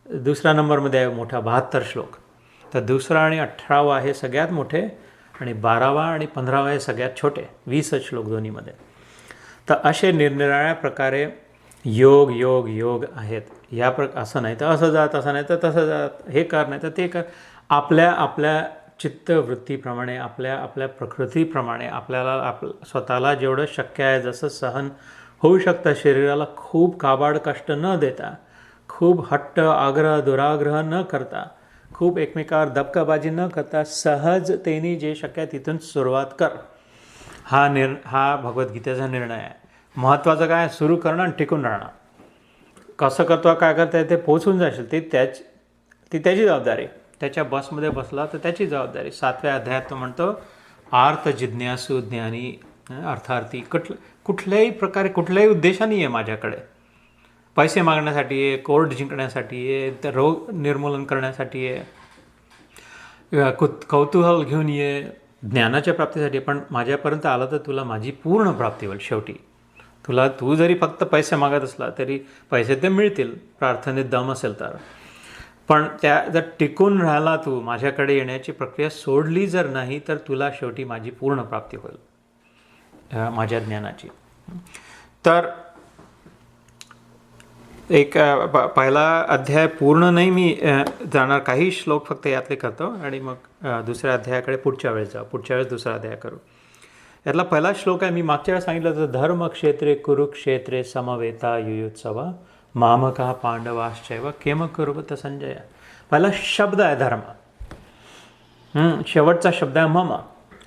Speaker 1: दुसऱ्या नंबरमध्ये आहे मोठा 72 श्लोक. तर दुसरा आणि 18वा हे सगळ्यात मोठे, आणि 12वा आणि 15वा हे सगळ्यात छोटे, 20 श्लोक दोन्हीमध्ये. तर असे निरनिराळ्या प्रकारे योग योग योग आहेत. असं नाही तर असं जा, तसं नाही तर तसं जा, हे कर नाही तर ते कर. आपल्या चित्तवृत्तीप्रमाणे, आपल्या प्रकृतीप्रमाणे आपल्याला स्वतःला जेवढं शक्य आहे, जसं सहन होऊ शकतं, शरीराला खूप काबाड कष्ट न देता, खूप हट्ट आग्रह दुराग्रह न करता, खूप एकमेकावर दबकाबाजी न करता, सहजतेने जे शक्य आहे तिथून सुरुवात कर. हा भगवद्गीतेचा निर्णय आहे. महत्त्वाचं काय, सुरू करणं आणि टिकून राहणं. कसं करतो, काय करता ते पोचून जाशील, ती त्याची जबाबदारी. त्याच्या बसमध्ये बसला तर त्याची जबाबदारी. 7व्या अध्यायात तो म्हणतो आर्त जिज्ञासू ज्ञानी, अर्थार्थी. कुठल्याही प्रकारे कुठल्याही उद्देशाने आहे माझ्याकडे, पैसे मागण्यासाठी आहे, कोर्ट जिंकण्यासाठी आहे, तर रोग निर्मूलन करण्यासाठी आहे, कौतूहल घेऊन ये, ज्ञानाच्या प्राप्तीसाठी. पण माझ्यापर्यंत आलं तर तुला माझी पूर्ण प्राप्ती होईल. शेवटी तू जरी फक्त पैसे मागत असला तरी पैसे ते मिळतील, प्रार्थनेत दम असेल तर. पण त्या जर टिकून राहिला, तू माझ्याकडे येण्याची प्रक्रिया सोडली जर नाही, तर तुला शेवटी माझी पूर्ण प्राप्ती होईल माझ्या ज्ञानाची. तर एक पहिला अध्याय पूर्ण नाही मी जाणार, काही श्लोक फक्त यातले करतो आणि मग दुसऱ्या अध्यायाकडे पुढच्या वेळेस दुसरा अध्याय करू. यातला पहिला श्लोक आहे, मी मागच्या वेळेस सांगितलं होतं, धर्मक्षेत्रे कुरुक्षेत्रे समवेता युयुत्सव मामका पांडवाश्चैव केम कुर्वत संजय. पहिला शब्द आहे धर्म, शेवटचा शब्द आहे मम.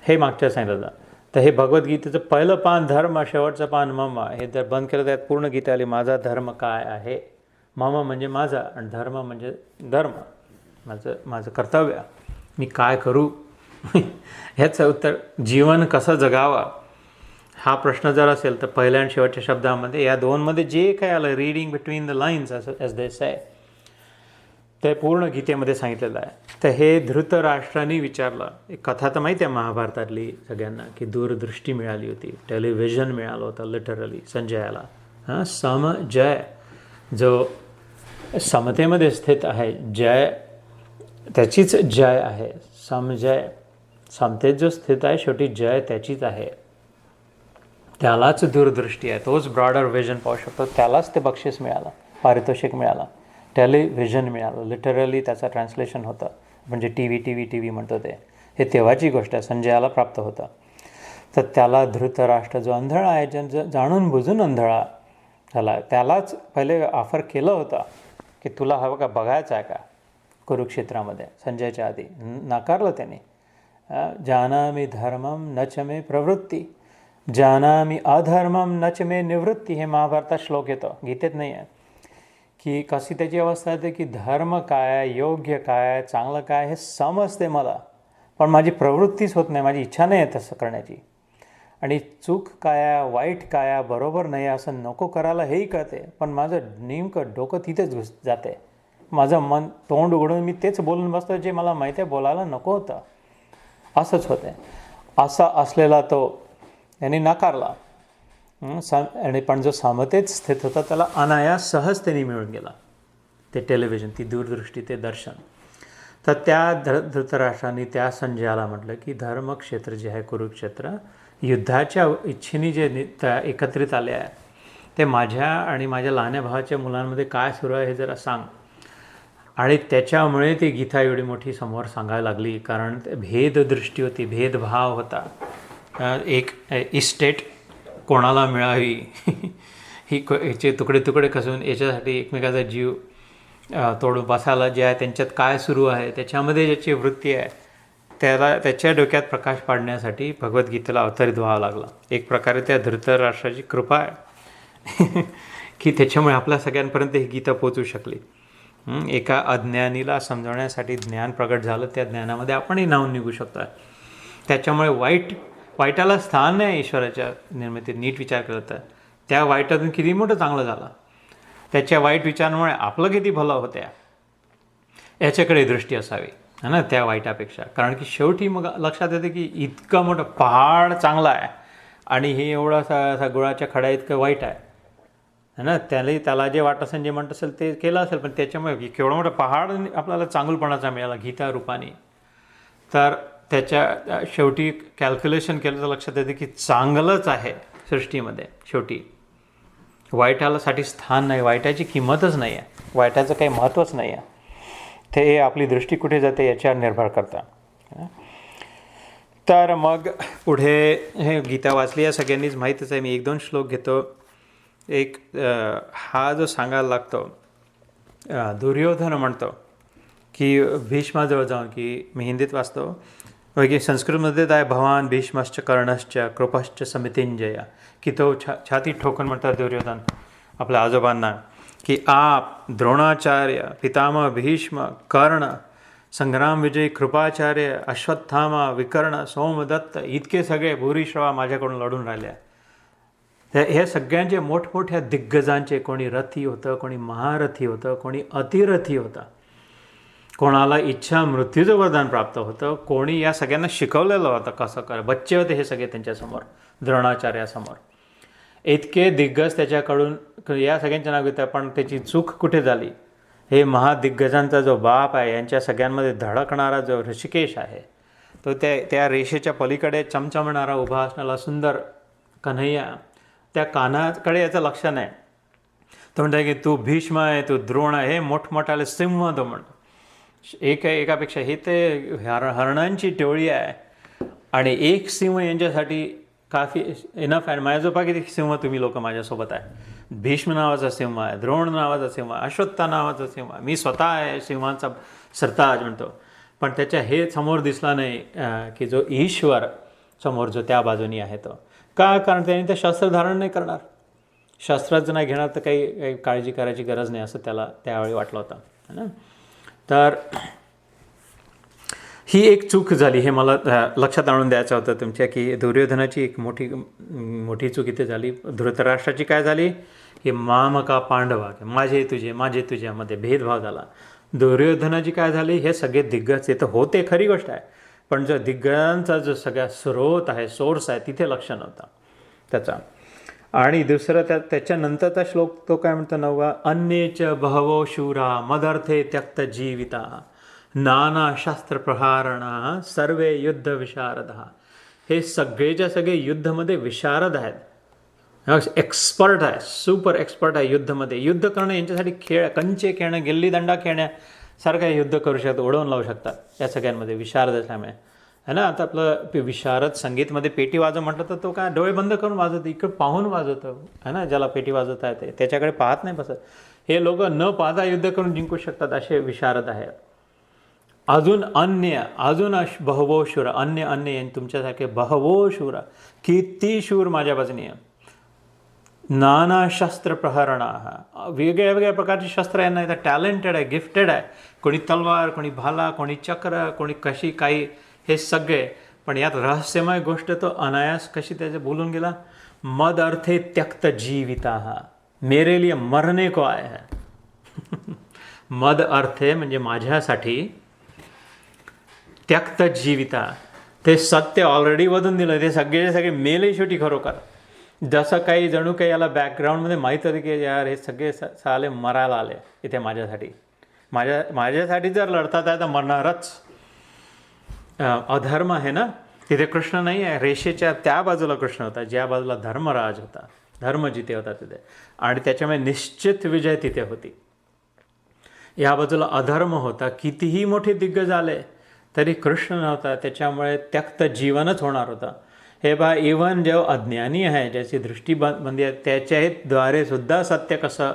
Speaker 1: हे मागच्या सांगितलं. तर हे भगवद्गीतेचं पहिलं पान धर्म, शेवटचं पान मम. हे जर बंद केलं त्यात पूर्ण गीता आली. माझा धर्म काय आहे, मम म्हणजे माझा, आणि धर्म म्हणजे धर्म, माझं कर्तव्य, मी काय करू. ह्याचं उत्तर जीवन कसं जगावं हा प्रश्न जर असेल तर पहिल्या आणि शेवटच्या शब्दामध्ये, या दोनमध्ये जे काय आलं, reading between the lines as they say, ते पूर्ण गीतेमध्ये सांगितलेलं आहे. तर हे धृतराष्ट्राने विचारलं. एक कथा तर माहिती आहे महाभारतातली सगळ्यांना, की दूरदृष्टी मिळाली होती, टेलिव्हिजन मिळालं होतं लिटरली संजयाला. समजय, जो समतेमध्ये स्थित आहे, जय त्याचीच जय आहे. समजय, समतेत जो स्थित आहे, शेवटी जय त्याचीच आहे. त्यालाच दूरदृष्टी आहे, तोच ब्रॉडर विजन पाहू शकतो, त्यालाच ते बक्षीस मिळालं, पारितोषिक मिळालं, टेलिव्हिजन मिळालं. लिटरली त्याचं ट्रान्सलेशन होतं, म्हणजे टी व्ही म्हणतो ते. हे तेव्हाची गोष्ट आहे, संजयाला प्राप्त होतं. तर त्याला धृतराष्ट्र जो अंधळा आहे, जाणून बुजून अंधळा झाला, त्यालाच पहिले ऑफर केलं होतं की तुला हवं का, बघायचं आहे का कुरुक्षेत्रामध्ये, संजयच्या आधी. नाकारलं त्याने. जानामि धर्मम न च मे प्रवृत्ती, जानामि अधर्मम न च मे निवृत्ती. हे महाभारतात श्लोक येतो, गीतेत नाही आहे. की कशी त्याची अवस्था येते की धर्म काय, योग्य काय, चांगलं काय हे समजते मला, पण माझी प्रवृत्तीच होत नाही, माझी इच्छा नाही आहे तसं करण्याची. आणि चूक काय, वाईट काय, बरोबर नाही असं नको करायला हेही कळते, पण माझं नेमकं डोकं तिथेच जाते. माझं मन तोंड उघडून मी तेच बोलून बसतो जे मला माहिती आहे बोलायला नको होतं. असंच होतं. असा असलेला तो यांनी नाकारला. आणि पण जो समतेत स्थित होता त्याला अनायास सहजतेने मिळून गेला ते टेलिव्हिजन, ती दूरदृष्टी, ते दर्शन. तर त्या धृतराष्ट्राने त्या संजयाला म्हटलं की धर्मक्षेत्र जे आहे कुरुक्षेत्र, युद्धाच्या इच्छेने जे एकत्रित आले आहे, ते माझ्या आणि माझ्या लहान्या भावाच्या मुलांमध्ये काय सुरू आहे हे जरा सांग. आणि त्याच्यामुळे ती गीता एवढी मोठी समोर सांगायला लागली, कारण भेददृष्टी होती, भेदभाव होता. एक इस्टेट कोणाला मिळावी याचे तुकडे तुकडे कसून याच्यासाठी एकमेकाचा जीव तोडून बसायला जे आहे त्यांच्यात काय सुरू आहे त्याच्यामध्ये ज्याची वृत्ती आहे त्याच्या डोक्यात प्रकाश पाडण्यासाठी भगवद्गीतेला अवतरित व्हावं लागला. एक प्रकारे त्या धृतराष्ट्राची कृपा आहे की त्याच्यामुळे आपल्या सगळ्यांपर्यंत ही गीता पोचू शकली. एका अज्ञानीला समजवण्यासाठी ज्ञान प्रगट झालं, त्या ज्ञानामध्ये आपणही नावून निघू शकतो. त्याच्यामुळे वाईटाला स्थान नाही ईश्वराच्या निर्मितीत. नीट विचार केला तर त्या वाईटातून किती मोठं चांगलं झालं, त्याच्या वाईट विचारांमुळे आपलं किती भलं होत्या याच्याकडे दृष्टी असावी है ना त्या वाईटापेक्षा. कारण की शेवटी मग लक्षात येतं की इतकं मोठं पहाड चांगलं आहे आणि हे एवढं गुळाच्या खड्या इतकं वाईट आहे है ना. त्याला जे वाटत असेल जे म्हणत असेल ते केलं असेल, पण त्याच्यामुळे केवढं मोठं पहाड आपल्याला चांगुलपणाचा मिळाला गीता रूपाने. तर त्याच्या शेवटी कॅल्क्युलेशन केलं तर लक्षात येतं की चांगलंच आहे सृष्टीमध्ये. शेवटी वाईटाला साठी स्थान नाही, वाईटाची किंमतच नाही आहे, वाईटाचं काही महत्त्वच नाही आहे. ते आपली दृष्टी कुठे जाते याच्यावर निर्भर करतं. तर मग पुढे हे गीता वाचली या सगळ्यांनीच माहीतच आहे. मी 1-2 श्लोक घेतो. एक हा जो सांगायला लागतो, दुर्योधन म्हणतो की भीष्माजवळ जाऊन, की मी हिंदीत वाचतो की संस्कृतमध्ये आहे, भवान भीष्मश्च कर्णश्च कृपश्च समितिंजया, की तो छाती ठोकून म्हणतात दुर्योधन आपल्या आजोबांना की आप द्रोणाचार्य, पितामह भीष्म, कर्ण, संग्राम विजय कृपाचार्य, अश्वत्थामा, विकर्ण, सोमदत्त इतके सगळे भूरिश्रवा माझ्याकडून लढून राहिले. हे सगळ्यांचे मोठमोठ्या दिग्गजांचे, कोणी रथी होतं, कोणी महारथी होतं, कोणी अतिरथी होता, कोणाला इच्छा मृत्यूचं वरदान प्राप्त होतं, कोणी या सगळ्यांना शिकवलेलं होतं कसं कर. बच्चे होते हे सगळे त्यांच्यासमोर, द्रोणाचार्यासमोर. इतके दिग्गज त्याच्याकडून या सगळ्यांचे नाव घेतं. पण त्याची चूक कुठे झाली, हे महादिग्गजांचा जो बाप आहे यांच्या सगळ्यांमध्ये धडकणारा जो ऋषिकेश आहे, तो त्या रेषेच्या पलीकडे चमचमणारा उभा असणारा सुंदर कन्हैया, त्या कानाकडे याचं लक्ष नाही. तो म्हणतो की तू भीष्म आहे, तू द्रोण आहे, हे मोठमोठाले सिंह तो म्हणतो. एकापेक्षा हे ते हरणांची टोळी आहे आणि एक सिंह यांच्यासाठी काफी इनफ आहे. माझ्याजोपा किती सिंह तुम्ही लोक माझ्यासोबत आहे. भीष्म नावाचा सिंह आहे, द्रोण नावाचा सिंह, अश्वत्था नावाचा सिंह, मी स्वतः आहे सिंहांचा सरताज म्हणतो. पण त्याच्या हे समोर दिसला नाही की जो ईश्वर समोर जो त्या बाजूनी आहे तो. का? कारण त्याने ते शस्त्र धारण नाही करणार, शस्त्राचं नाही घेणार, तर काही काळजी करायची गरज नाही असं त्याला त्यावेळी वाटलं होतं है ना. तर ही एक चूक झाली, हे मला लक्षात आणून द्यायचं होतं तुमच्या, की दुर्योधनाची एक मोठी चूक इथे झाली. धृतराष्ट्राची काय झाली की मामका पांडवा, माझे तुझ्यामध्ये भेदभाव झाला. दुर्योधनाची काय झाली, हे सगळे दिग्गज ते तर होते खरी गोष्ट आहे, पण जो दिग्गजांचा जो सगळा स्रोत आहे, सोर्स आहे, तिथे लक्ष नव्हता त्याचा. आणि दुसरं त्याच्यानंतरचा श्लोक तो काय म्हणतो 9वा, अन्येच बहवो शूरा मदर्थे त्यक्त जीविता नाना शास्त्र प्रहारणा सर्वे युद्ध विशारदा. हे सगळेच्या सगळे युद्धमध्ये विशारद आहेत, एक्सपर्ट आहे, सुपर एक्सपर्ट आहे युद्धमध्ये. युद्ध करणं यांच्यासाठी खेळ, कंचे खेळणं, गिल्ली दंडा खेळण्यासारखं युद्ध करू शकतात, उडवून लावू शकतात या सगळ्यांमध्ये विशारद असल्यामुळे है ना. आता आपलं विशारद संगीतमध्ये पेटी वाजव म्हटलं तर तो काय डोळे बंद करून वाजवतं, इकडं पाहून वाजवतं है ना. ज्याला पेटी वाजवता येते त्याच्याकडे पाहत नाही बसत. हे लोक न पाहता युद्ध करून जिंकू शकतात असे विशारद आहे. अजून बहवो शूर, अन्य तुमच्यासारखे बहवो शूर, किती शूर माझ्या बाजूने. नाना शस्त्र प्रहरणा, वेगळ्या वेगळ्या प्रकारचे शस्त्र यांना इथं टॅलेंटेड आहे, गिफ्टेड आहे. कोणी तलवार, कोणी भाला, कोणी चक्र, कोणी कशी काही, हे सगळे. पण यात रहस्यमय गोष्ट तो अनायास कशी त्याचे बोलून गेला, मद अर्थे त्यक्त जीविता, मेरे लिए मरने को आया है. मद अर्थे म्हणजे माझ्यासाठी, त्यक्त जीविता, ते सत्य ऑलरेडी वधून दिलं, ते सगळे मेले शेवटी खरोखर. जसं काही जणू काही याला बॅकग्राऊंडमध्ये माहीत होते की यार हे सगळे साले मरायला आले इथे माझ्यासाठी, माझ्यासाठी जर लढतात आहे तर मरणारच. अधर्म आहे ना तिथे कृष्ण नाही आहे, रेषेच्या त्या बाजूला कृष्ण होता, ज्या बाजूला धर्मराज होता धर्म जिथे होता तिथे, आणि त्याच्यामुळे निश्चित विजय तिथे होती. या बाजूला अधर्म होता, कितीही मोठे दिग्गज आले तरी कृष्ण नव्हता, त्याच्यामुळे त्यक्त जीवनच होणार होता. हे बा, इव्हन जो अज्ञानी आहे, ज्याची दृष्टी बंदी आहे, त्याच्याद्वारे सुद्धा सत्य कसं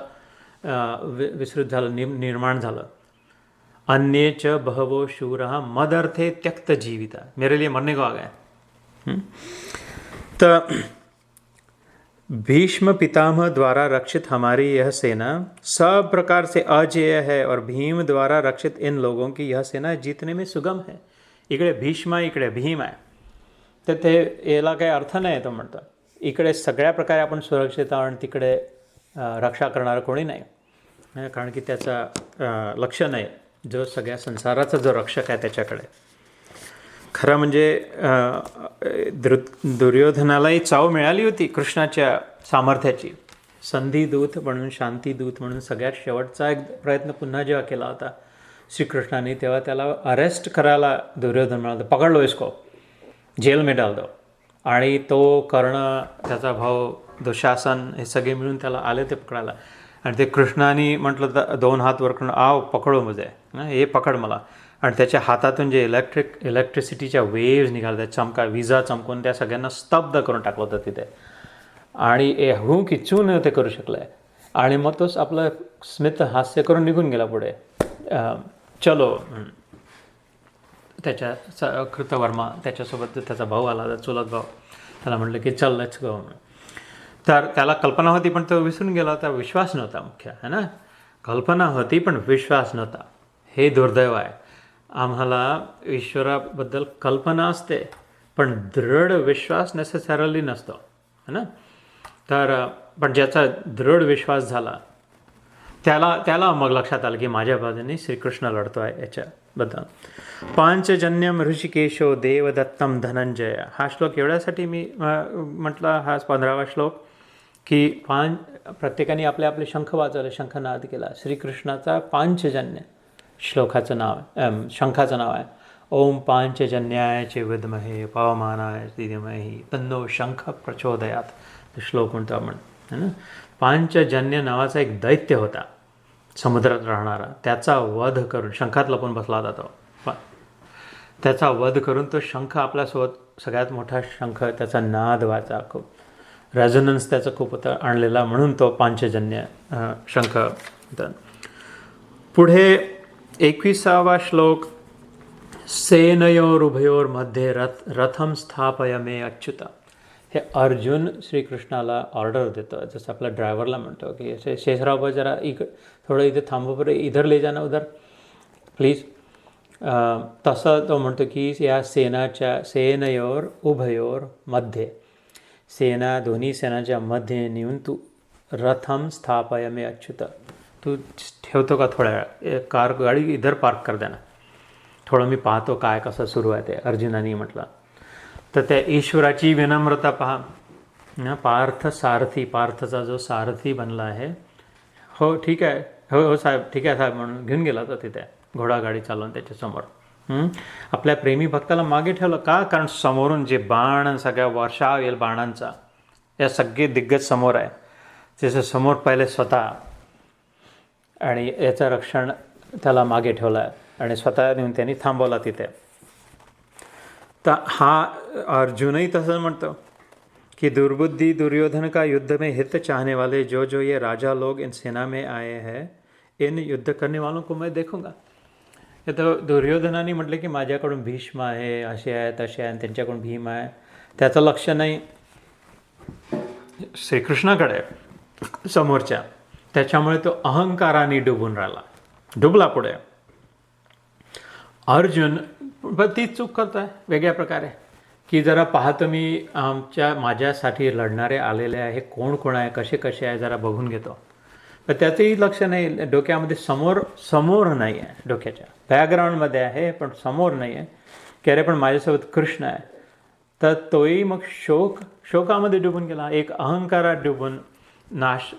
Speaker 1: विस्तृत झालं, निर्माण झालं. अन्येच बहवो शूरः मदर्थे त्यक्त जीविता, मेरे लिए मरने को आ गए. तो भीष्म पितामह द्वारा रक्षित हमारी यह सेना सब प्रकार से अजेय है और भीम द्वारा रक्षित इन लोगों की यह सेना जीतने में सुगम है. इकडे भीष्म, इकडे भीम आहे, तर ते याला काही अर्थ नाही. तो म्हणतो इकडे सगळ्या प्रकारे आपण सुरक्षित आहोत आणि तिकडे रक्षा करणारं कोणी नाही, कारण की त्याचा लक्ष नाही, जो सगळ्या संसाराचा जो रक्षक आहे त्याच्याकडे. खरं म्हणजे दुर्योधनालाही चाव मिळाली होती कृष्णाच्या सामर्थ्याची. संधिदूत म्हणून, शांतीदूत म्हणून सगळ्यात शेवटचा एक प्रयत्न पुन्हा जेव्हा केला होता श्रीकृष्णाने, तेव्हा त्याला अरेस्ट करायला दुर्योधन म्हणाला, पकड लो इसको, जेल में डाल दो. आणि तो कर्ण, त्याचा भाऊ दुशासन, हे सगळे मिळून त्याला आले ते पकडायला. आणि ते कृष्णाने म्हटलं 2 हात वर करून, आव पकडो मुझे, हे पकड मला. आणि त्याच्या हातातून जे इलेक्ट्रिसिटीच्या वेव्ज निघाल्या, त्या विजा चमकून त्या सगळ्यांना स्तब्ध करून टाकलं होतं तिथे. आणि हू किचून ते करू शकलं आहे. आणि मग तोच आपलं स्मित हास्य करून निघून गेला पुढे, चलो. त्याच्या कृतवर्मा, त्याच्यासोबत त्याचा भाऊ आला, चुलत भाऊ, त्याला म्हटलं की चल लेट्स गो. तर त्याला कल्पना होती पण तो विसरून गेला होता, विश्वास नव्हता मुख्य है ना. कल्पना होती पण विश्वास नव्हता, हे दुर्दैव आहे. आम्हाला ईश्वराबद्दल कल्पना असते पण दृढ विश्वास नेसेसरली नसतो है ना. तर पण ज्याचा दृढ विश्वास झाला त्याला मग लक्षात आलं की माझ्या बाजूने श्रीकृष्ण लढतो आहे याच्याबद्दल. पांचजन्यम ऋषिकेशो देवदत्तम धनंजय, हा श्लोक एवढ्यासाठी मी म्हटलं, हा 15वा श्लोक, की प्रत्येकाने आपले आपले शंख वाजवले, शंखनाद केला. श्रीकृष्णाचा पांचजन्य श्लोकाचं नाव आहे, शंखाचं नाव आहे. ओम पांचजन्याय चे विद्महे पवमानाय धीमहि तन्नो शंख प्रचोदयात, श्लोक म्हणतो आपण है ना. पांचजन्य नावाचा एक दैत्य होता समुद्रात राहणारा, त्याचा वध करून, शंखात लपून बसला होता तो, त्याचा वध करून तो शंख आपल्यासोबत, सगळ्यात मोठा शंख, त्याचा नाद व्हायचा, खूप रेझोनन्स त्याचा खूप होता आणलेला, म्हणून तो पांचजन्य शंख होता. पुढे 21वा श्लोक, सेनयोरुभयोर मध्ये रथम स्थापय मे अच्युता. हे अर्जुन श्रीकृष्णाला ऑर्डर देतो, जसं आपल्या ड्रायव्हरला म्हणतो की शेषराव जरा थोडं इथे थांबव बरं, इधर ले जाना उधर प्लीज. तसं तो म्हणतो की या सेनयोर उभयोर मध्ये, सेना, दोन्ही सेनाच्या मध्ये नेऊन तू रथम स्थापय मे अच्युता, तू ठेवतो का थोड्या वेळ, गाडी इधर पार्क कर देना, थोडं मी पाहतो काय कसं सुरू आहे ते, अर्जुनाने म्हटलं. तर त्या ईश्वराची विनम्रता पहा. पार्थ सारथी, पार्थचा जो सारथी बनला आहे, हो ठीक आहे, हो साहेब ठीक आहे साहेब म्हणून घेऊन गेला तो तिथे घोडागाडी चालवून त्याच्यासमोर. आपल्या प्रेमी भक्ताला मागे ठेवलं का, कारण समोरून जे बाण, सगळ्या वर्षाव येईल बाणांचा, या सगळे दिग्गज समोर आहे, त्याच्या समोर पहिले स्वतः, आणि याचं रक्षण त्याला मागे ठेवलं आहे आणि स्वतः नेऊन त्यांनी थांबवला तिथे. तर हा अर्जुनही तसं म्हणतो कि दुर्बुद्धि दुर्योधन का युद्ध में हित चाहने वाले जो जो ये राजा लोग इन सेना में आए हैं, इन युद्ध करने वालों को मैं देखूंगा. तर दुर्योधनाने म्हटलं की माझ्याकडून भीष्म आहे, असे आहे तसे आहे, आणि त्यांच्याकडून भीम आहे, त्याचं लक्ष नाही श्रीकृष्णाकडे समोरच्या, त्याच्यामुळे तो अहंकाराने डुबला पुढे. अर्जुन पण तीच चूक करतो आहे वेगळ्या प्रकारे, की जरा पाहतो मी माझ्यासाठी लढणारे आलेले आहे, कोण कोण आहे, कसे कसे आहे, जरा बघून घेतो. पण त्याचंही लक्ष नाही, डोक्यामध्ये समोर नाही आहे, डोक्याच्या बॅकग्राऊंडमध्ये आहे पण समोर नाही आहे, की अरे पण माझ्यासोबत कृष्ण आहे. तर तोही मग शोकामध्ये डुबून गेला, एक अहंकारात डुबून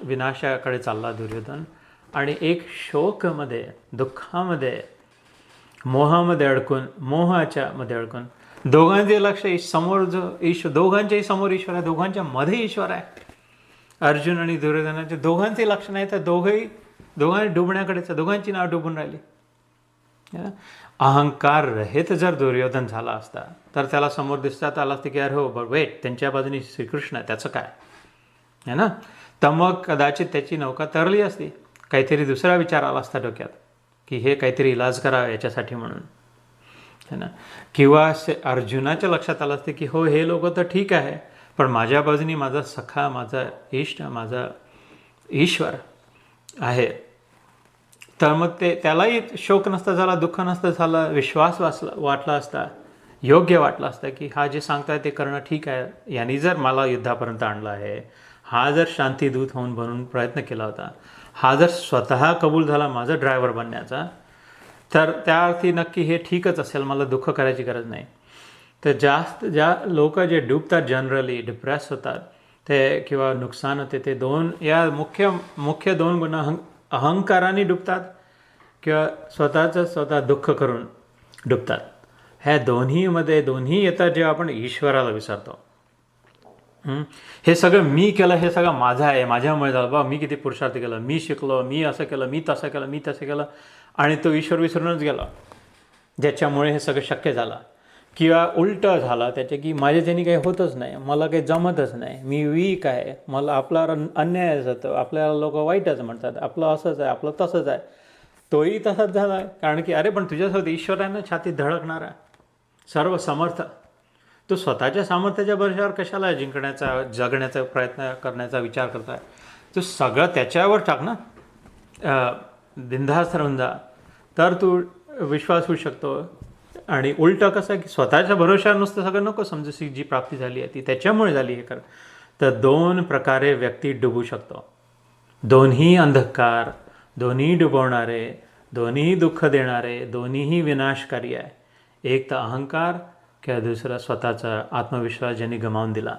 Speaker 1: विनाशाकडे चालला दुर्योधन, आणि एक शोकमध्ये, दुःखामध्ये, मोहामध्ये अडकून दोघांचे लक्ष समोर, जो ईश्वर, दोघांच्याही समोर ईश्वर आहे, दोघांच्या मध्ये ईश्वर आहे, अर्जुन आणि दुर्योधनाचे दोघांचे लक्ष नाही, तर दोघांनी डुबण्याकडेच, दोघांची नाव डुबून राहिली. अहंकार रहित जर दुर्योधन झाला असता तर त्याला समोर दिसतात आला असते की अरे हो वेट, त्यांच्या बाजूने श्रीकृष्ण आहे, त्याचं काय है ना. तर मग कदाचित त्याची नौका तरली असती, काहीतरी दुसरा विचार आला असता डोक्यात की हे काहीतरी इलाज करावा याच्यासाठी म्हणून, है ना. किंवा अर्जुनाच्या लक्षात आलं असते की हो हे लोक तर ठीक आहे, पण माझ्या बाजूनी माझा सखा, माझा इष्ट, माझा ईश्वर आहे. तर मग त्यालाही शोक नसता झाला, दुःख नसतं झालं, विश्वास वाटला असता, योग्य वाटलं असतं की हा जे सांगताय ते करणं ठीक आहे, यांनी जर मला युद्धापर्यंत आणलं आहे, हा जर शांतीदूत होऊन बनून प्रयत्न केला होता, हा जर स्वतः कबूल झाला माझा ड्रायव्हर बनण्याचा, तर त्या अर्थी नक्की हे ठीकच असेल, मला दुःख करायची गरज नाही. तर ज्या लोक जे डुबतात, जनरली डिप्रेस होतात ते किंवा नुकसान होते, ते या मुख्य दोन गुण अहंकाराने डुबतात किंवा स्वतः दुःख करून डुबतात. ह्या दोन्ही येतात जेव्हा आपण ईश्वराला विसरतो. हे सगळं मी केलं, हे सगळं माझं आहे, माझ्यामुळे झालं, बा मी किती पुरुषार्थ केलं, मी शिकलो, मी असं केलं, मी तसं केलं, आणि तो ईश्वर विसरूनच गेला ज्याच्यामुळे हे सगळं शक्य झालं. किंवा उलटं झालं त्याचे की माझ्याच्यानी काही होतच नाही, मला काही जमतच नाही, मी वीक आहे, मला आपला अन्याय जातो, आपल्याला लोक वाईटच म्हणतात, आपलं असंच आहे, आपलं तसंच आहे. तोही तसाच झाला, कारण की अरे पण तुझ्यासोबत ईश्वर आहे ना, छातीत धडकणारा, सर्व समर्थ. तो स्वतःच्या सामर्थ्याच्या भरशावर कशाला जगण्याचा प्रयत्न करण्याचा विचार करताय. तो सगळं त्याच्यावर टाक ना, बिनधास्त राहून जा, तर तू विश्वास होऊ शकतो. आणि उलटं कसं आहे की स्वतःच्या भरोशावर नुसतं सगळं नको समजू, जी प्राप्ती झाली आहे ती त्याच्यामुळे झाली हे कर. तर दोन प्रकारे व्यक्ती डुबू शकतो. दोन्ही अंधकार, दोन्ही डुबवणारे, दोन्ही दुःख देणारे, दोन्हीही विनाशकारी आहे. एक तर अहंकार किंवा दुसरा स्वतःचा आत्मविश्वास ज्यांनी गमावून दिला,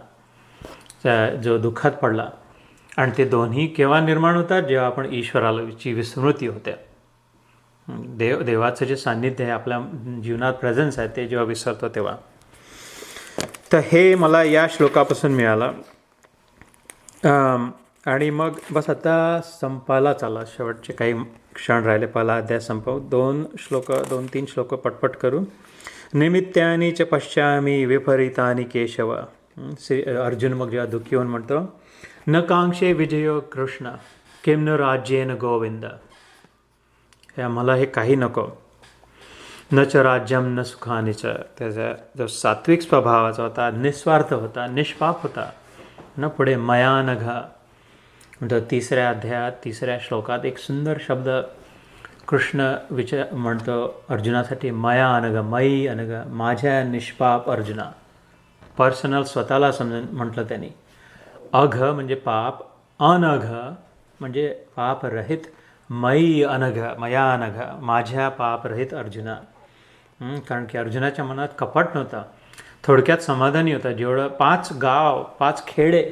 Speaker 1: जो दुःखात पडला. आणि ते दोन्ही केव्हा निर्माण होतात, जेव्हा आपण ईश्वराची विस्मृती होते. देवाचं जे सान्निध्य आहे, आपल्या जीवनात प्रेझेन्स आहे, ते जेव्हा विसरतो तेव्हा. तर हे मला या श्लोकापासून मिळालं. आणि मग बस आता संपायला चालला, शेवटचे काही क्षण राहिले, पहिला अध्याय संपव. 2-3 श्लोक पटपट करू. निमित्तानि च पश्यामि विपरीतानि केशव. अर्जुन मग जेव्हा दुःखी होऊन म्हणतो, न कांक्षे विजयो कृष्ण किं न राज्येन गोविंद. मला हे काही नको. न च राज्यम न सुखानी च. त्याचा जो सात्विक स्वभावाचा होता, निस्वार्थ होता, निष्पाप होता न. पुढे मया नघ म्हणजे 3ऱ्या अध्यायात 3ऱ्या श्लोकात एक सुंदर शब्द कृष्ण म्हणतो अर्जुनासाठी, मया अनघ, मयी अनघ, माझ्या निष्पाप अर्जुना. पर्सनल स्वतःला म्हटलं त्यांनी. अघ म्हणजे पाप, अनघ म्हणजे पाप रहित, मयी अनघ, मया अनघ, माझ्या पापरहित अर्जुना. कारण की अर्जुनाच्या मनात कपट नव्हता, थोडक्यात समाधानी होता. जेवढं 5 गाव 5 खेडे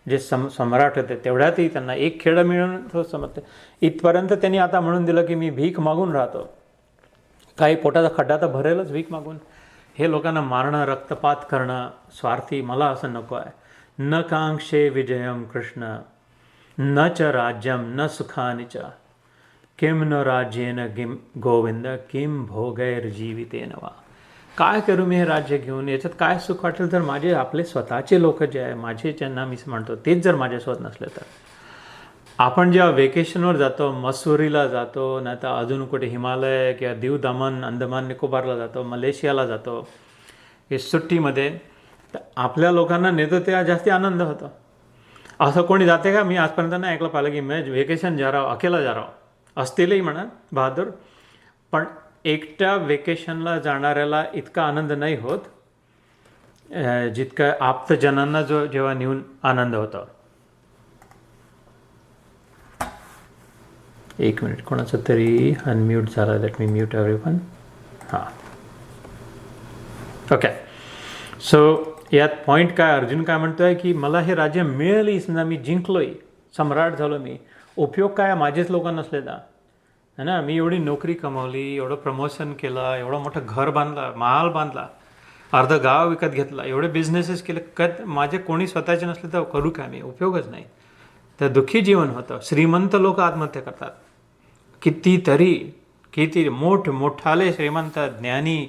Speaker 1: जे सम्राट होते तेवढ्यातही त्यांना एक खेडं मिळून तो समजते. इथपर्यंत त्यांनी आता म्हणून दिलं की मी भीक मागून राहतो, काही पोटाचा खड्डा तर भरेलच भीक मागून. हे लोकांना मारणं, रक्तपात करणं स्वार्थी, मला असं नको आहे. न कांक्षे विजयम कृष्ण न च राज्यम न सुखानि च किम न राज्येन गोविंद किम भोगैर्जीवितेन वा. काय करू मी हे राज्य घेऊन, याच्यात काय सुख वाटेल जर माझे आपले स्वतःचे लोक जे आहे, माझे ज्यांना मी म्हणतो तेच जर माझ्यासोबत नसले तर. आपण जेव्हा वेकेशनवर जातो, मसुरीला जातो, नाही तर अजून कुठे हिमालय किंवा दीव दमन, अंदमान निकोबारला जातो, मलेशियाला जातो, हे सुट्टीमध्ये, तर आपल्या लोकांना नेतो तेव्हा जास्ती आनंद होतो. असं कोणी जाते का? मी आजपर्यंत नाही ऐकलं पाहिलं की मैं वेकेशन जा रहा हूँ, अकेला जा रहा हूँ. असतीलही म्हणा बहादूर, पण एकट्या वेकेशनला जाणाऱ्याला इतका आनंद नाही होत जितका आप्तजनांना जेव्हा नेऊन आनंद होतो. एक मिनिट, कोणाचं तरी अनम्यूट झाला, लेट मी म्यूट एव्हरीवन. हां, ओके. सो यात पॉईंट काय, अर्जुन काय म्हणतो आहे की मला हे राज्य मिळाली, समजा मी जिंकलोय, सम्राट झालो मी, उपयोग काय, माझेच लोक नसले तर, है ना. मी एवढी नोकरी कमावली, एवढं प्रमोशन केलं, एवढं मोठं घर बांधलं, महाल बांधला, अर्धं गाव विकत घेतला, एवढे बिझनेसेस केले, माझे कोणी स्वतःचे नसले तर करू काय मी, उपयोगच नाही. तर दुःखी जीवन होतं. श्रीमंत लोक आत्महत्या करतात. किती मोठाले श्रीमंत, ज्ञानी,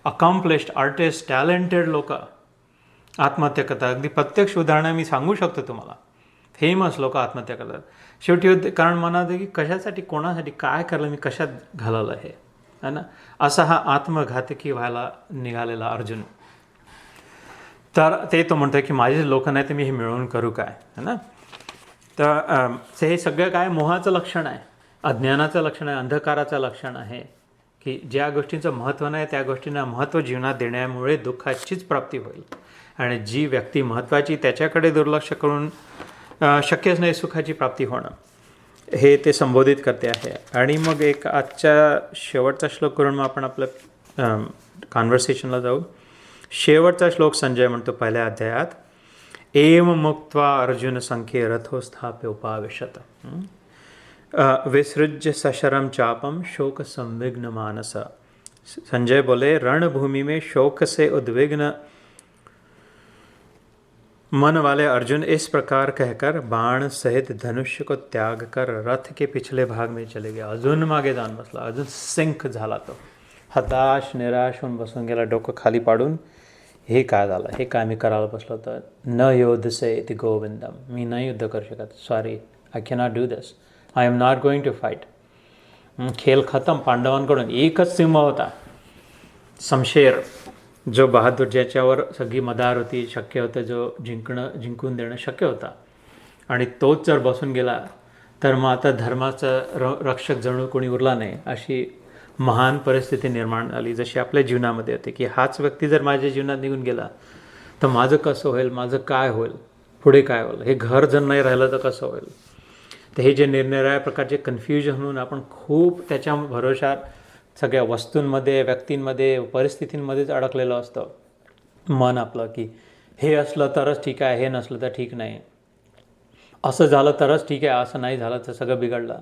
Speaker 1: अकॉम्प्लिश्ड आर्टिस्ट, टॅलेंटेड लोक आत्महत्या करतात. अगदी प्रत्यक्ष उदाहरणं मी सांगू शकतो तुम्हाला. फेमस लोक आत्महत्या करतात. शेवटी कारण मनात की कशासाठी, कोणासाठी, काय करलं मी, कशात घालवलं हे, है ना. असा हा आत्मघातकी व्हायला निघालेला अर्जुन. तर तो म्हणतोय की माझे लोक नाही तर मी हे मिळवून करू काय, है ना. तर हे सगळं काय मोहाचं लक्षण आहे, अज्ञानाचं लक्षण आहे, अंधकाराचं लक्षण आहे. की ज्या गोष्टींचं महत्त्व नाही त्या गोष्टींना महत्त्व जीवनात देण्यामुळे दुःखाचीच प्राप्ती होईल. आणि जी व्यक्ती महत्त्वाची त्याच्याकडे दुर्लक्ष करून शक्यच नाही सुखाची प्राप्ती होणं, हे ते संबोधित करते आहे. आणि मग एक आजच्या शेवटचा श्लोक करून मग आपण आपलं कॉन्व्हर्सेशनला जाऊ. शेवटचा श्लोक संजय म्हणतो पहिल्या अध्यायात, एम मुक्त्वा अर्जुन संख्ये रथोस्थाप्य उपाविशत विसृज्य सशरम चापम शोक संविघ्न मानस. संजय बोले, रणभूमि में शोक से उद्विग्न मन वाले अर्जुन इस प्रकार कहकर बाण सहित धनुष्य को त्याग कर रथ के पिछले भाग में चले गए. अजून मागे जाऊन बसला, अजून सिंक झाला. तो हताश निराश होऊन बसून गेला, डोकं खाली पाडून. हे काय झालं, हे काय मी करायला बसलो होतं. न योद्धसे इति गोविंदम, मी नाही युद्ध करू शकत, sorry, I cannot do this, I am not going to fight. खेळ खतम. पांडवांकडून एकच सिंह होता, शमशेर, जो बहादूर, ज्याच्यावर सगळी मदार होती, शक्य होतं, जो जिंकून देणं शक्य होता. आणि तोच जर बसून गेला तर मग आता धर्माचा रक्षक जणू कोणी उरला नाही, अशी महान परिस्थिती निर्माण झाली. जशी आपल्या जीवनामध्ये होते की हाच व्यक्ती जर माझ्या जीवनात निघून गेला तर माझं कसं होईल, माझं काय होईल, पुढे काय होईल, हे घर जर नाही राहिलं तर कसं होईल. तर हे जे निरनिराळ्या प्रकारचे कन्फ्युजन होऊन आपण खूप त्याच्या भरोशात सगळ्या वस्तूंमध्ये, व्यक्तींमध्ये, परिस्थितींमध्येच अडकलेलं असतं मन आपलं. की हे असलं तरच ठीक आहे, हे नसलं तर ठीक नाही, असं झालं तरच ठीक आहे, असं नाही झालं तर सगळं बिघडलं.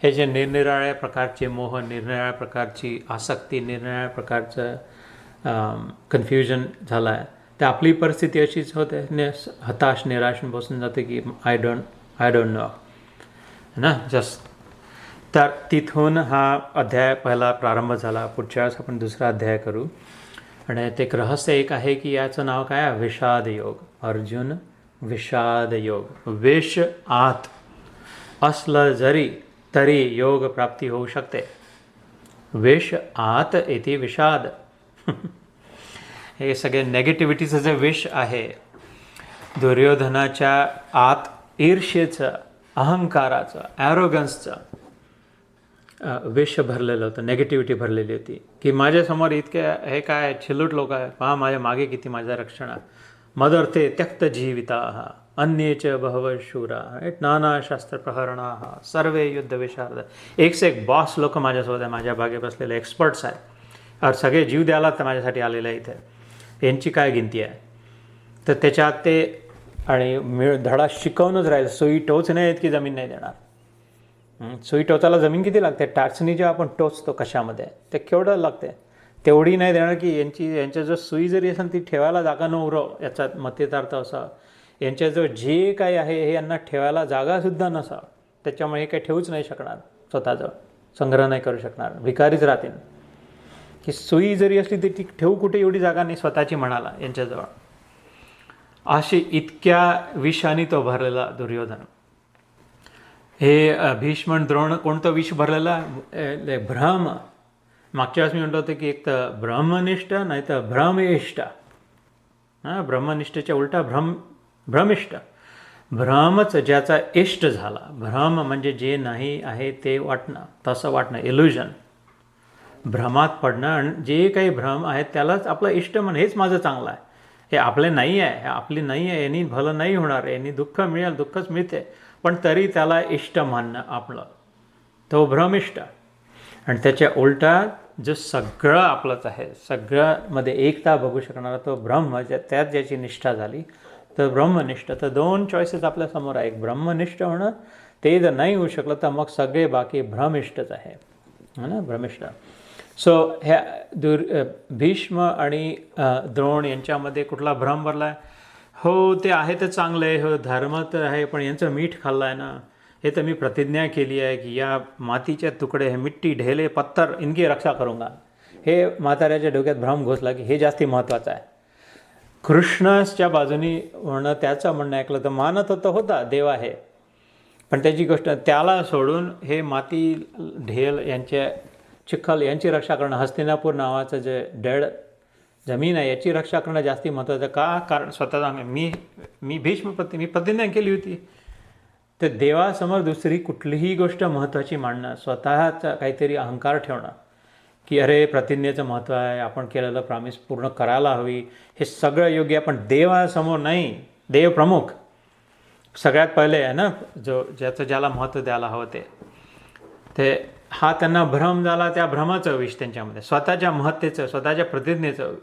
Speaker 1: हे जे निरनिराळ्या प्रकारचे मोह, निरनिराळ्या प्रकारची आसक्ती, निरनिराळ्या प्रकारचं कन्फ्युजन झालं आहे, तर आपली परिस्थिती अशीच होते, हताश निराश बसून जाते की आय डोंट नो ना, जस्ट. तर तिथून हा अध्याय पहिला प्रारंभ झाला. पुढच्या वेळेस आपण दुसरा अध्याय करू. आणि ते एक रहस्य एक आहे की याचं नाव काय आहे, विषाद योग. अर्जुन विषाद योग. विष आत असलं जरी तरी योग प्राप्ती होऊ शकते. विष आत इति विषाद. हे सगळे नेगेटिव्हिटीचं जे विष आहे, दुर्योधनाच्या आत ईर्ष्येचं, अहंकाराचं, ॲरोगन्सचं विष भरलेलं होतं, नेगेटिव्हिटी भरलेली होती. की माझ्यासमोर इतके हे काय छिल्लूट लोक आहे, पहा माझ्या मागे किती माझ्या रक्षणा. मदर्थे त्यक्त जीविता अन्येच बहव शूरा, नाना शास्त्र प्रहरणा, सर्वे युद्ध विशारद. एक से एक बॉस लोक माझ्यासोबत आहे, माझ्या बागे बसलेले एक्सपर्ट्स आहेत, और सगळे जीव द्यायला तर माझ्यासाठी आलेले आहे इथे. यांची काय गिनती आहे. तर त्याच्यात ते आणि धडा शिकवूनच राहील. सुई टोच नाही आहेत की जमीन नाही देणार. सुई टोचाला जमीन किती लागते, टाचणी जेव्हा आपण टोचतो कशामध्ये, ते केवढं लागते, तेवढी नाही देणार की यांच्या जो सुई जरी असेल ती ठेवायला जागा न उरव. याचा मतेतार्थ असा, यांच्याजवळ जे काही आहे हे यांना ठेवायला जागासुद्धा नसा, त्याच्यामुळे हे काही ठेवूच नाही शकणार, स्वतःजवळ संग्रह नाही करू शकणार, भिकारीच राहतील. की सुई जरी असली तरी ती ठेवू कुठे, एवढी जागा नाही स्वतःची म्हणाला यांच्याजवळ. अशी इतक्या विषाने तो भरलेला दुर्योधन. हे भीष्म द्रोण कोणतं विष भरलेला, भ्रम. मागच्या वेळेस मी म्हटलं होतं की एक तर ब्रह्मनिष्ठ नाही तर भ्रमिष्ठ. ब्रह्मनिष्ठच्या उलटा भ्रमिष्ठ. भ्रमच ज्याचा इष्ट झाला. भ्रम म्हणजे जे नाही आहे ते वाटणं, तसं वाटणं, इल्युजन, भ्रमात पडणं. आणि जे काही भ्रम आहेत त्यालाच आपलं इष्ट म्हण, हेच माझं चांगलं आहे, हे आपले नाही आहे, हे आपली नाही आहे, यांनी भलं नाही होणार, यांनी दुःख मिळेल, दुःखच मिळते, पण तरी त्याला इष्ट मानणं आपलं, तो भ्रमिष्ट. आणि त्याच्या उलटा जो सगळं आपलंच आहे, सगळ्यामध्ये एकता बघू शकणारा तो ब्रह्म, त्यात ज्याची निष्ठा झाली तर ब्रह्मनिष्ठ. तर दोन चॉईसेस आपल्यासमोर आहे. एक ब्रह्मनिष्ठ होणं, ते जर नाही होऊ शकलं तर मग सगळे बाकी भ्रमिष्ठच आहे ना, भ्रमिष्ठ. सो ह्या भीष्म आणि द्रोण यांच्यामध्ये कुठला भ्रम भरला आहे, हो ते आहे तर चांगलं आहे, हो धर्म तर आहे, पण यांचं मीठ खाल्लं आहे ना. हे तर मी प्रतिज्ञा केली आहे की या मातीचे तुकडे हे मिट्टी ढेले पत्थर इनकी रक्षा करूंगा. हे म्हाताऱ्याच्या डोक्यात भ्रम घुसला की हे जास्ती महत्त्वाचं आहे. कृष्णाच्या बाजूनी म्हणणं, त्याचं म्हणणं ऐकलं तर मानत होता देव आहे, पण त्याची गोष्ट त्याला सोडून हे माती ढेल यांच्या चिखल यांची रक्षा करणं, हस्तिनापूर नावाचं जे डेड जमीन आहे याची रक्षा करणं जास्ती महत्त्वाचं का? कारण स्वतःचा मी मी प्रतिज्ञा केली होती. तर देवासमोर दुसरी कुठलीही गोष्ट महत्त्वाची मांडणं, स्वतःचा काहीतरी अहंकार ठेवणं की अरे प्रतिज्ञेचं महत्त्व आहे, आपण केलेलं प्रॉमिस पूर्ण करायला हवी, हे सगळं योग्य आहे, पण देवासमोर नाही. देव प्रमुख सगळ्यात पहिले आहे ना, ज्याला महत्त्व द्यायला हवं ते हा त्यांना भ्रम झाला. त्या भ्रमाचं विष त्यांच्यामध्ये, स्वतःच्या महत्तेचं, स्वतःच्या प्रतिज्ञेचं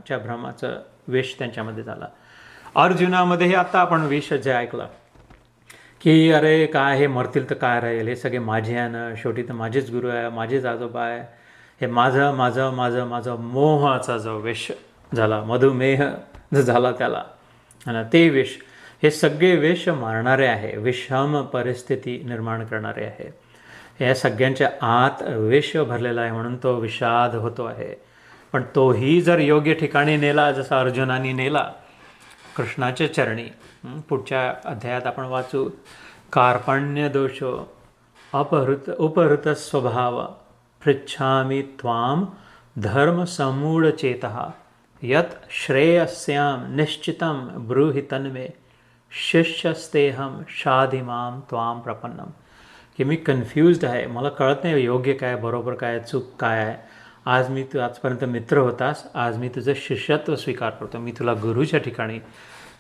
Speaker 1: च्या भ्रमाचं विष त्यांच्यामध्ये झाला. अर्जुनामध्ये हे आत्ता आपण विष जे ऐकलं की अरे काय हे मरतील तर काय राहील, हे सगळे माझे आहे ना, शेवटी तर माझेच गुरु आहे, माझेच आजोबा आहे, हे माझं माझं माझं माझं मोहाचा जो विष झाला, मधुमेह जो झाला त्याला, आणि ते विष, हे सगळे विष मारणारे आहे, विषम परिस्थिती निर्माण करणारे आहे. या सगळ्यांच्या आत विष भरलेला आहे, म्हणून तो विषाद होतो आहे. पण तोही जर योग्य ठिकाणी नेला, जसा अर्जुनाने नेला कृष्णाच्या चरणी. पुढच्या अध्यायात आपण वाचू, कार्पण्य दोषो उपहृत स्वभाव पृच्छामि त्वाम धर्म समूढ चेतः यत श्रेयस्याम निश्चितम ब्रूहि तन्मे शिष्यस्तेहम शाधिमाम त्वाम प्रपन्नम. की मी कन्फ्युज्ड आहे, मला कळत नाही योग्य काय, बरोबर काय, चूक काय आहे. आज मी तू आजपर्यंत मित्र होतास, आज मी तुझं शिष्यत्व स्वीकार करतो, मी तुला गुरुच्या ठिकाणी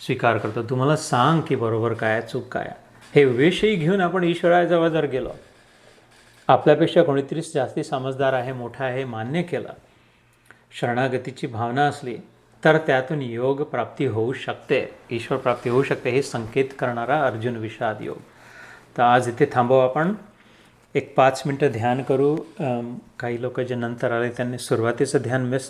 Speaker 1: स्वीकार करतो, तू मला सांग की बरोबर काय, चूक काय. हे विषयी घेऊन आपण ईश्वराजवळ जर गेलो, आपल्यापेक्षा कोणीतरी जास्ती समजदार आहे, मोठा आहे, मान्य केलं, शरणागतीची भावना असली, तर त्यातून योग प्राप्ती होऊ शकते, ईश्वर प्राप्ती होऊ शकते, हे संकेत करणारा अर्जुन विषाद योग. तर आज इथे थांबवू आपण, एक 5 मिनटं ध्यान करू. काही लोक जे नंतर आले त्यांनी सुरुवातीचं ध्यान मिस